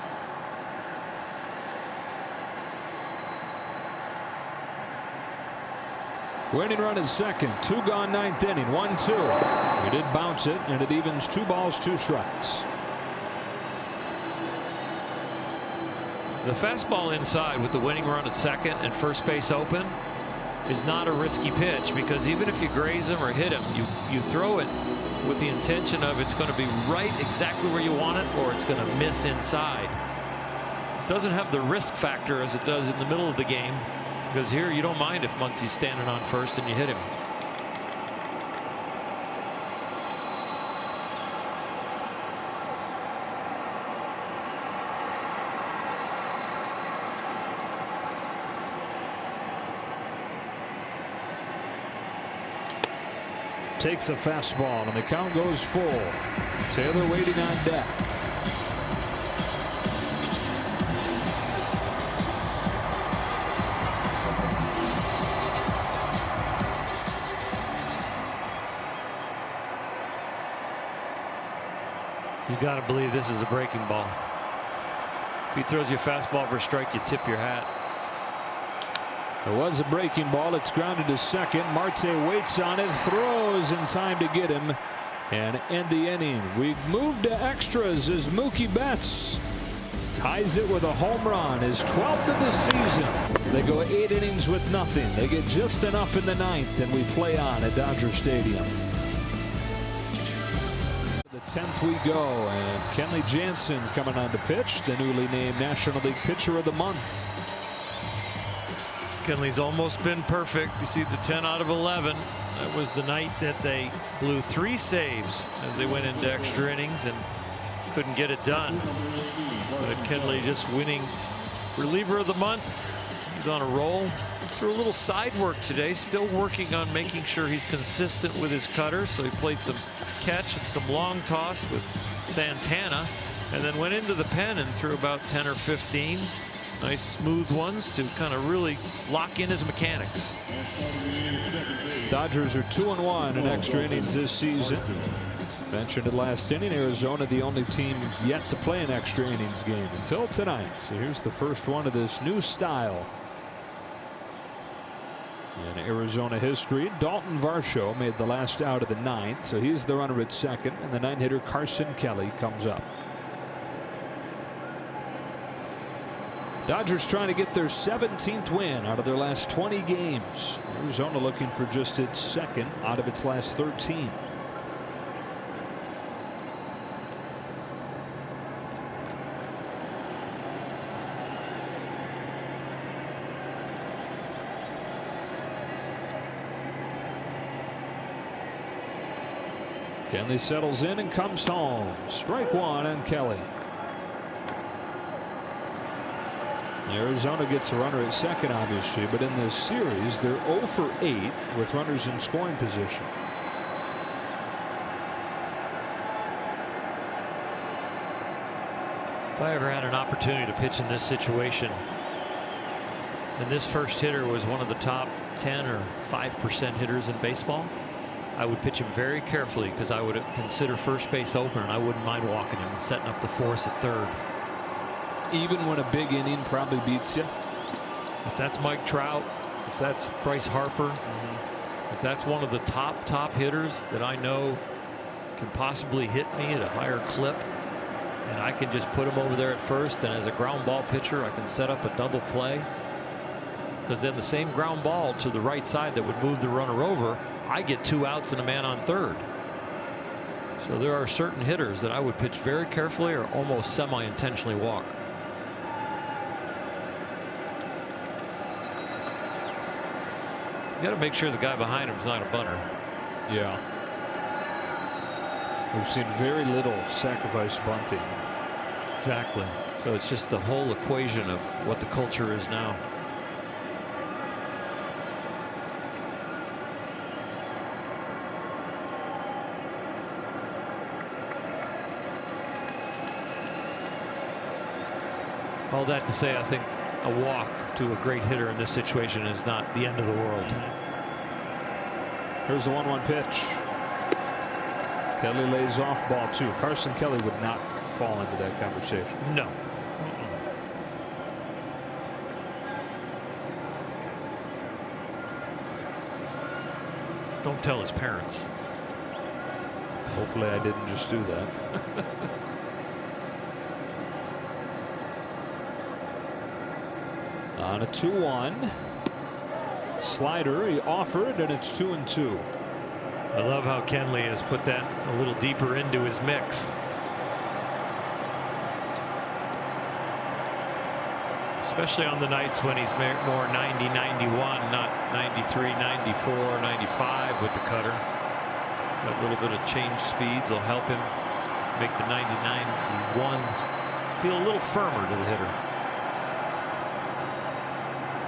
Winning run at second. Two gone, ninth inning. 1-2. He did bounce it, and it evens 2 balls, 2 strikes. The fastball inside with the winning run at second and first base open is not a risky pitch, because even if you graze him or hit him, you throw it with the intention of it's going to be right exactly where you want it, or it's going to miss inside. It doesn't have the risk factor as it does in the middle of the game, because here you don't mind if Muncy's standing on first and you hit him. Takes a fastball, and the count goes full. Taylor waiting on deck. You got to believe this is a breaking ball. If he throws you a fastball for a strike, you tip your hat. It was a breaking ball. It's grounded to second. Marte waits on it, throws in time to get him, and end the inning. We've moved to extras as Mookie Betts ties it with a home run, his 12th of the season. They go 8 innings with nothing. They get just enough in the 9th, and we play on at Dodger Stadium. The 10th we go, and Kenley Jansen coming on to pitch, the newly named National League Pitcher of the Month. Kenley's almost been perfect. You see the 10 out of 11. That was the night that they blew 3 saves as they went into extra innings and couldn't get it done. But Kenley just winning reliever of the month. He's on a roll. Threw a little side work today, still working on making sure he's consistent with his cutter. So he played some catch and some long toss with Santana, and then went into the pen and threw about 10 or 15 nice smooth ones to kind of really lock in his mechanics. Dodgers are 2-1 in extra innings this season. Mentioned it last inning, Arizona the only team yet to play an extra innings game until tonight. So here's the first one of this new style in Arizona history. Dalton Varsho made the last out of the 9th, so he's the runner at second, and the 9-hitter Carson Kelly comes up. Dodgers trying to get their 17th win out of their last 20 games. Arizona looking for just its 2nd out of its last 13. Kenley settles in and comes home. Strike 1 on Kelly. Arizona gets a runner at second, obviously, but in this series they're 0 for 8 with runners in scoring position. If I ever had an opportunity to pitch in this situation, and this first hitter was one of the top 10 or 5% hitters in baseball, I would pitch him very carefully because I would consider first base open, and I wouldn't mind walking him and setting up the force at third. Even when a big inning probably beats you? If that's Mike Trout, if that's Bryce Harper, if that's one of the top hitters that I know can possibly hit me at a higher clip, and I can just put him over there at first, and as a ground ball pitcher I can set up a double play, because then the same ground ball to the right side that would move the runner over, I get 2 outs and a man on third. So there are certain hitters that I would pitch very carefully or almost semi-intentionally walk. You got to make sure the guy behind him is not a bunter. Yeah. We've seen very little sacrifice bunting. Exactly. So it's just the whole equation of what the culture is now. All that to say, I think a walk to a great hitter in this situation is not the end of the world. Here's the 1-1 pitch. Kelly lays off ball 2. Carson Kelly would not fall into that conversation. No. Don't tell his parents. Hopefully I didn't just do that. On a 2-1 slider, he offered, and it's 2-2. I love how Kenley has put that a little deeper into his mix. Especially on the nights when he's more 90, 91, not 93, 94, 95 with the cutter. That little bit of change speeds will help him make the 90, 91 feel a little firmer to the hitter.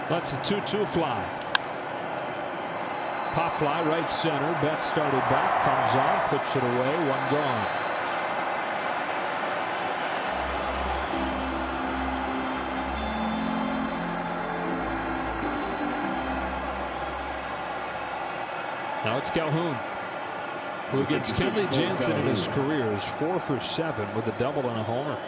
That's a 2-2 fly. Pop fly right center. Betts started back, comes on, puts it away, 1 gone. Now it's Calhoun. Who against Kenley Jansen in his career is 4 for 7 with a double and a homer.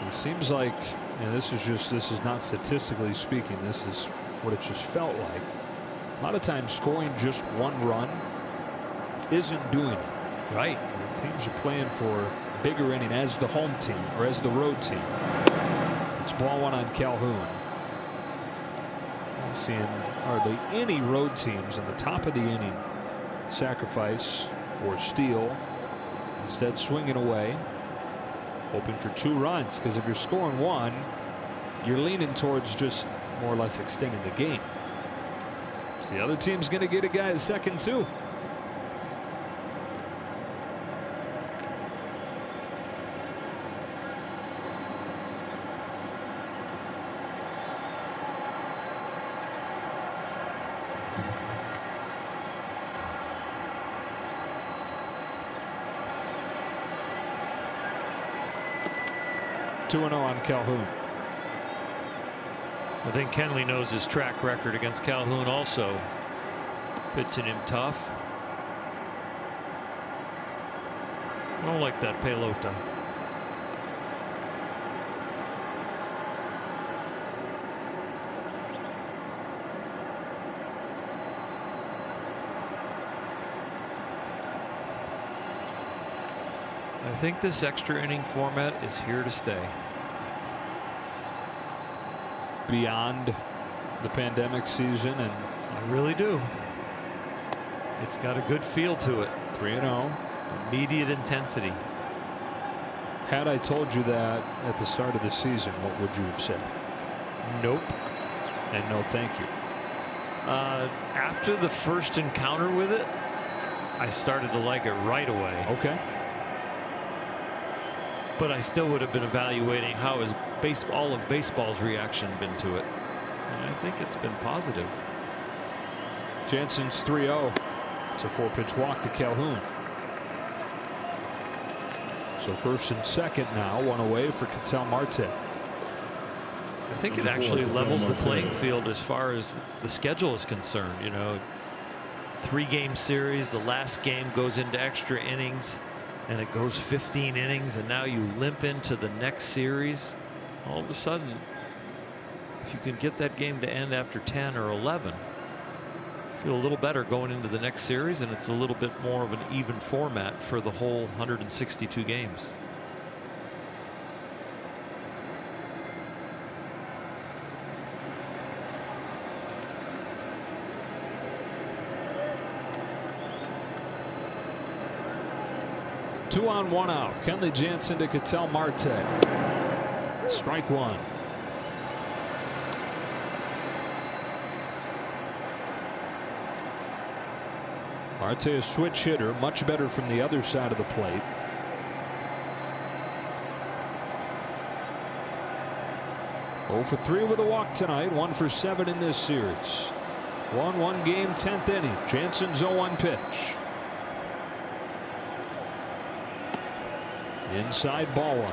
It seems like, and this is not statistically speaking, this is what it just felt like. A lot of times scoring just one run isn't doing it. Right. The teams are playing for bigger inning as the home team or as the road team. It's ball one on Calhoun. I'm seeing hardly any road teams in the top of the inning sacrifice or steal. Instead swinging away, hoping for 2 runs, because if you're scoring 1, you're leaning towards just more or less extending the game. So the other team's going to get a guy at second too. On Calhoun. I think Kenley knows his track record against Calhoun also. Pitching him tough. I don't like that pelota. I think this extra inning format is here to stay. Beyond the pandemic season, and I really do. It's got a good feel to it. 3-0. Immediate intensity. Had I told you that at the start of the season, what would you have said? Nope. And no thank you. After the first encounter with it, I started to like it right away. Okay. But I still would have been evaluating how has all of baseball's reaction been to it. And I think it's been positive. Jansen's 3-0. It's a 4-pitch walk to Calhoun. So first and second now, 1 away for Ketel Marte. I think it actually levels the playing field as far as the schedule is concerned. You know, 3-game series, the last game goes into extra innings. And it goes 15 innings, and now you limp into the next series. All of a sudden, if you can get that game to end after 10 or 11, feel a little better going into the next series, and it's a little bit more of an even format for the whole 162 games. Two on, 1 out. Kenley Jansen to Ketel Marte. Strike 1. Marte, a switch hitter, much better from the other side of the plate. Oh for 3 with a walk tonight. 1 for 7 in this series. 1-1 game, 10th inning. Jansen's 0-1 pitch. Inside, ball 1.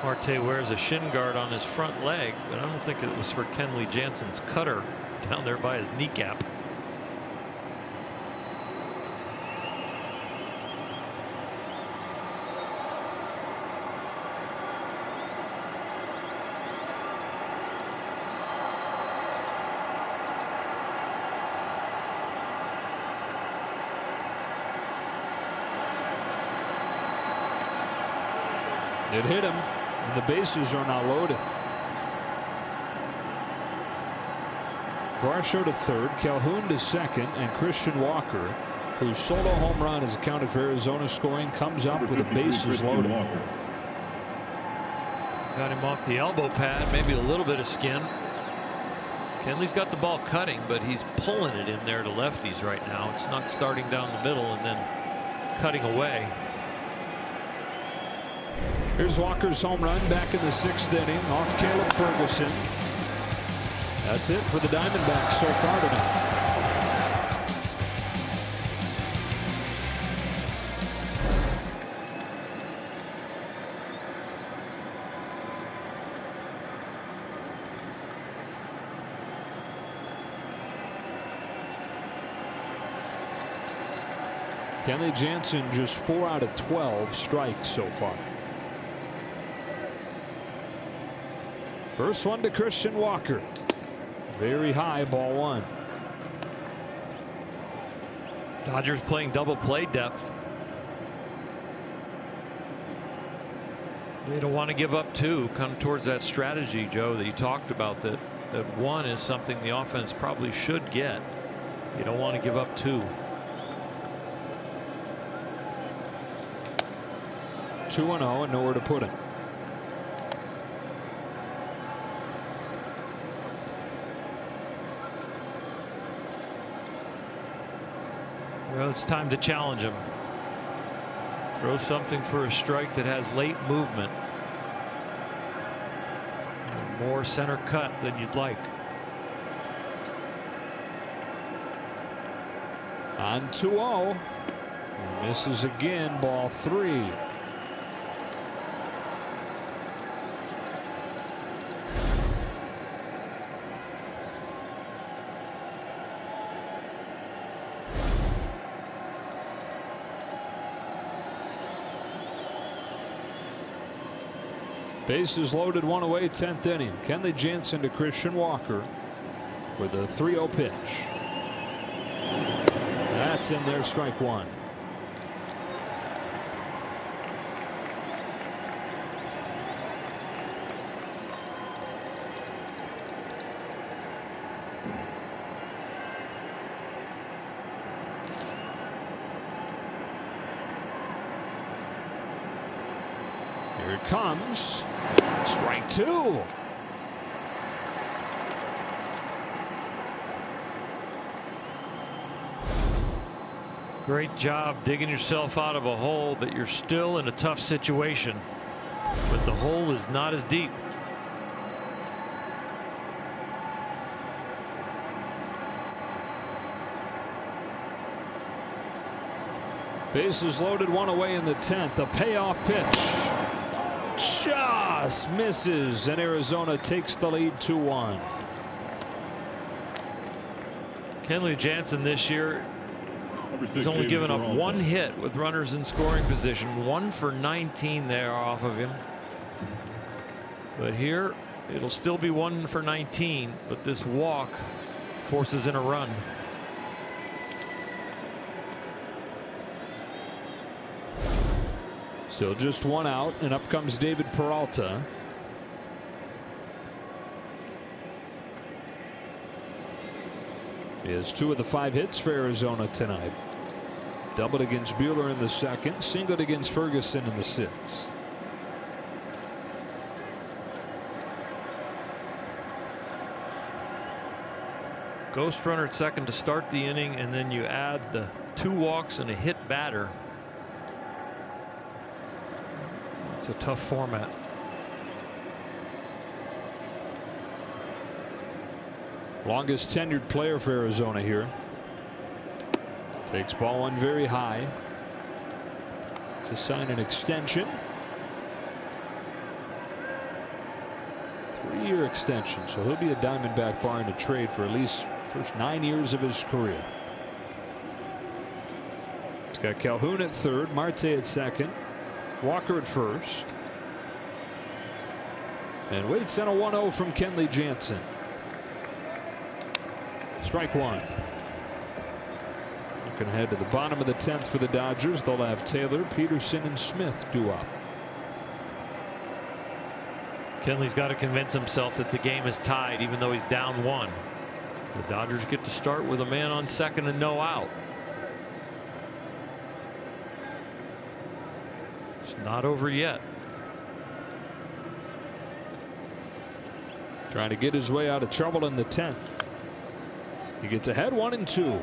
Marte wears a shin guard on his front leg, but I don't think it was for Kenley Jansen's cutter down there by his kneecap. It hit him, and the bases are now loaded. Varsho to third, Calhoun to second, and Christian Walker, whose solo home run is accounted for Arizona scoring, comes up with the bases loaded. Got him off the elbow pad, maybe a little bit of skin. Kenley's got the ball cutting, but he's pulling it in there to lefties right now. It's not starting down the middle and then cutting away. Here's Walker's home run back in the 6th inning off Caleb Ferguson. That's it for the Diamondbacks so far tonight. Kenley Jansen just 4 out of 12 strikes so far. First one to Christian Walker. Very high, ball 1. Dodgers playing double play depth. They don't want to give up 2. Come towards that strategy, Joe, that you talked about, that 1 is something the offense probably should get. You don't want to give up 2. 2-0 and nowhere to put him. Well, it's time to challenge him. Throw something for a strike that has late movement. More center cut than you'd like. On 2-0. He misses again, ball 3. Bases loaded, 1 away, 10th inning. Kenley Jansen to Christian Walker for the 3-0 pitch. That's in there, strike 1. Here it comes. Strike 2. Great job digging yourself out of a hole, but you're still in a tough situation. But the hole is not as deep. Bases loaded, 1 away in the 10th. A payoff pitch. Just misses, and Arizona takes the lead 2-1. Kenley Jansen this year has only given up 1 hit with runners in scoring position. 1 for 19 there off of him. But here it'll still be 1 for 19, but this walk forces in a run. Still just 1 out, and up comes David Peralta. He has 2 of the 5 hits for Arizona tonight. Doubled against Buehler in the 2nd, singled against Ferguson in the 6th. Ghost runner at second to start the inning, and then you add the 2 walks and a hit batter. It's a tough format. Longest tenured player for Arizona here. Takes ball 1 very high to sign an extension. 3-year extension, so he'll be a Diamondback barring a trade for at least first 9 years of his career. It's got Calhoun at 3rd, Marte at 2nd, Walker at 1st, and waits on a 1-0 from Kenley Jansen. Strike 1. Looking ahead to the bottom of the 10th for the Dodgers. They'll have Taylor, Peterson, and Smith due up. Kenley's got to convince himself that the game is tied, even though he's down 1. The Dodgers get to start with a man on second and no out. It's not over yet. Trying to get his way out of trouble in the 10th. He gets ahead 1-2.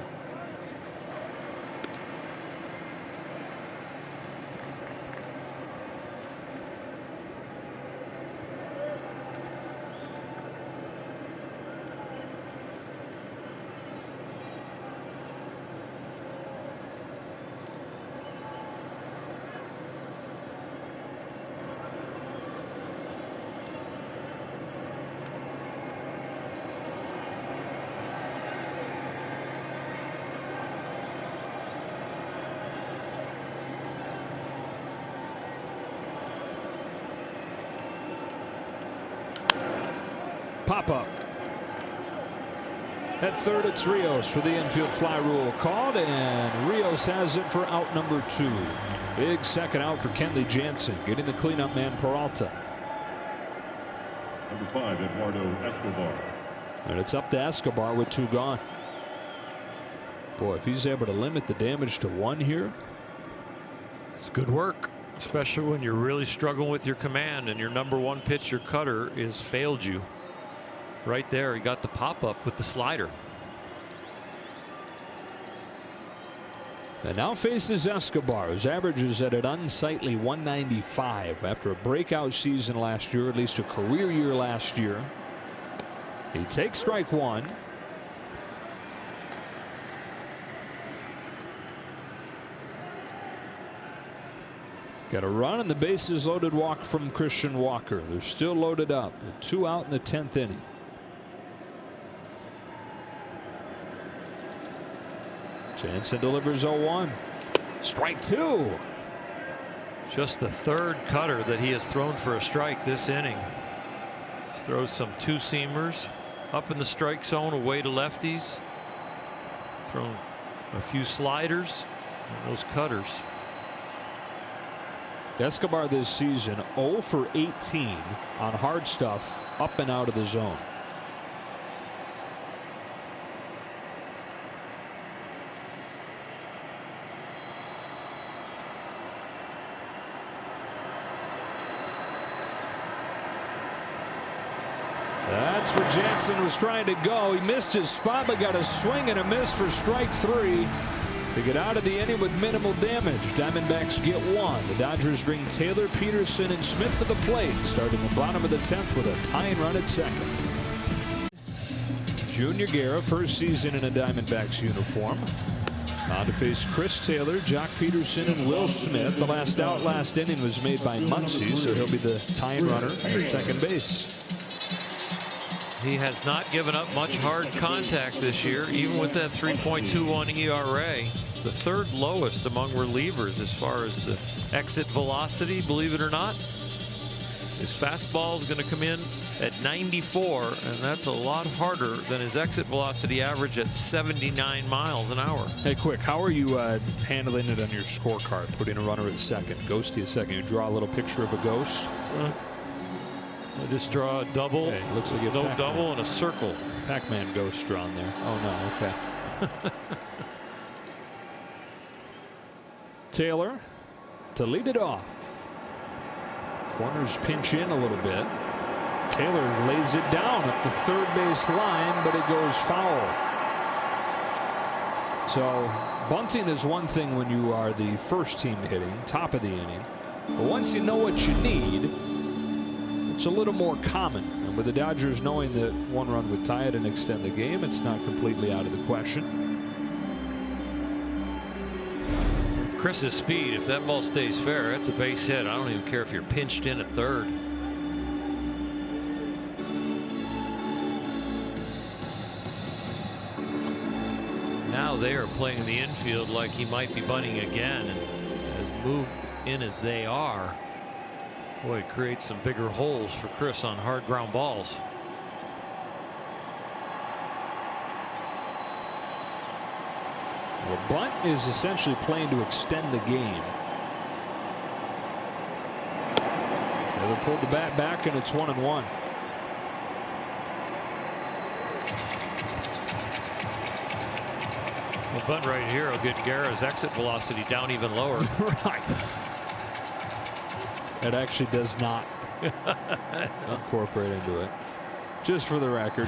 Pop up. At third, it's Rios for the infield fly rule called, and Rios has it for out number 2. Big second out for Kenley Jansen, getting the cleanup man Peralta. Number 5, Eduardo Escobar. And it's up to Escobar with 2 gone. Boy, if he's able to limit the damage to 1 here. It's good work, especially when you're really struggling with your command and your number 1 pitch, your cutter, is failed you. Right there, he got the pop up with the slider. And now faces Escobar, whose average is at an unsightly 195 after a breakout season last year, at least a career year last year. He takes strike 1. Got a run and the bases loaded walk from Christian Walker. They're still loaded up. 2 out in the 10th inning. Jansen delivers 0-1. Strike 2. Just the 3rd cutter that he has thrown for a strike this inning. He throws some 2-seamers up in the strike zone away to lefties. Thrown a few sliders and those cutters. Escobar this season 0 for 18 on hard stuff up and out of the zone. That's where Jansen was trying to go. He missed his spot, but got a swing and a miss for strike 3 to get out of the inning with minimal damage. Diamondbacks get 1. The Dodgers bring Taylor, Peterson, and Smith to the plate, starting the bottom of the 10th with a tying run at second. Junior Guerra, first season in a Diamondbacks uniform. On to face Chris Taylor, Jock Peterson, and Will Smith. The last out last inning was made by Muncy, so he'll be the tying runner at second base. He has not given up much hard contact this year, even with that 3.21 ERA. The 3rd lowest among relievers as far as the exit velocity, believe it or not. His fastball is going to come in at 94, and that's a lot harder than his exit velocity average at 79 miles an hour. Hey, quick, how are you handling it on your scorecard, putting a runner at second? Ghosty at second. You draw a little picture of a ghost? I just draw a double. Okay, looks like no double and a circle. Pac-Man ghost drawn there. Oh no, okay. Taylor to lead it off. Corners pinch in a little bit. Taylor lays it down up the third base line, but it goes foul. So bunting is one thing when you are the first team hitting, top of the inning. But once you know what you need, it's a little more common. And with the Dodgers knowing that 1 run would tie it and extend the game, it's not completely out of the question. With Chris's speed, if that ball stays fair, it's a base hit. I don't even care if you're pinched in at third. Now they are playing the infield like he might be bunting again, and as moved in as they are, boy, it creates some bigger holes for Chris on hard ground balls. Well, bunt is essentially playing to extend the game. Taylor pulled the bat back, and it's 1-1. The bunt right here will get Guerra's exit velocity down even lower. Right. It actually does not incorporate into it. Just for the record.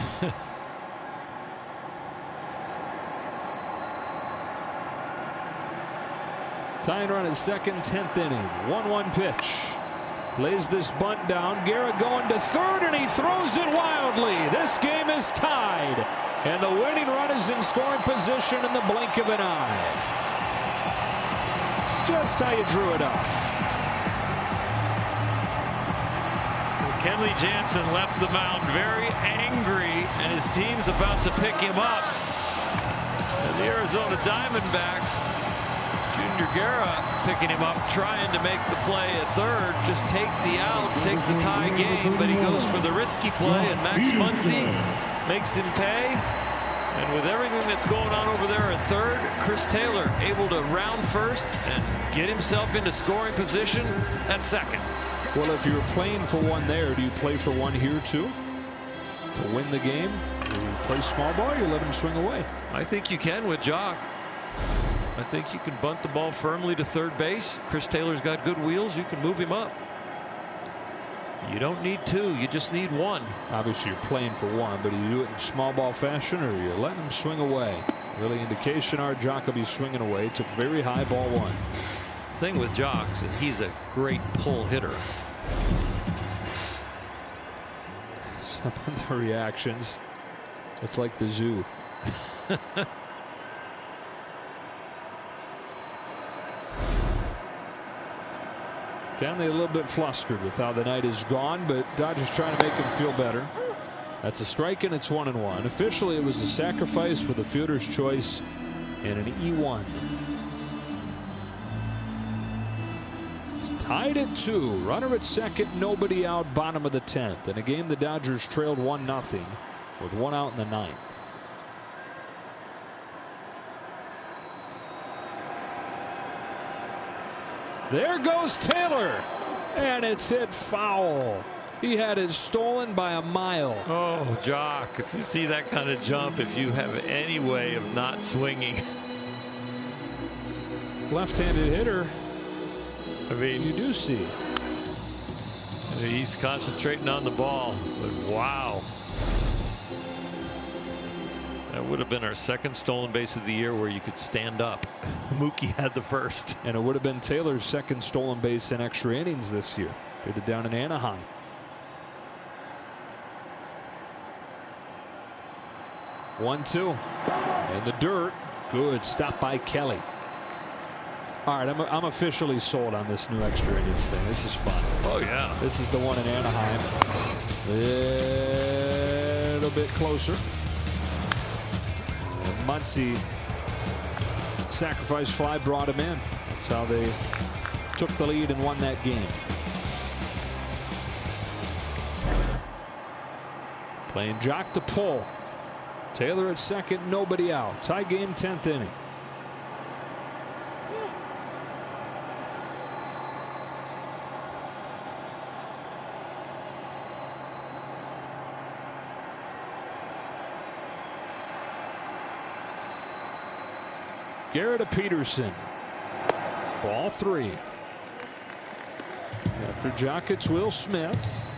Tying run at second, 10th inning. 1-1 pitch. Lays this bunt down. Garrett going to third, and he throws it wildly. This game is tied, and the winning run is in scoring position in the blink of an eye. Just how you drew it up. Kenley Jansen left the mound very angry, and his team's about to pick him up. And the Arizona Diamondbacks, Junior Guerra picking him up, trying to make the play at third. Just take the out, take the tie game, but he goes for the risky play, and Max Muncy makes him pay. And with everything that's going on over there at third, Chris Taylor able to round first and get himself into scoring position at second. Well, if you're playing for one there, do you play for one here too to win the game? Do you play small ball, or you let him swing away? I think you can with Jock. I think you can bunt the ball firmly to third base. Chris Taylor's got good wheels. You can move him up. You don't need two. You just need one. Obviously, you're playing for one, but do you do it in small ball fashion, or you're letting him swing away? Really indication our Jock will be swinging away. Took very high, ball one. Thing with Jocks is he's a great pull hitter. Some of the reactions, it's like the zoo. Kenley a little bit flustered with how the night is gone, but Dodgers trying to make him feel better. That's a strike, and it's 1-1. Officially, it was a sacrifice with a fielder's choice and an E1. It's tied at 2. Runner at second, nobody out, bottom of the 10th. In a game the Dodgers trailed 1-0 with one out in the 9th. There goes Taylor, and it's hit foul. He had it stolen by a mile. Oh, Jock, if you see that kind of jump, if you have any way of not swinging. Left-handed hitter. I mean, you do see. He's concentrating on the ball, but wow. That would have been our second stolen base of the year where you could stand up. Mookie had the first. And it would have been Taylor's second stolen base in extra innings this year. Did it down in Anaheim. One-two. In the dirt. Good stop by Kelly. All right, I'm officially sold on this new extra innings thing. This is fun. Oh, yeah. This is the one in Anaheim. A little bit closer. And Muncy sacrifice fly brought him in. That's how they took the lead and won that game. Playing Jock to pull. Taylor at second, nobody out. Tie game, 10th inning. Garrett to Peterson. Ball 3. After Jock, it's Will Smith.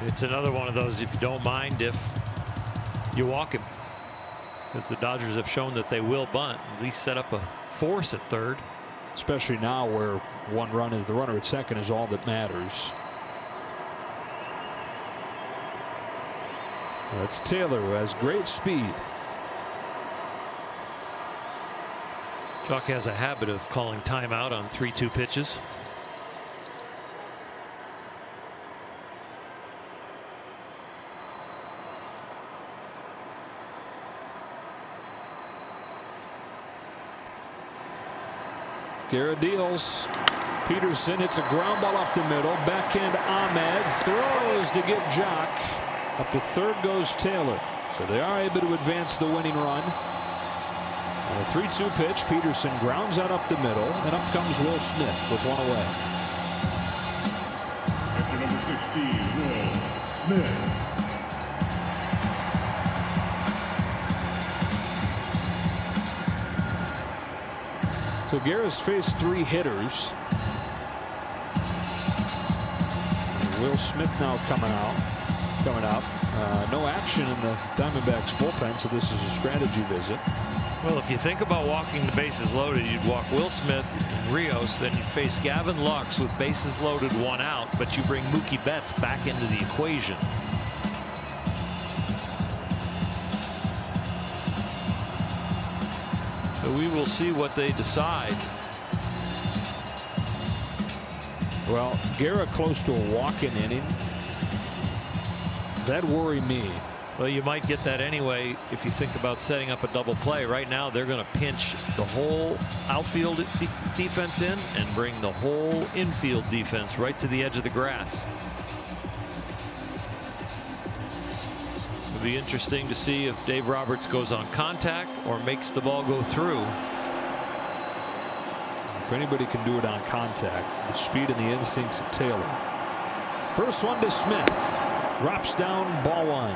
It's another one of those, if you don't mind if you walk him. Because the Dodgers have shown that they will bunt, at least set up a force at third. Especially now where one run is the runner at second is all that matters. That's Taylor, who has great speed. Jock has a habit of calling timeout on 3-2 pitches. Garrett deals. Peterson hits a ground ball up the middle. Backhand Ahmed throws to get Jock. Up to third goes Taylor. So they are able to advance the winning run. On a 3-2 pitch, Peterson grounds out up the middle, and up comes Will Smith with one away. After number 16, Will Smith. So Garrett's faced 3 hitters. Will Smith now coming up. No action in the Diamondbacks bullpen, so this is a strategy visit. Well, if you think about walking the bases loaded, you'd walk Will Smith and Rios, then you face Gavin Lux with bases loaded, 1 out, but you bring Mookie Betts back into the equation. So we will see what they decide. Well, Guerra close to a walk-in inning. That worry me. Well, you might get that anyway if you think about setting up a double play. Right now, they're going to pinch the whole outfield defense in and bring the whole infield defense right to the edge of the grass. It'll be interesting to see if Dave Roberts goes on contact or makes the ball go through. If anybody can do it on contact, the speed and the instincts of Taylor. First one to Smith. Drops down, ball 1.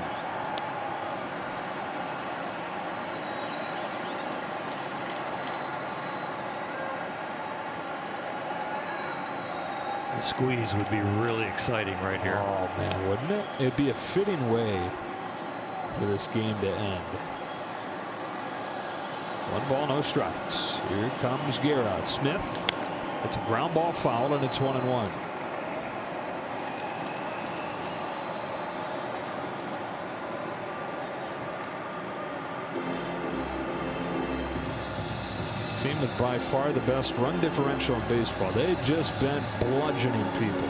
The squeeze would be really exciting right here. Oh, man, wouldn't it? It'd be a fitting way for this game to end. 1 ball, no strikes. Here comes Guerra. Smith. It's a ground ball foul, and it's 1-1. Team with by far the best run differential in baseball. They've just been bludgeoning people.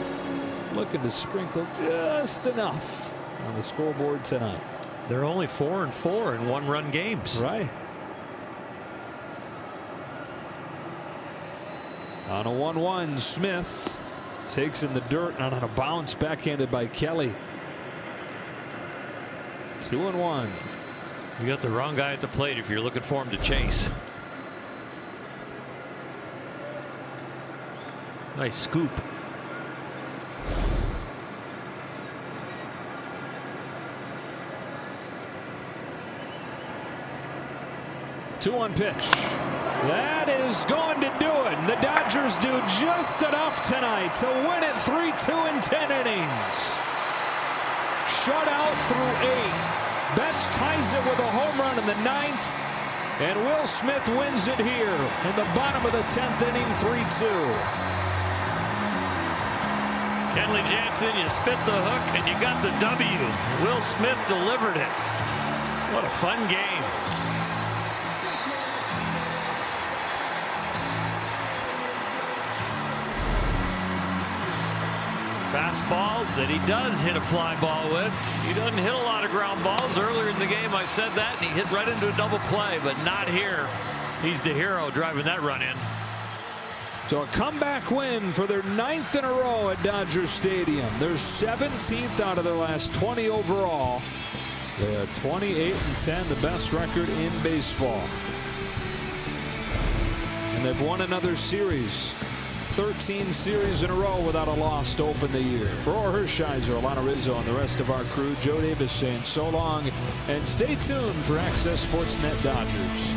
Looking to sprinkle just enough on the scoreboard tonight. They're only 4-4 in 1-run games. Right. On a 1-1, Smith takes in the dirt and on a bounce backhanded by Kelly. 2-1. You got the wrong guy at the plate if you're looking for him to chase. Nice scoop. Two-one pitch. That is going to do it. The Dodgers do just enough tonight to win it 3-2 in 10 innings. Shut out through 8. Betts ties it with a home run in the 9th. And Will Smith wins it here in the bottom of the 10th inning, 3-2. Kenley Jansen, you spit the hook and you got the W. Will Smith delivered it. What a fun game. Fastball that he does hit a fly ball with. He doesn't hit a lot of ground balls. Earlier in the game I said that, and he hit right into a double play, but not here. He's the hero driving that run in. So a comeback win for their 9th in a row at Dodger Stadium. They're 17th out of their last 20 overall. They are 28-10, the best record in baseball. And they've won another series. 13 series in a row without a loss to open the year. For Orr Hershiser, Alana Rizzo, and the rest of our crew, Joe Davis saying so long, and stay tuned for Access Sportsnet Dodgers.